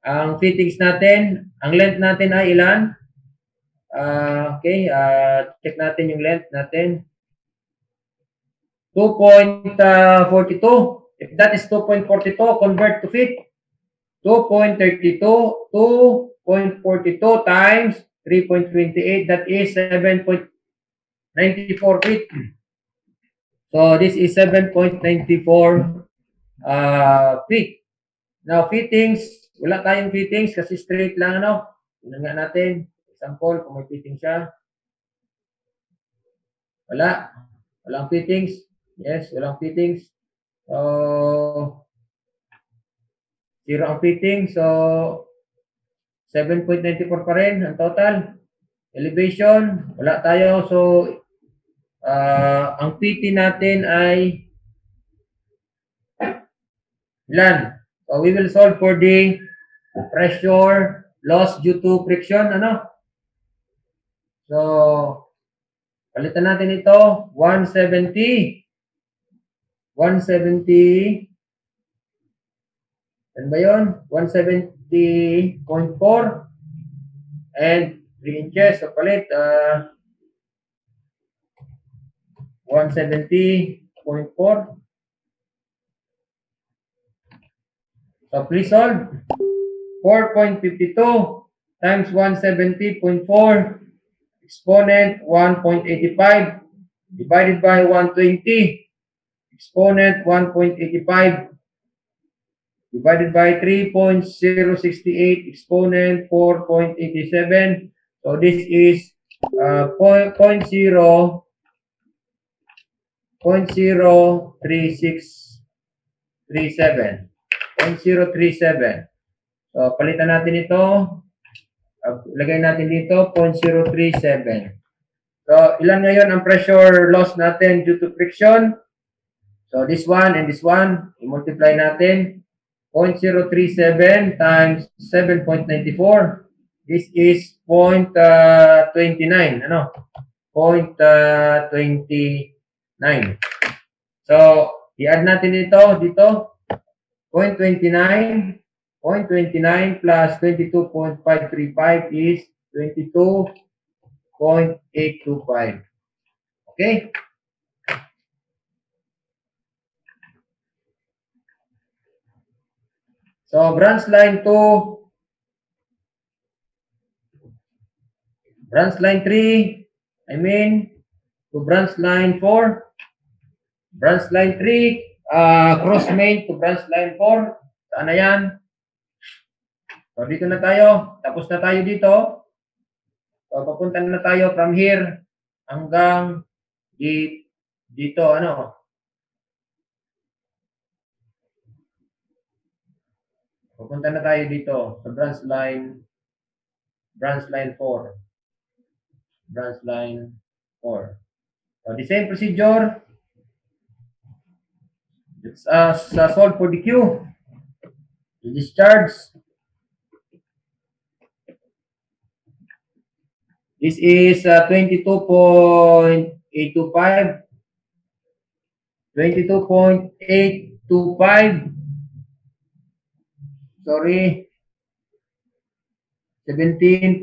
Ang fittings natin, ang length natin ay ilan? Okay, check natin yung length natin. 2.42. If that is 2.42, convert to feet. 2.32, 2.42 times 3.28, that is 7.94 feet. So, this is 7.94 feet. Now, fittings, wala tayong fittings kasi straight lang, Tingnan nga natin. Example, kung may fitting siya. Wala. Walang fittings. Yes, walang fittings. So, 0 ang fitting. So, 7.94 pa rin ang total. Elevation, wala tayo. So, ang PT natin ay ilan? So, we will solve for the pressure loss due to friction. Ano? So, palitan natin ito. 170. 170. Ano ba yun? 170.4 and 3 inches. So, palit. 170.4. So, please solve. 4.52 times 170.4 exponent 1.85 divided by 120 exponent 1.85 divided by 3.068 exponent 4.87. So this is 0.03637. 0.037. So, palitan natin ito. Lagay natin dito, 0.037. So, ilan ngayon ang pressure loss natin due to friction? So, this one and this one, i-multiply natin. 0.037 times 7.94. This is 0.29. Ano? 0.29. So, i-add natin ito dito. 0.29 plus 22.535 is 22.825. Okay? So, branch line 2, branch line 3, to branch line 4, branch line 3, cross main to branch line 4. Saan na yan? So, dito na tayo. Tapos na tayo dito. So, papunta na tayo from here hanggang dito, ano? Papunta na tayo dito sa branch line 4. Branch line 4. So, the same procedure. Let's solve for the Q. The discharge. This is 22.825. 22.825. Sorry. 17.97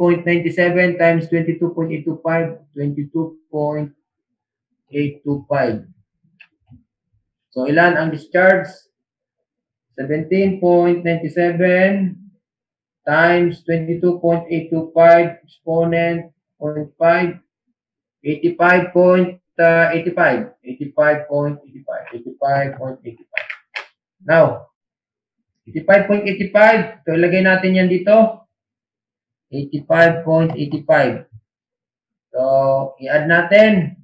times 22.825. 22.825. So, ilan ang discharge? 17.97 times 22.825 exponent 0.5, 85.85. 85.85. Now, 85.85. So, ilagay natin yan dito. 85.85. So, i-add natin.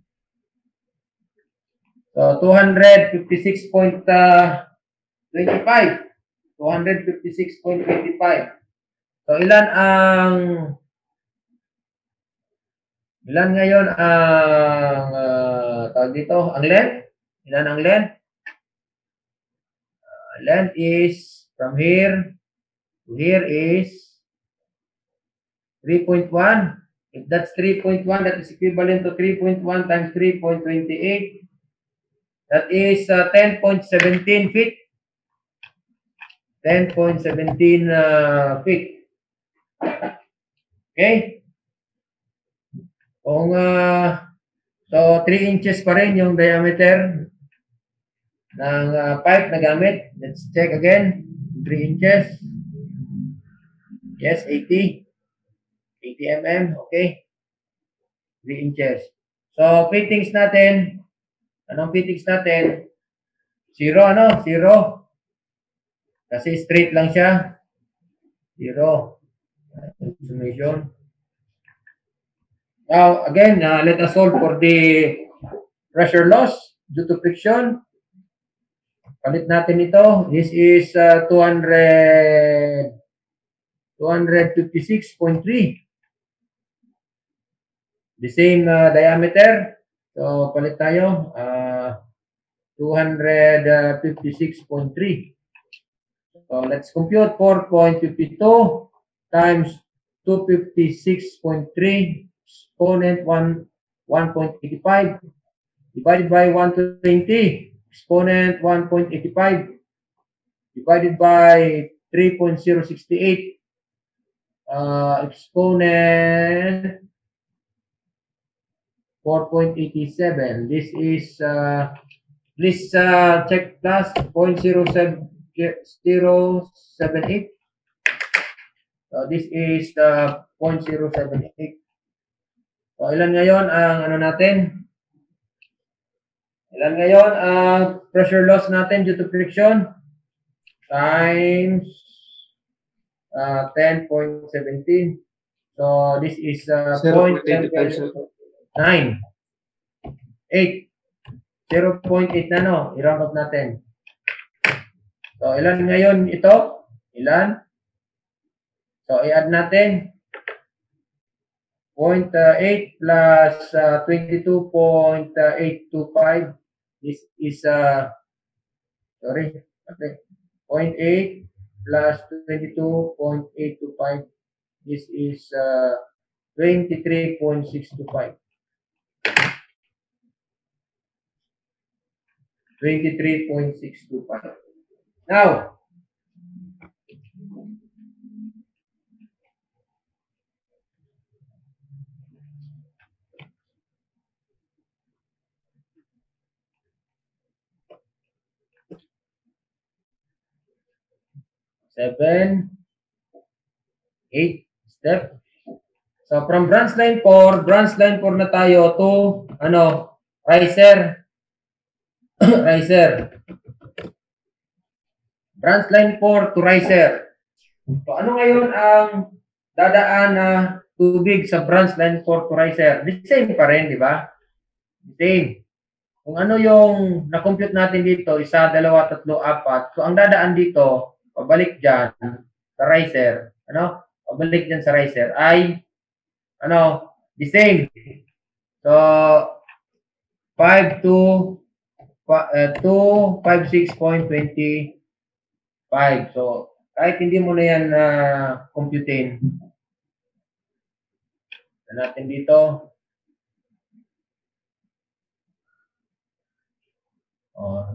So, 256.25. 256.25. So, ilan ngayon ang tawag dito? Ang length? Ilan ang length? Length is from here to here is 3.1. If that's 3.1, that is equivalent to 3.1 times 3.28. That is 10.17 feet. 10.17 feet. Okay? Kung, so 3 inches pa rin yung diameter ng pipe na gamit. Let's check again. 3 inches. Yes, 80 mm. Okay. 3 inches. So, fittings natin. Anong fittings natin? 0, ano? 0. Kasi straight lang siya. 0. Summation. Now, again, let us solve for the pressure loss due to friction. Palit natin ito. This is 256.3. The same diameter. So, palit tayo. 256.3. So, let's compute 4.52 times 256.3 exponent 1.85 divided by 120 exponent 1.85 divided by 3.068 exponent 4.87. This is please check class 0.078. This is 0.078. So, ilan ngayon ang ano natin? Ilan ngayon ang pressure loss natin due to friction? Times 10.17. So, this is 0.9. 8. 0.8 na, no? I-round up natin. So, ilan ngayon ito? Ilan? So, i-add natin. 0.8 plus 22.825. This is, sorry. Okay. 0.8 plus 22.825. This is 23.625. 23.625. Now, seven, 8 step. So, from branch line 4 na tayo to, ano, riser. Riser. Branch line 4 to riser. So, ano ngayon ang dadaan na tubig sa branch line 4 to riser? The same pa rin, di ba? The same. Kung ano yung na-compute natin dito, 1, 2, 3, 4. So, ang dadaan dito, pabalik dyan sa riser, ano? Pabalik dyan sa riser ay, ano, the same. So, 256.25. So, kahit hindi mo na yan computein. Natin dito.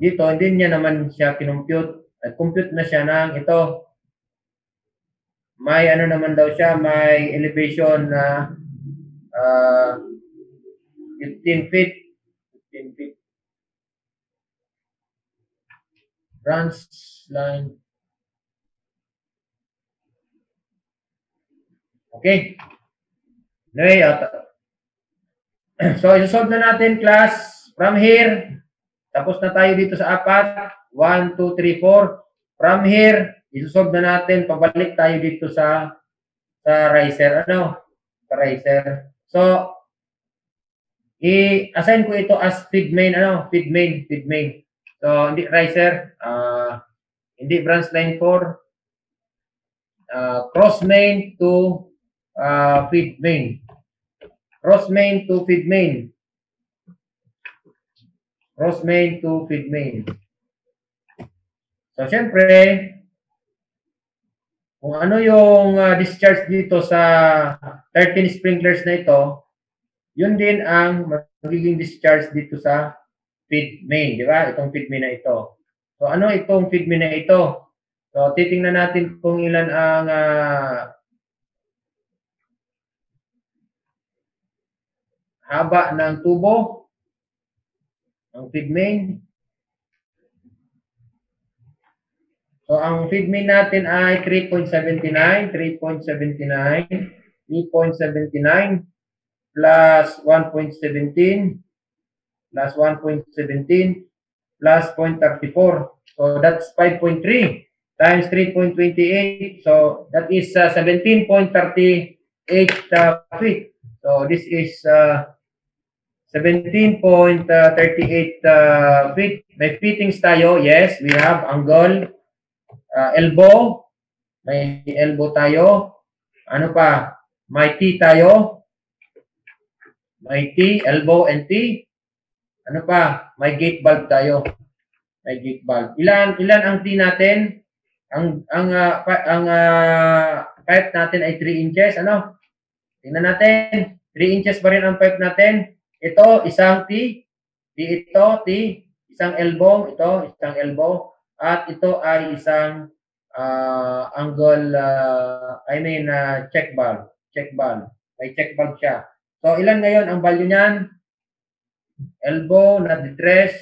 Dito, hindi niya naman siya kinumpute. Nag-compute na siya ng ito. May ano naman daw siya, may elevation na 15 feet. 15 feet. Branch line. Okay. Anyway, so isosolve na natin class from here. Tapos na tayo dito sa 4. 1, 2, 3, 4. From here, isosolve na natin. Pabalik tayo dito sa riser. Ano? Sa riser. So, i-assign ko ito as feed main. Ano? Feed main. Feed main. So, hindi riser. Hindi branch line 4. Cross main to feed main. Cross main to feed main. Cross main to feed main. So, syempre, kung ano yung discharge dito sa 13 sprinklers na ito, yun din ang magiging discharge dito sa feed main, di ba? Itong feed main na ito. So, ano itong feed main na ito? So, titingnan natin kung ilan ang haba ng tubo ng feed main. So, ang feed main natin ay 3.79 plus 1.17 plus 1.17 plus 0.34. So, that's 5.3 times 3.28. So, that is 17.38 feet. So, this is feet. May fittings tayo. Yes, we have angle, elbow. May elbow tayo. Ano pa? May T tayo. May T, elbow and T. Ano pa? May gate valve tayo. May gate valve. Ilan ang T natin? Ang pipe natin ay 3 inches. Ano? Tingnan natin. 3 inches pa rin ang pipe natin. Ito, isang T. Ito, T. Isang elbow. Ito, isang elbow. At ito ay isang angle, check valve. Check valve. May check valve siya. So, ilan ngayon ang value niyan? Elbow na detress.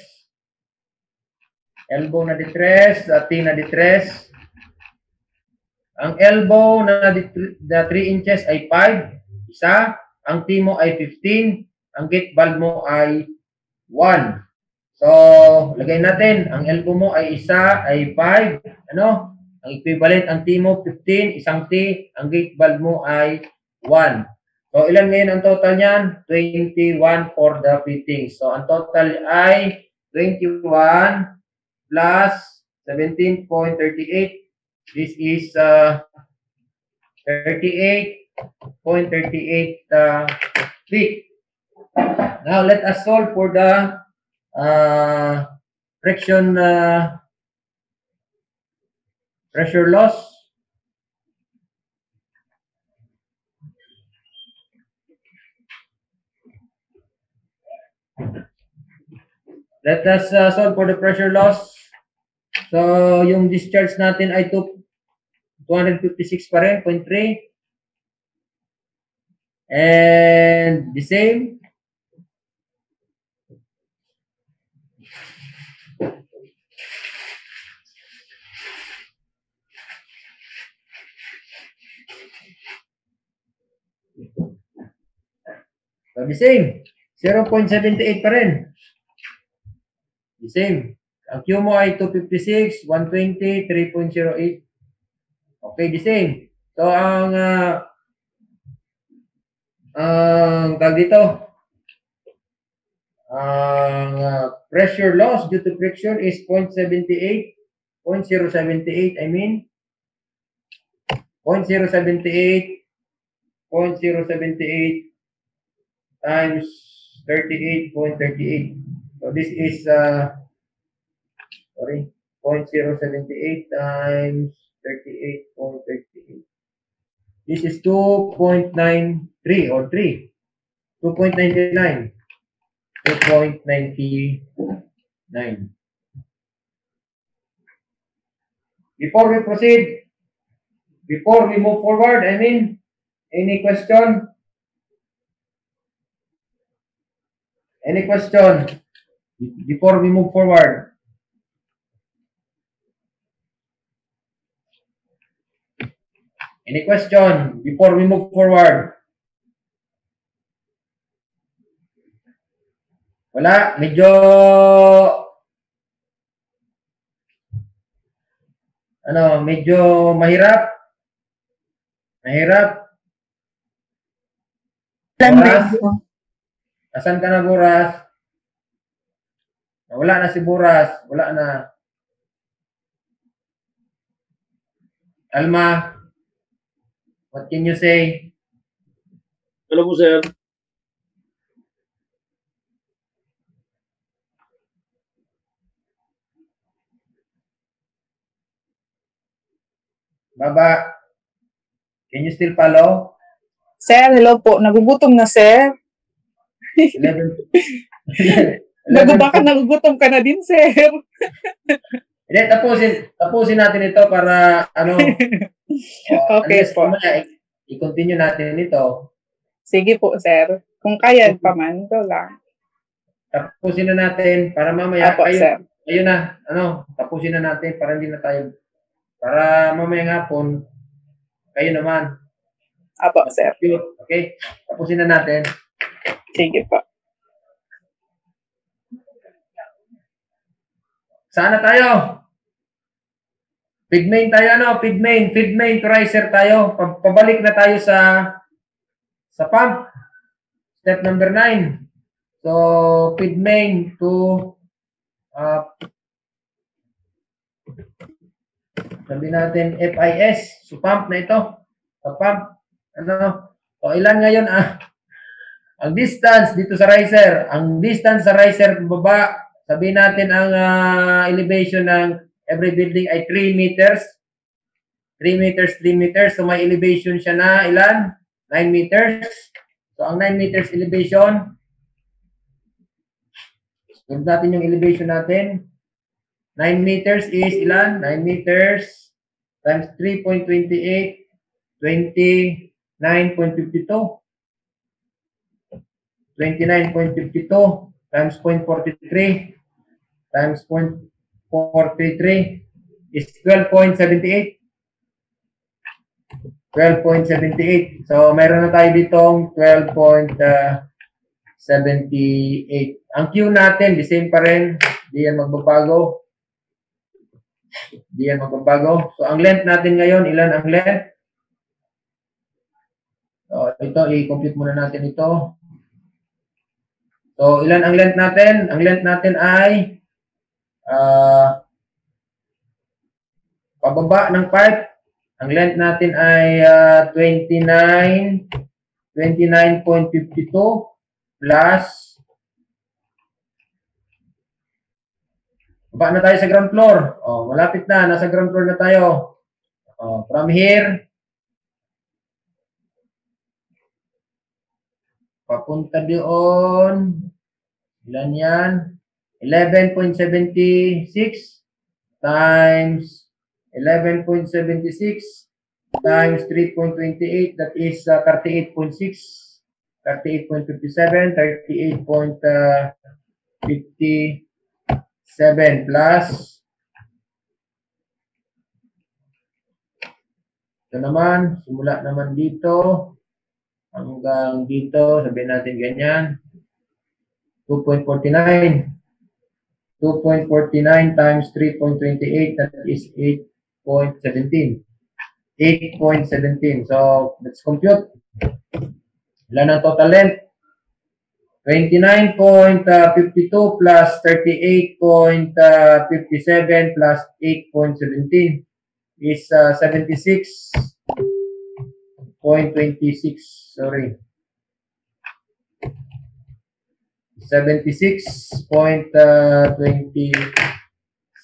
Elbow na detress. T na detress. Ang elbow na 3 inches ay 5. Isa. Ang T mo ay 15. Ang gate valve mo ay 1. So, lagay natin. Ang elbow mo ay isa, ay 5. Ano? Ang equivalent, ang T mo 15. Isang T. Ang gate valve mo ay 1. So, ilan ngayon ang total niyan? 21 for the fittings. So, ang total ay 21 plus 17.38. This is 38.38 feet. Now, let us solve for the friction pressure loss. Let us solve for the pressure loss. So, yung discharge natin ay 256 pa rin, 0.3. And the same. So, the same. 0.78 pa rin. The same. Ang Q mo ay 256, 120, 3.08. Okay, the same. So, ang tag dito, ang pressure loss due to friction is 0.78, 0.078, I mean, 0.078, 0.078 times 38.38. So, this is, 0.078 times 38.38. This is 2.93 or 3. 2.99. 2.99. Before we proceed, before we move forward, I mean, any question? Any question before we move forward? Any question before we move forward? Wala, medyo mahirap. Mahirap. Buras. Asan ka na, Buras? Wala na si Buras. Wala na. Alma, what can you say? Hello po, sir. Baba, can you still follow? Sir, hello po. Nagugutom na, sir. 11. Baka nagugutom ka na din, sir. Hindi, tapusin natin ito para Okay po. I-continue natin ito. Sige po, sir. Kung kaya pa man, ito lang. Tapusin na natin para mamaya Apo, sir. ayun na, tapusin na natin para hindi na tayo, para mamaya hapon, kayo naman. Apo, sir. Okay? Tapusin na natin. Sige po. Saan na tayo? Feed main tayo, feed main to riser tayo. Pabalik na tayo sa pump. Step number 9. So, feed main to sabi natin FIS. So, pump na ito. So, pump. Ano? So, ilan ngayon ang distance dito sa riser? Ang distance sa riser baba, sabihin natin ang elevation ng every building ay 3 meters. 3 meters, 3 meters. So, may elevation siya na ilan? 9 meters. So, ang 9 meters elevation, gawin natin yung elevation natin. 9 meters is ilan? 9 meters times 3.28, 29.52. 29.52 times 0.43 times 0.43 is 12.78. 12.78. So, meron na tayo ditong 12.78. Ang Q natin, the same pa rin. Di yan magbabago. Di yan magbabago. So, ang length natin ngayon, ilan ang length? So, ito, i-compute muna natin ito. So, ilan ang length natin? Ang length natin ay pababa ng pipe. Ang length natin ay 29.52 plus baba na tayo sa ground floor. Oh, malapit na. Nasa ground floor na tayo. Oh, from here, papunta doon. Ilan yan? 11.76 times 11.76 times 3.28. That is 38.6. 38.57. 38.57 plus ito naman, simula naman dito hanggang dito, sabihin natin ganyan, 2.49. 2.49 times 3.28, that is 8.17. 8.17. So, let's compute. Ilan ang total length? 29.52 plus 38.57 plus 8.17 is 76.26. Sorry. 76.26.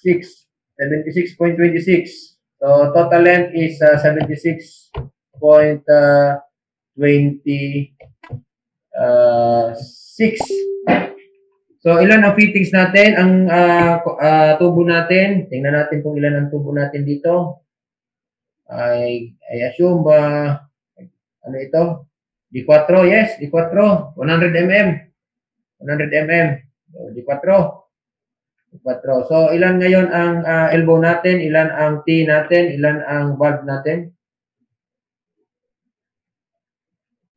76.26. So, total length is 76.26. So, ilan ang fittings natin? Ang tubo natin. Tingnan natin kung ilan ang tubo natin dito. I assume ano ito? D4, yes, D4. 100 mm. 100 mm. So, D4. D4. So, ilan ngayon ang elbow natin? Ilan ang T natin? Ilan ang valve natin?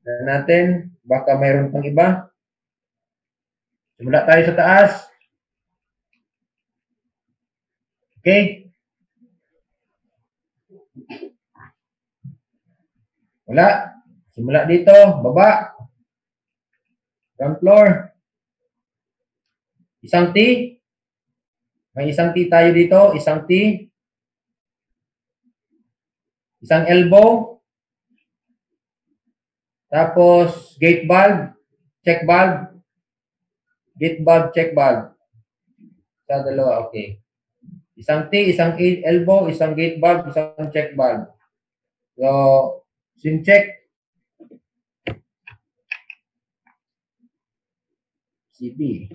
Ilan natin? Baka mayroon pang iba. Simula tayo sa taas. Okay? Wala. Simula dito. Baba. Ground floor. Isang T. May isang T tayo dito. Isang T. Isang elbow. Tapos, gate valve. Check valve. Gate valve, check valve. Sa dalawa, okay. Isang T, isang elbow, isang gate valve, isang check valve. So, swing check. CB.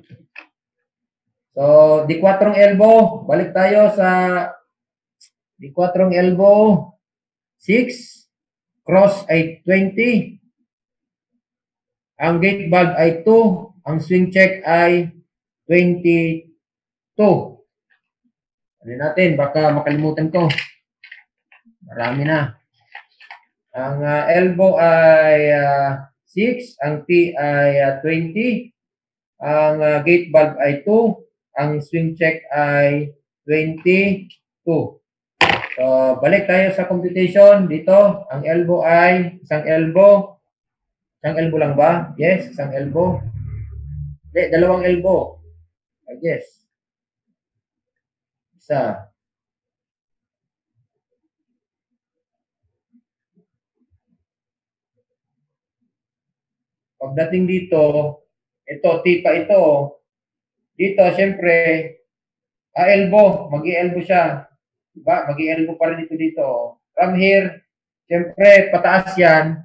So, D4 elbow. Balik tayo sa D4 elbow. 6. Cross ay 20. Ang gate valve ay 2. Ang swing check ay 22. Ano natin? Baka makalimutan ko. Marami na. Ang elbow ay 6. Ang T ay 20. Ang gate valve ay 2. Ang swing check ay 22. So, balik tayo sa computation. Dito, ang elbow ay isang elbow. Isang elbow lang ba? Yes, isang elbow. Hindi, dalawang elbow. I guess. Isa. Pagdating dito, ito, tipa ito. Dito, syempre, elbow. Mag-i-elbow siya. Diba? Mag-i-elbow pa rin dito. From here, syempre, pataas yan.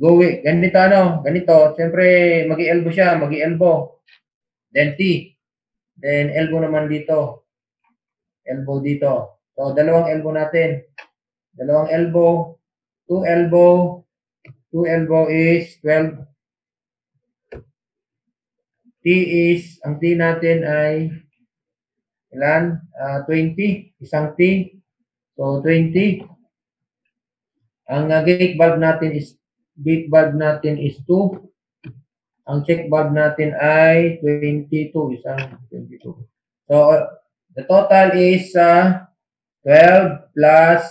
Ganito, ganito. Syempre, mag-i-elbow siya. Mag-i-elbow. Then T. Then elbow naman dito. Elbow dito. So, dalawang elbow natin. Dalawang elbow. 2 elbow. 2 elbow is 12. T is, ang T natin ay ilan? 20. Isang T. So, 20. Ang gate valve natin is 2. Ang check valve natin ay 22. Isang 22. So, the total is 12 plus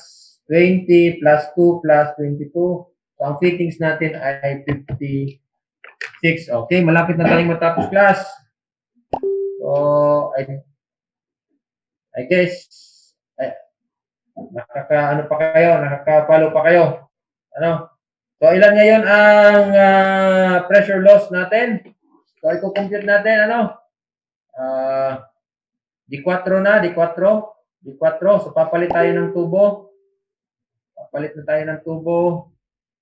20 plus 2 plus 22. So, ang fittings natin ay 56. Okay, malapit na tayong matapos class. So, I guess, nakaka-follow pa kayo. Ano? So, ilan ngayon ang pressure loss natin? So, i-compute natin, D4 na, D4. So, papalit tayo ng tubo. Papalit na tayo ng tubo.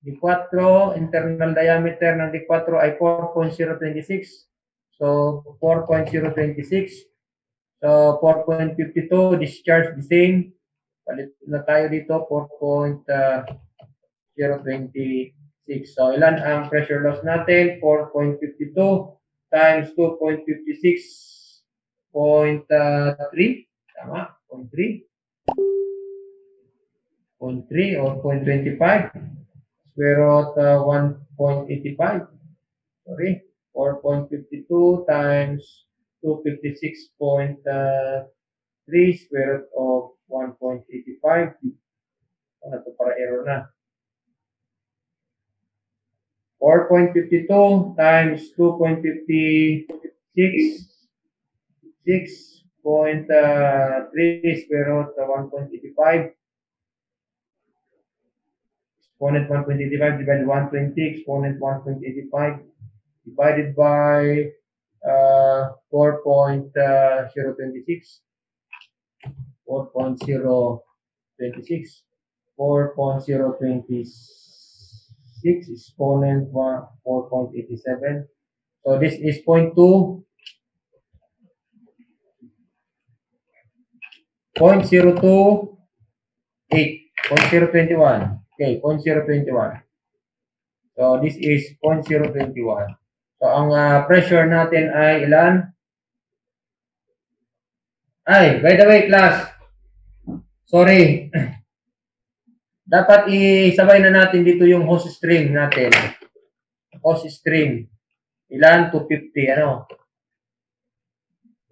D4, internal diameter ng D4 ay 4.026. So, 4.026. So, 4.52, discharge the same. Palit na tayo dito, 4.026. So, ilan ang pressure loss natin? 4.52 times 2.56.3. Tama? 0.3 or 0.25. Square root 1.85. Sorry. 4.52 times 256.3 square root of 1.85. Ano ito para error na? 4.52 times 2.56 6.3 square root of 1.85. Exponent 1.85 divided 120, exponent 1.85 divided by 4.026. 4.026 exponent 4.87. So this is 0.2. 0.028. 0.021. Okay, 0.021. So, this is 0.021. So, ang pressure natin ay ilan? Ay, by the way, class. Sorry. Dapat isabay na natin dito yung hose string natin. Hose string. Ilan? 250. Ano?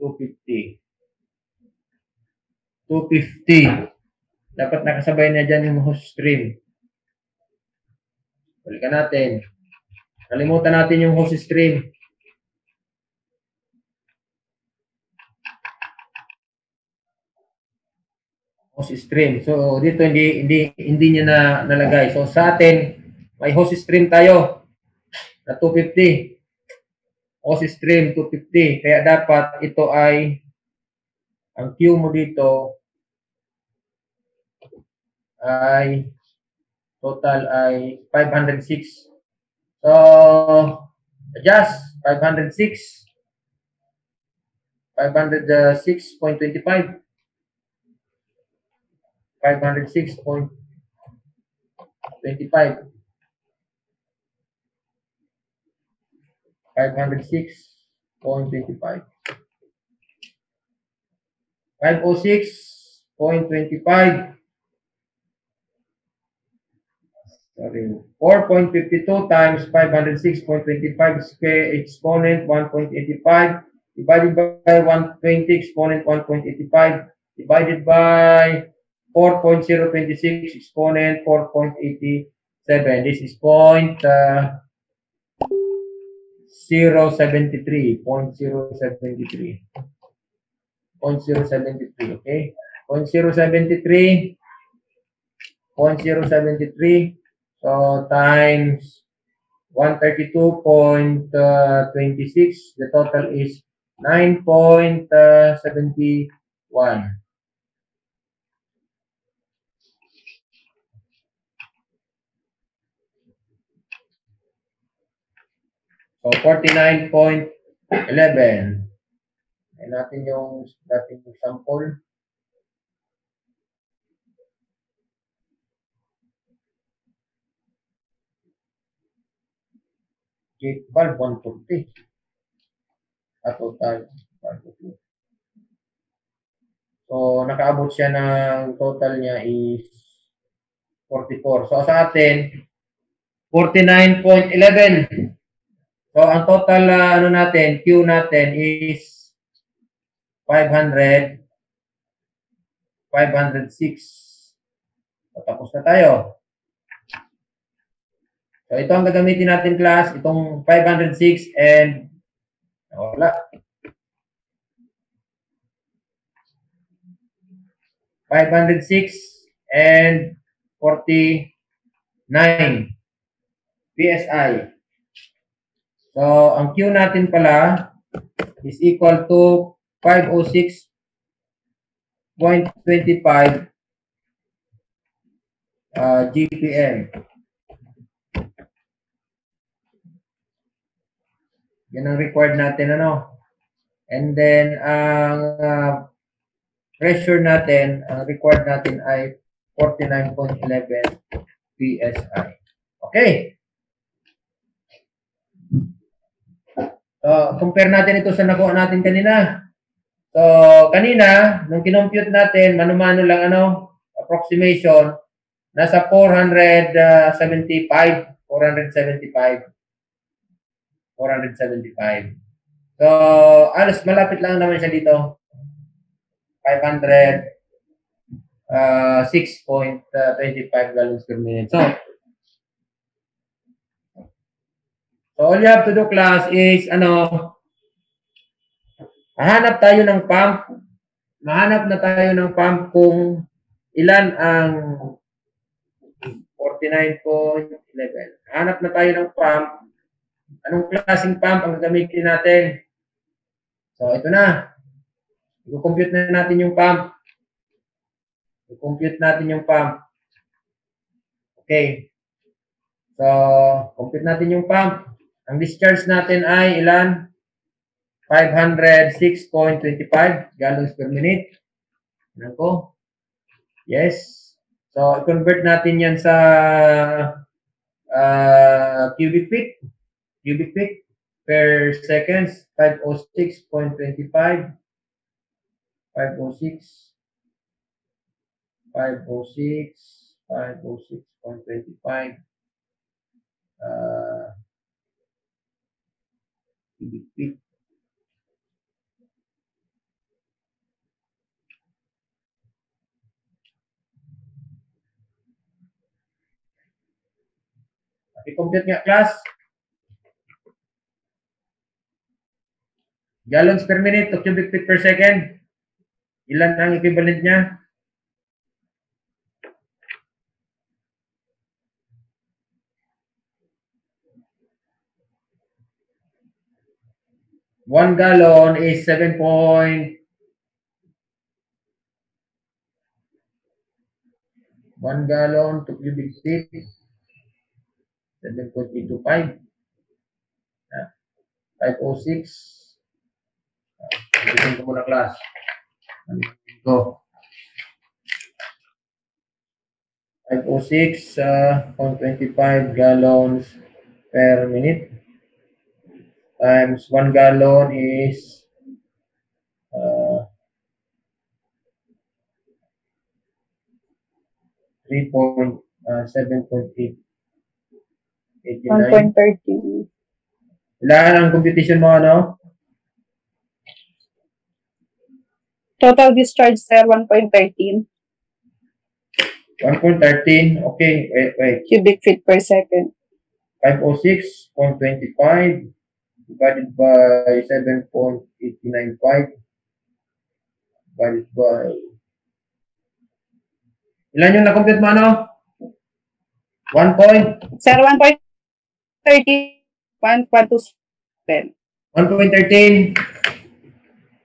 250. 250. Dapat nakasabay na dyan yung hose string. Balikan natin. Kalimutan natin yung hose string. Hose string. So, dito hindi niya na nalagay. So, sa atin, may hose string tayo na 250. Hose string 250. Kaya dapat ito ay ang Q mo dito ay total ay 506. So, adjust 506. 506.25. 506.25. 506.25. 506.25. Sorry, 4.52 times 506.25 square exponent 1.85 divided by 120 exponent 1.85 divided by 4.026 exponent 4.87. This is 0.7. 0.073. 0.073. 0.073, okay? 0.073. 0.073. So, times 132.26. The total is 9.71. So, 49.11. Ayan natin yung dating sample. Gate valve 140. Total 140. So, nakaabot siya ng total niya is 44. So, sa atin, 49.11. So, ang total ano natin, Q natin is 500, 506. So, tapos na tayo. So, ito ang gagamitin natin, class. Itong 506 and wala. 506 and 49 PSI. So, ang Q natin pala is equal to 506.25 GPM. Yan ang required natin, ano? And then, ang pressure natin, ang required natin ay 49.11 PSI. Okay. So, compare natin ito sa nakuha natin kanina. So, kanina, nung kinompute natin, mano-mano lang, ano, approximation, nasa 475. So, alas, malapit lang naman siya dito. 506.25 gallons per minute. So, all you have to do, class, is, hahanap tayo ng pump. Mahanap na tayo ng pump kung ilan ang 49.11. Hahanap na tayo ng pump. Anong klaseng pump ang gagamitin natin? So, ito na. I-compute na natin yung pump. I-compute natin yung pump. Okay. So, compute natin yung pump. Ang discharge natin ay ilan? 506.25 gallons per minute. Ano ko? Yes. So, i-convert natin yan sa cubic feet. Cubic feet per seconds. 506.25. 506.25 cubic feet. I-compute nga, class. Gallons per minute to cubic feet per second. Ilan ang equivalent niya? One gallon is 7. 1 gallon to cubic feet. 7.825. 506. Ito ko muna, class. Go. 506.25 gallons per minute times 1 gallon is 7.889. 1.30. Ilan ang computation mo, ano? Total discharge, sir, 1.13. 1.13. Okay, wait. Cubic feet per second. 506.25 divided by 7.895 divided by ilan yung na-compute mo ano? 1 point? Sir, 1.30, 1.27. 1.13?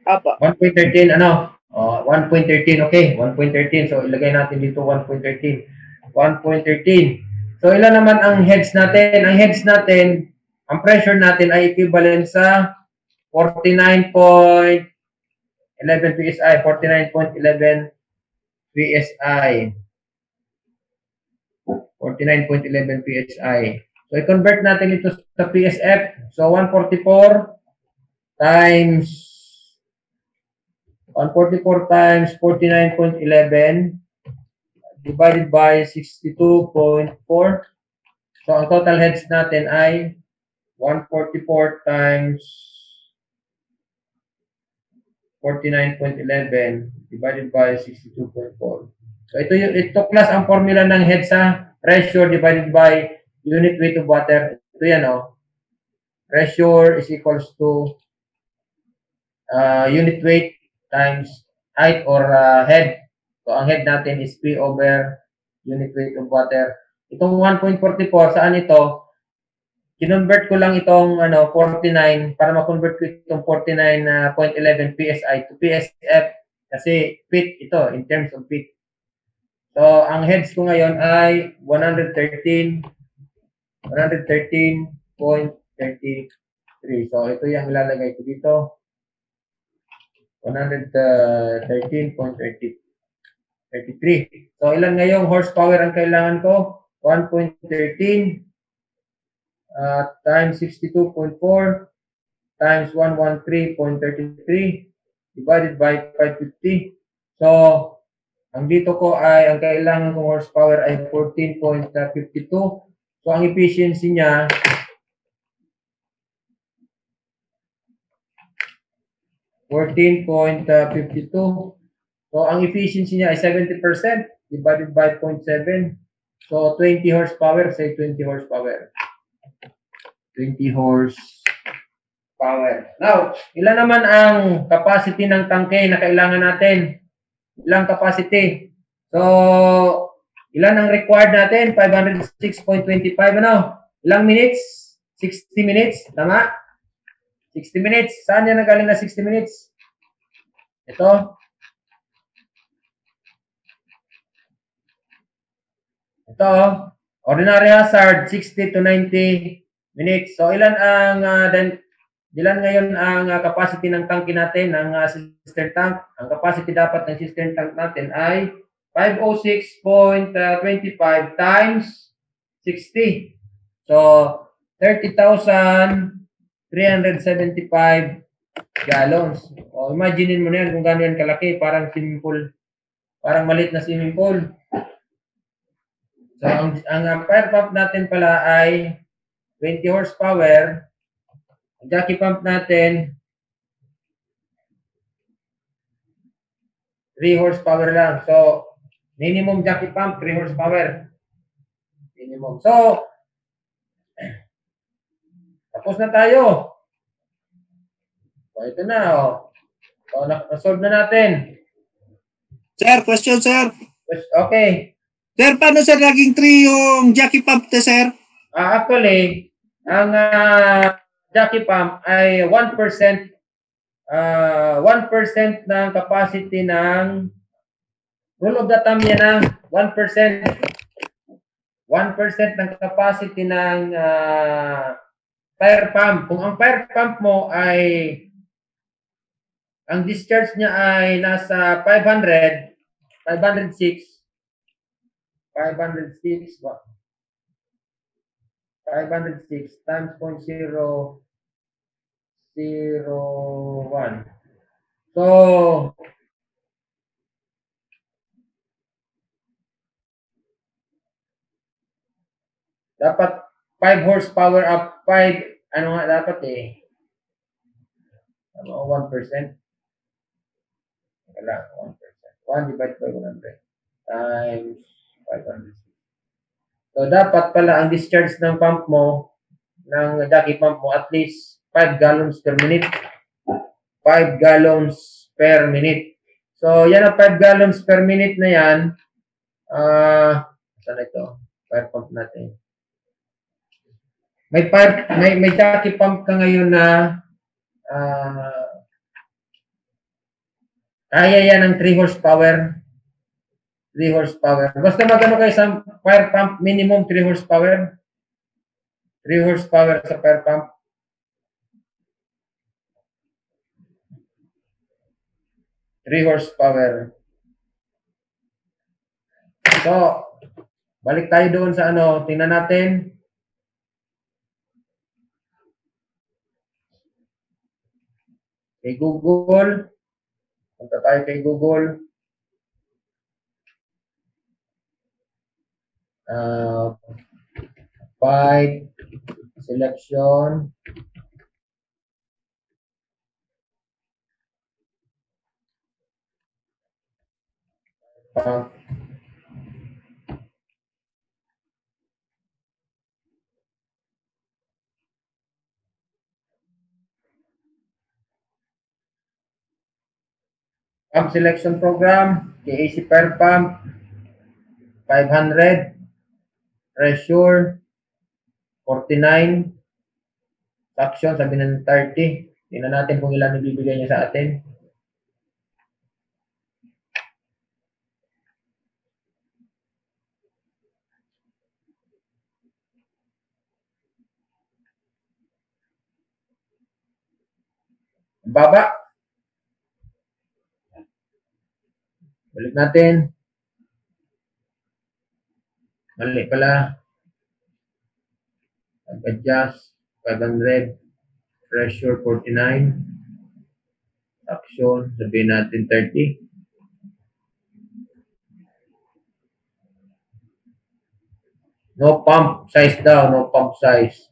Opo. 1.13 ano? 1.13, okay. 1.13. So, ilagay natin dito 1.13. 1.13. So, ilan naman ang heads natin? Ang heads natin, ang pressure natin ay equivalent sa 49.11 PSI. 49.11 PSI. 49.11 PSI. So, i-convert natin ito sa PSF. So, 144 times 49.11 divided by 62.4. So, ang total heads natin ay 144 times 49.11 divided by 62.4. So, ito class ang formula ng heads sa pressure divided by unit weight of water. Ito yan, pressure is equals to unit weight times height or head. So, ang head natin is P over unit weight of water. Itong 1.44, saan ito? Kinonvert ko lang itong 49 para ma-convert ko itong 49.11 PSI to PSF kasi feet ito in terms of feet. So, ang heads ko ngayon ay 113.33. So, ito yung ilalagay ko dito. 113.33. So, ilan ngayong horsepower ang kailangan ko? 1.13 times 62.4 times 113.33 divided by 550. So, ang dito ko ay, ang kailangan kong horsepower ay 14.52. So, ang efficiency niya, $14.52. So, ang efficiency niya ay 70% divided by 0.7. So, 20 horsepower, say 20 horsepower. 20 horsepower. Now, ilan naman ang capacity ng tangke na kailangan natin? Ilang capacity? So, ilan ang required natin? 506.25, Ilang minutes? 60 minutes, tama? 60 minutes. Saan yan nagaling na 60 minutes? Ito. Ito, ordinary hazard, 60 to 90 minutes. So, ilan ngayon ang capacity ng tangke natin, ng cistern tank? Ang capacity dapat ng cistern tank natin ay 506.25 times 60. So, 30,375 gallons. O, imagine mo na yan kung gano'n yan kalaki. Parang swimming pool. Parang maliit na swimming pool. So, ang fire pump natin pala ay 20 horsepower. Ang jockey pump natin 3 horsepower lang. So, minimum jockey pump 3 horsepower. Minimum. So, tapos na tayo. So, ito na. So, na-solve na natin. Sir, question, sir. Okay. Sir, paano sir naging 3 yung jockey pump te, sir? Actually, ang jockey pump ay 1% 1% ng capacity ng rule of the thumb niya na 1%. 1% ng capacity ng fire pump. Kung ang fire pump mo ay ang discharge niya ay nasa 506 times 0.001. So, dapat 5 horsepower up, 5, ano nga dapat 1%. Wala, 1%. 1 divided by 100 times 500. So, dapat pala ang discharge ng pump mo, ng jockey pump mo, at least 5 gallons per minute. 5 gallons per minute. So, yan ang 5 gallons per minute na yan. Saan ito? Fire pump natin. May jockey pump ka ngayon na kaya yan ng 3 horsepower. 3 horsepower. Basta magano kayo sa fire pump, minimum 3 horsepower. 3 horsepower sa fire pump. Horsepower. So, balik tayo doon sa ano, tingnan natin. Kay Google. Punta tayo kay Google. Find selection. Pump selection program, KAC Fire Pump, 500, pressure, 49, suction, sabi ng 30. Tingnan natin kung ilan ibibigay niya sa atin. Baba. Balik natin. Mali pala. Adjust. 500. Pressure 49. Action. Sabihin natin 30. No pump size daw. No pump size.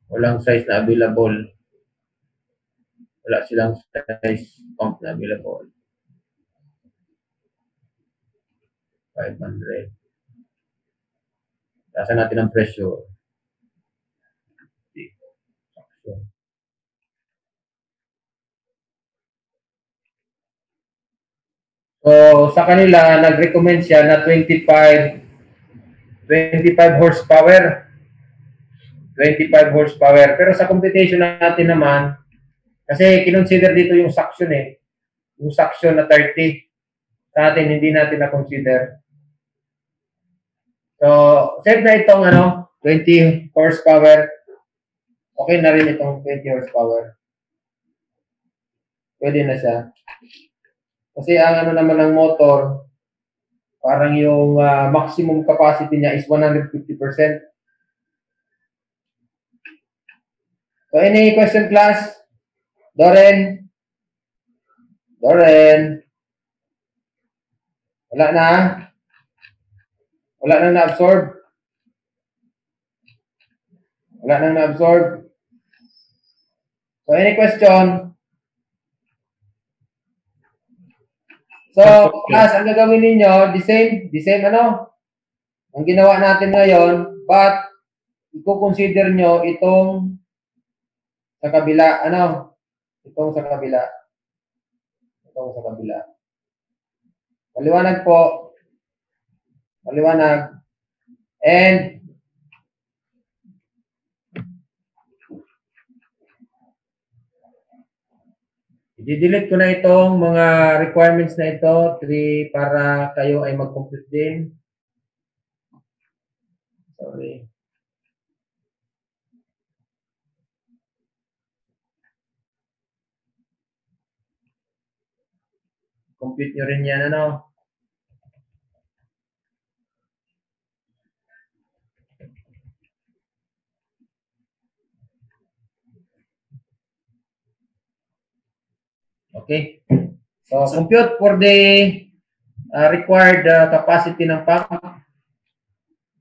Walang size na available. Wala silang size pump na available. 500. Tasan natin ang pressure. So, sa kanila, nag-recommend siya na 25 horsepower. 25 horsepower. Pero sa computation natin naman, kasi kinonsider dito yung suction eh. Yung suction na 30. Sa atin, hindi natin na-consider. So, save na itong 20 horsepower. Okay na rin itong 20 horsepower. Pwede na siya. Kasi ang naman ng motor, parang yung maximum capacity niya is 150%. So, any question, class? Doren? Wala na? Wala nang na-absorb? Wala nang na-absorb? So, any question? So, class, ang gagawin ninyo, the same ang ginawa natin ngayon, but, i-consider nyo itong sa kabila, itong sa kabila. Itong sa kabila. Maliwanag po. Maliwanag. And, i-delete ko na itong mga requirements na ito, 3, para kayo ay mag-complete din. Sorry. Compute nyo rin yan, Okay. So, compute for the required capacity ng pump,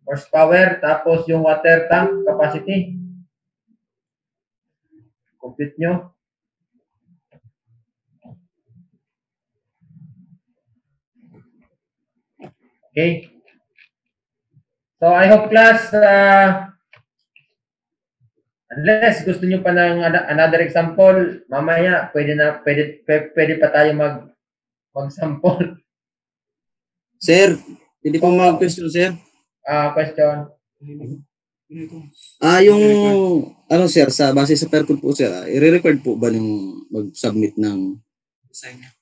horsepower, tapos yung water tank capacity. Compute nyo. Okay. So, I hope class, Unless gusto nyo pa ng another example, mamaya pwede pa tayo mag-sample. Sir, hindi po mag-question, sir. Question. Yung, sir, base sa Percode po, sir, i-record po ba yung mag-submit ng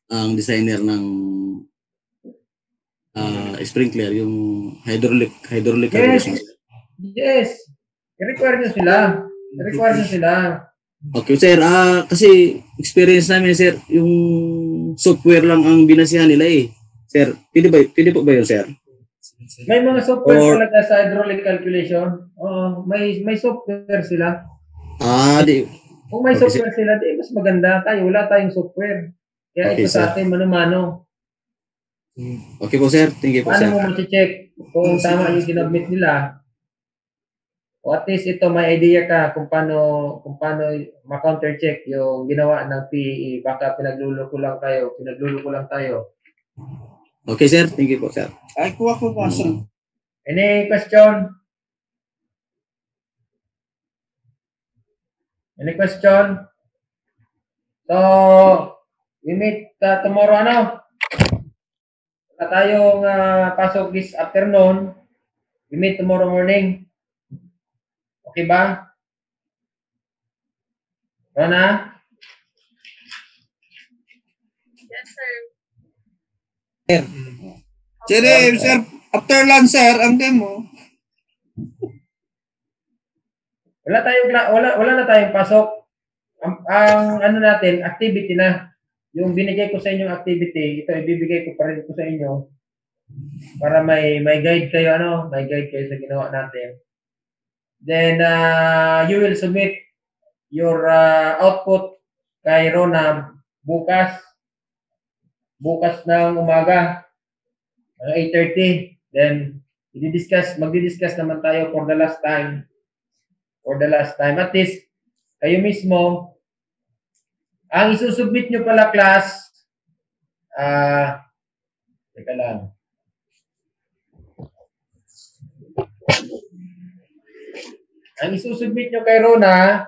ang designer ng sprinkler, yung hydraulic calculation? Yes. I-require nyo sila. Okay, sir. Kasi experience namin, sir, yung software lang ang binasihan nila eh. Sir, pwede po ba yun, sir? May mga software talaga sa hydraulic calculation. May software sila. Kung may software sila, di mas maganda. Wala tayong software. Kaya ito sa atin, mano-mano. Okay po, sir. Thank you po, sir. Paano mo mag-check kung tama yung ginabit nila? O at least ito, may idea ka kung paano ma-counter-check yung ginawa ng PE. Baka pinagluloko lang tayo. Okay, sir. Thank you po, sir. Ay, kuha ko pa, sir. Any question? So, we meet tomorrow, Wala tayong pasok this afternoon. We meet tomorrow morning. Okay ba? Rona? Yes, sir. Sir, after lunch, sir, ang demo. Wala na tayong pasok. Ang ano natin, activity na. Yung binigay ko sa inyong activity, ito ibibigay ko pa rin ko sa inyo para may guide kayo, may guide kayo sa ginawa natin. Then you will submit your output kay Rona bukas ng umaga, 8:30. Then magdi-discuss naman tayo for the last time. At least kayo mismo ang isusubmit nyo pala, class. Teka lang. Ang isusubmit nyo kay Rona,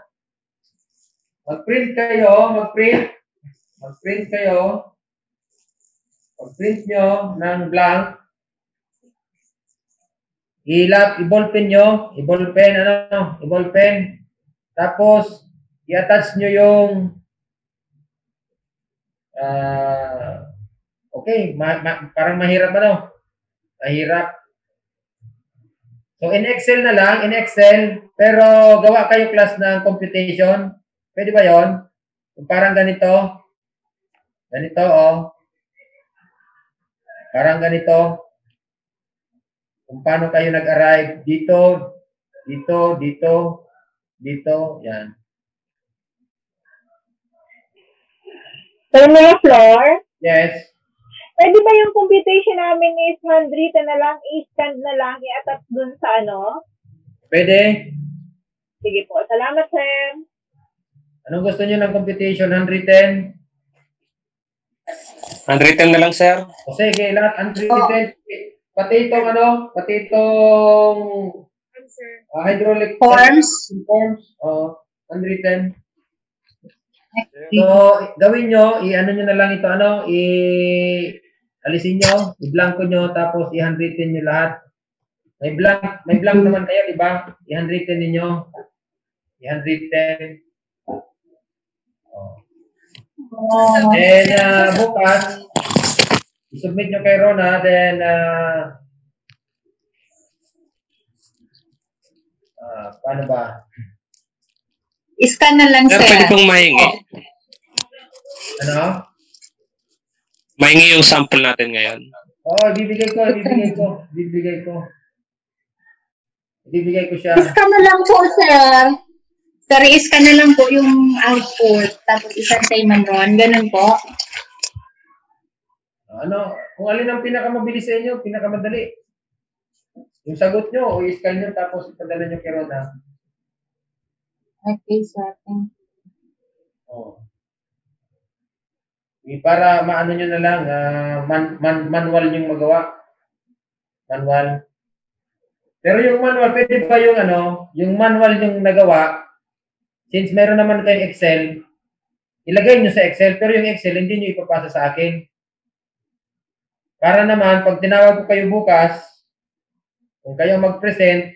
mag-print nyo ng blank. I-ballpen nyo, i-ballpen. Tapos, i-attach nyo yung okay, parang mahirap Mahirap. So, in Excel na lang, pero gawa kayo class ng computation. Pwede ba yon? Parang ganito. Parang ganito. Kung paano kayo nag-arrive dito, yan. Sir Floor? Yes. Pwede ba yung computation namin is handwritten na lang, i-scan na lang, i-attach dun sa Pwede. Sige po. Salamat, sir. Anong gusto niyo ng computation? Handwritten? Handwritten na lang, sir. O sige, lahat handwritten. Pati itong hydraulic forms, handwritten. So, gawin nyo, i-ano nyo na lang ito, alisin nyo, i-blanko nyo, tapos i-handwritten nyo lahat. May blank naman kayo, di ba? I-handwritten ninyo. I-handwritten. Then, bukas, i-submit nyo kay Rona, then, paano ba? Scan na lang, sir. Pwede pong mahingi. Ano? Mahingi yung sample natin ngayon. Bibigay ko siya. Scan na lang po, sir. Sir, i-scan na lang po yung output. Tapos isantay man ron. Ganun po. Kung alin ang pinakamabilis sa inyo, pinakamadali. Yung sagot nyo, o i-scan nyo, tapos ipadala nyo kay Rona. Okay, sir. Para maano nyo na lang, manual yung magawa. Manual. Pero yung manual, pwede ba yung manual yung nagawa, since meron naman kayong Excel, ilagay nyo sa Excel, pero yung Excel hindi nyo ipapasa sa akin. Para naman, pag tinawag ko kayo bukas, kung kayo mag-present,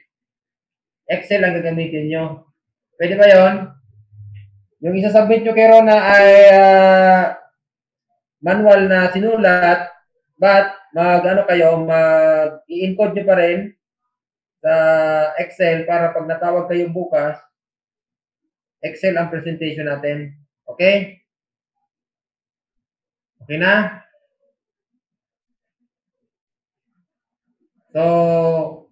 Excel ang gagamitin nyo. Pwede ba yon? Yung isasubmit nyo kay Rona ay manual na sinulat, but mag-i-encode nyo pa rin sa Excel para pag natawag kayo bukas, Excel ang presentation natin. Okay? Okay na? So,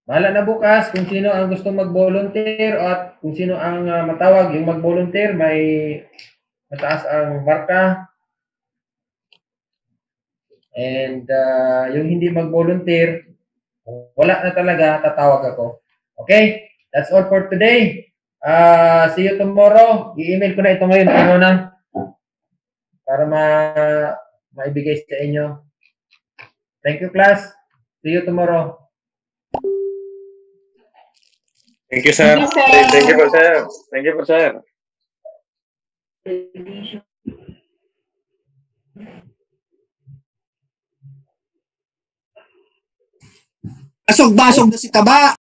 bahala na bukas kung sino ang gusto mag-volunteer at kung sino ang matawag. Yung mag-volunteer, may mataas ang marka. And yung hindi mag-volunteer, wala na talaga, tatawag ako. Okay? That's all for today. See you tomorrow. I-email ko na ito ngayon. Ano na? Para maibigay sa inyo. Thank you, class. See you tomorrow. Thank you, sir. Thank you po, sir. Thank you po, sir. Basog-basog na si Taba.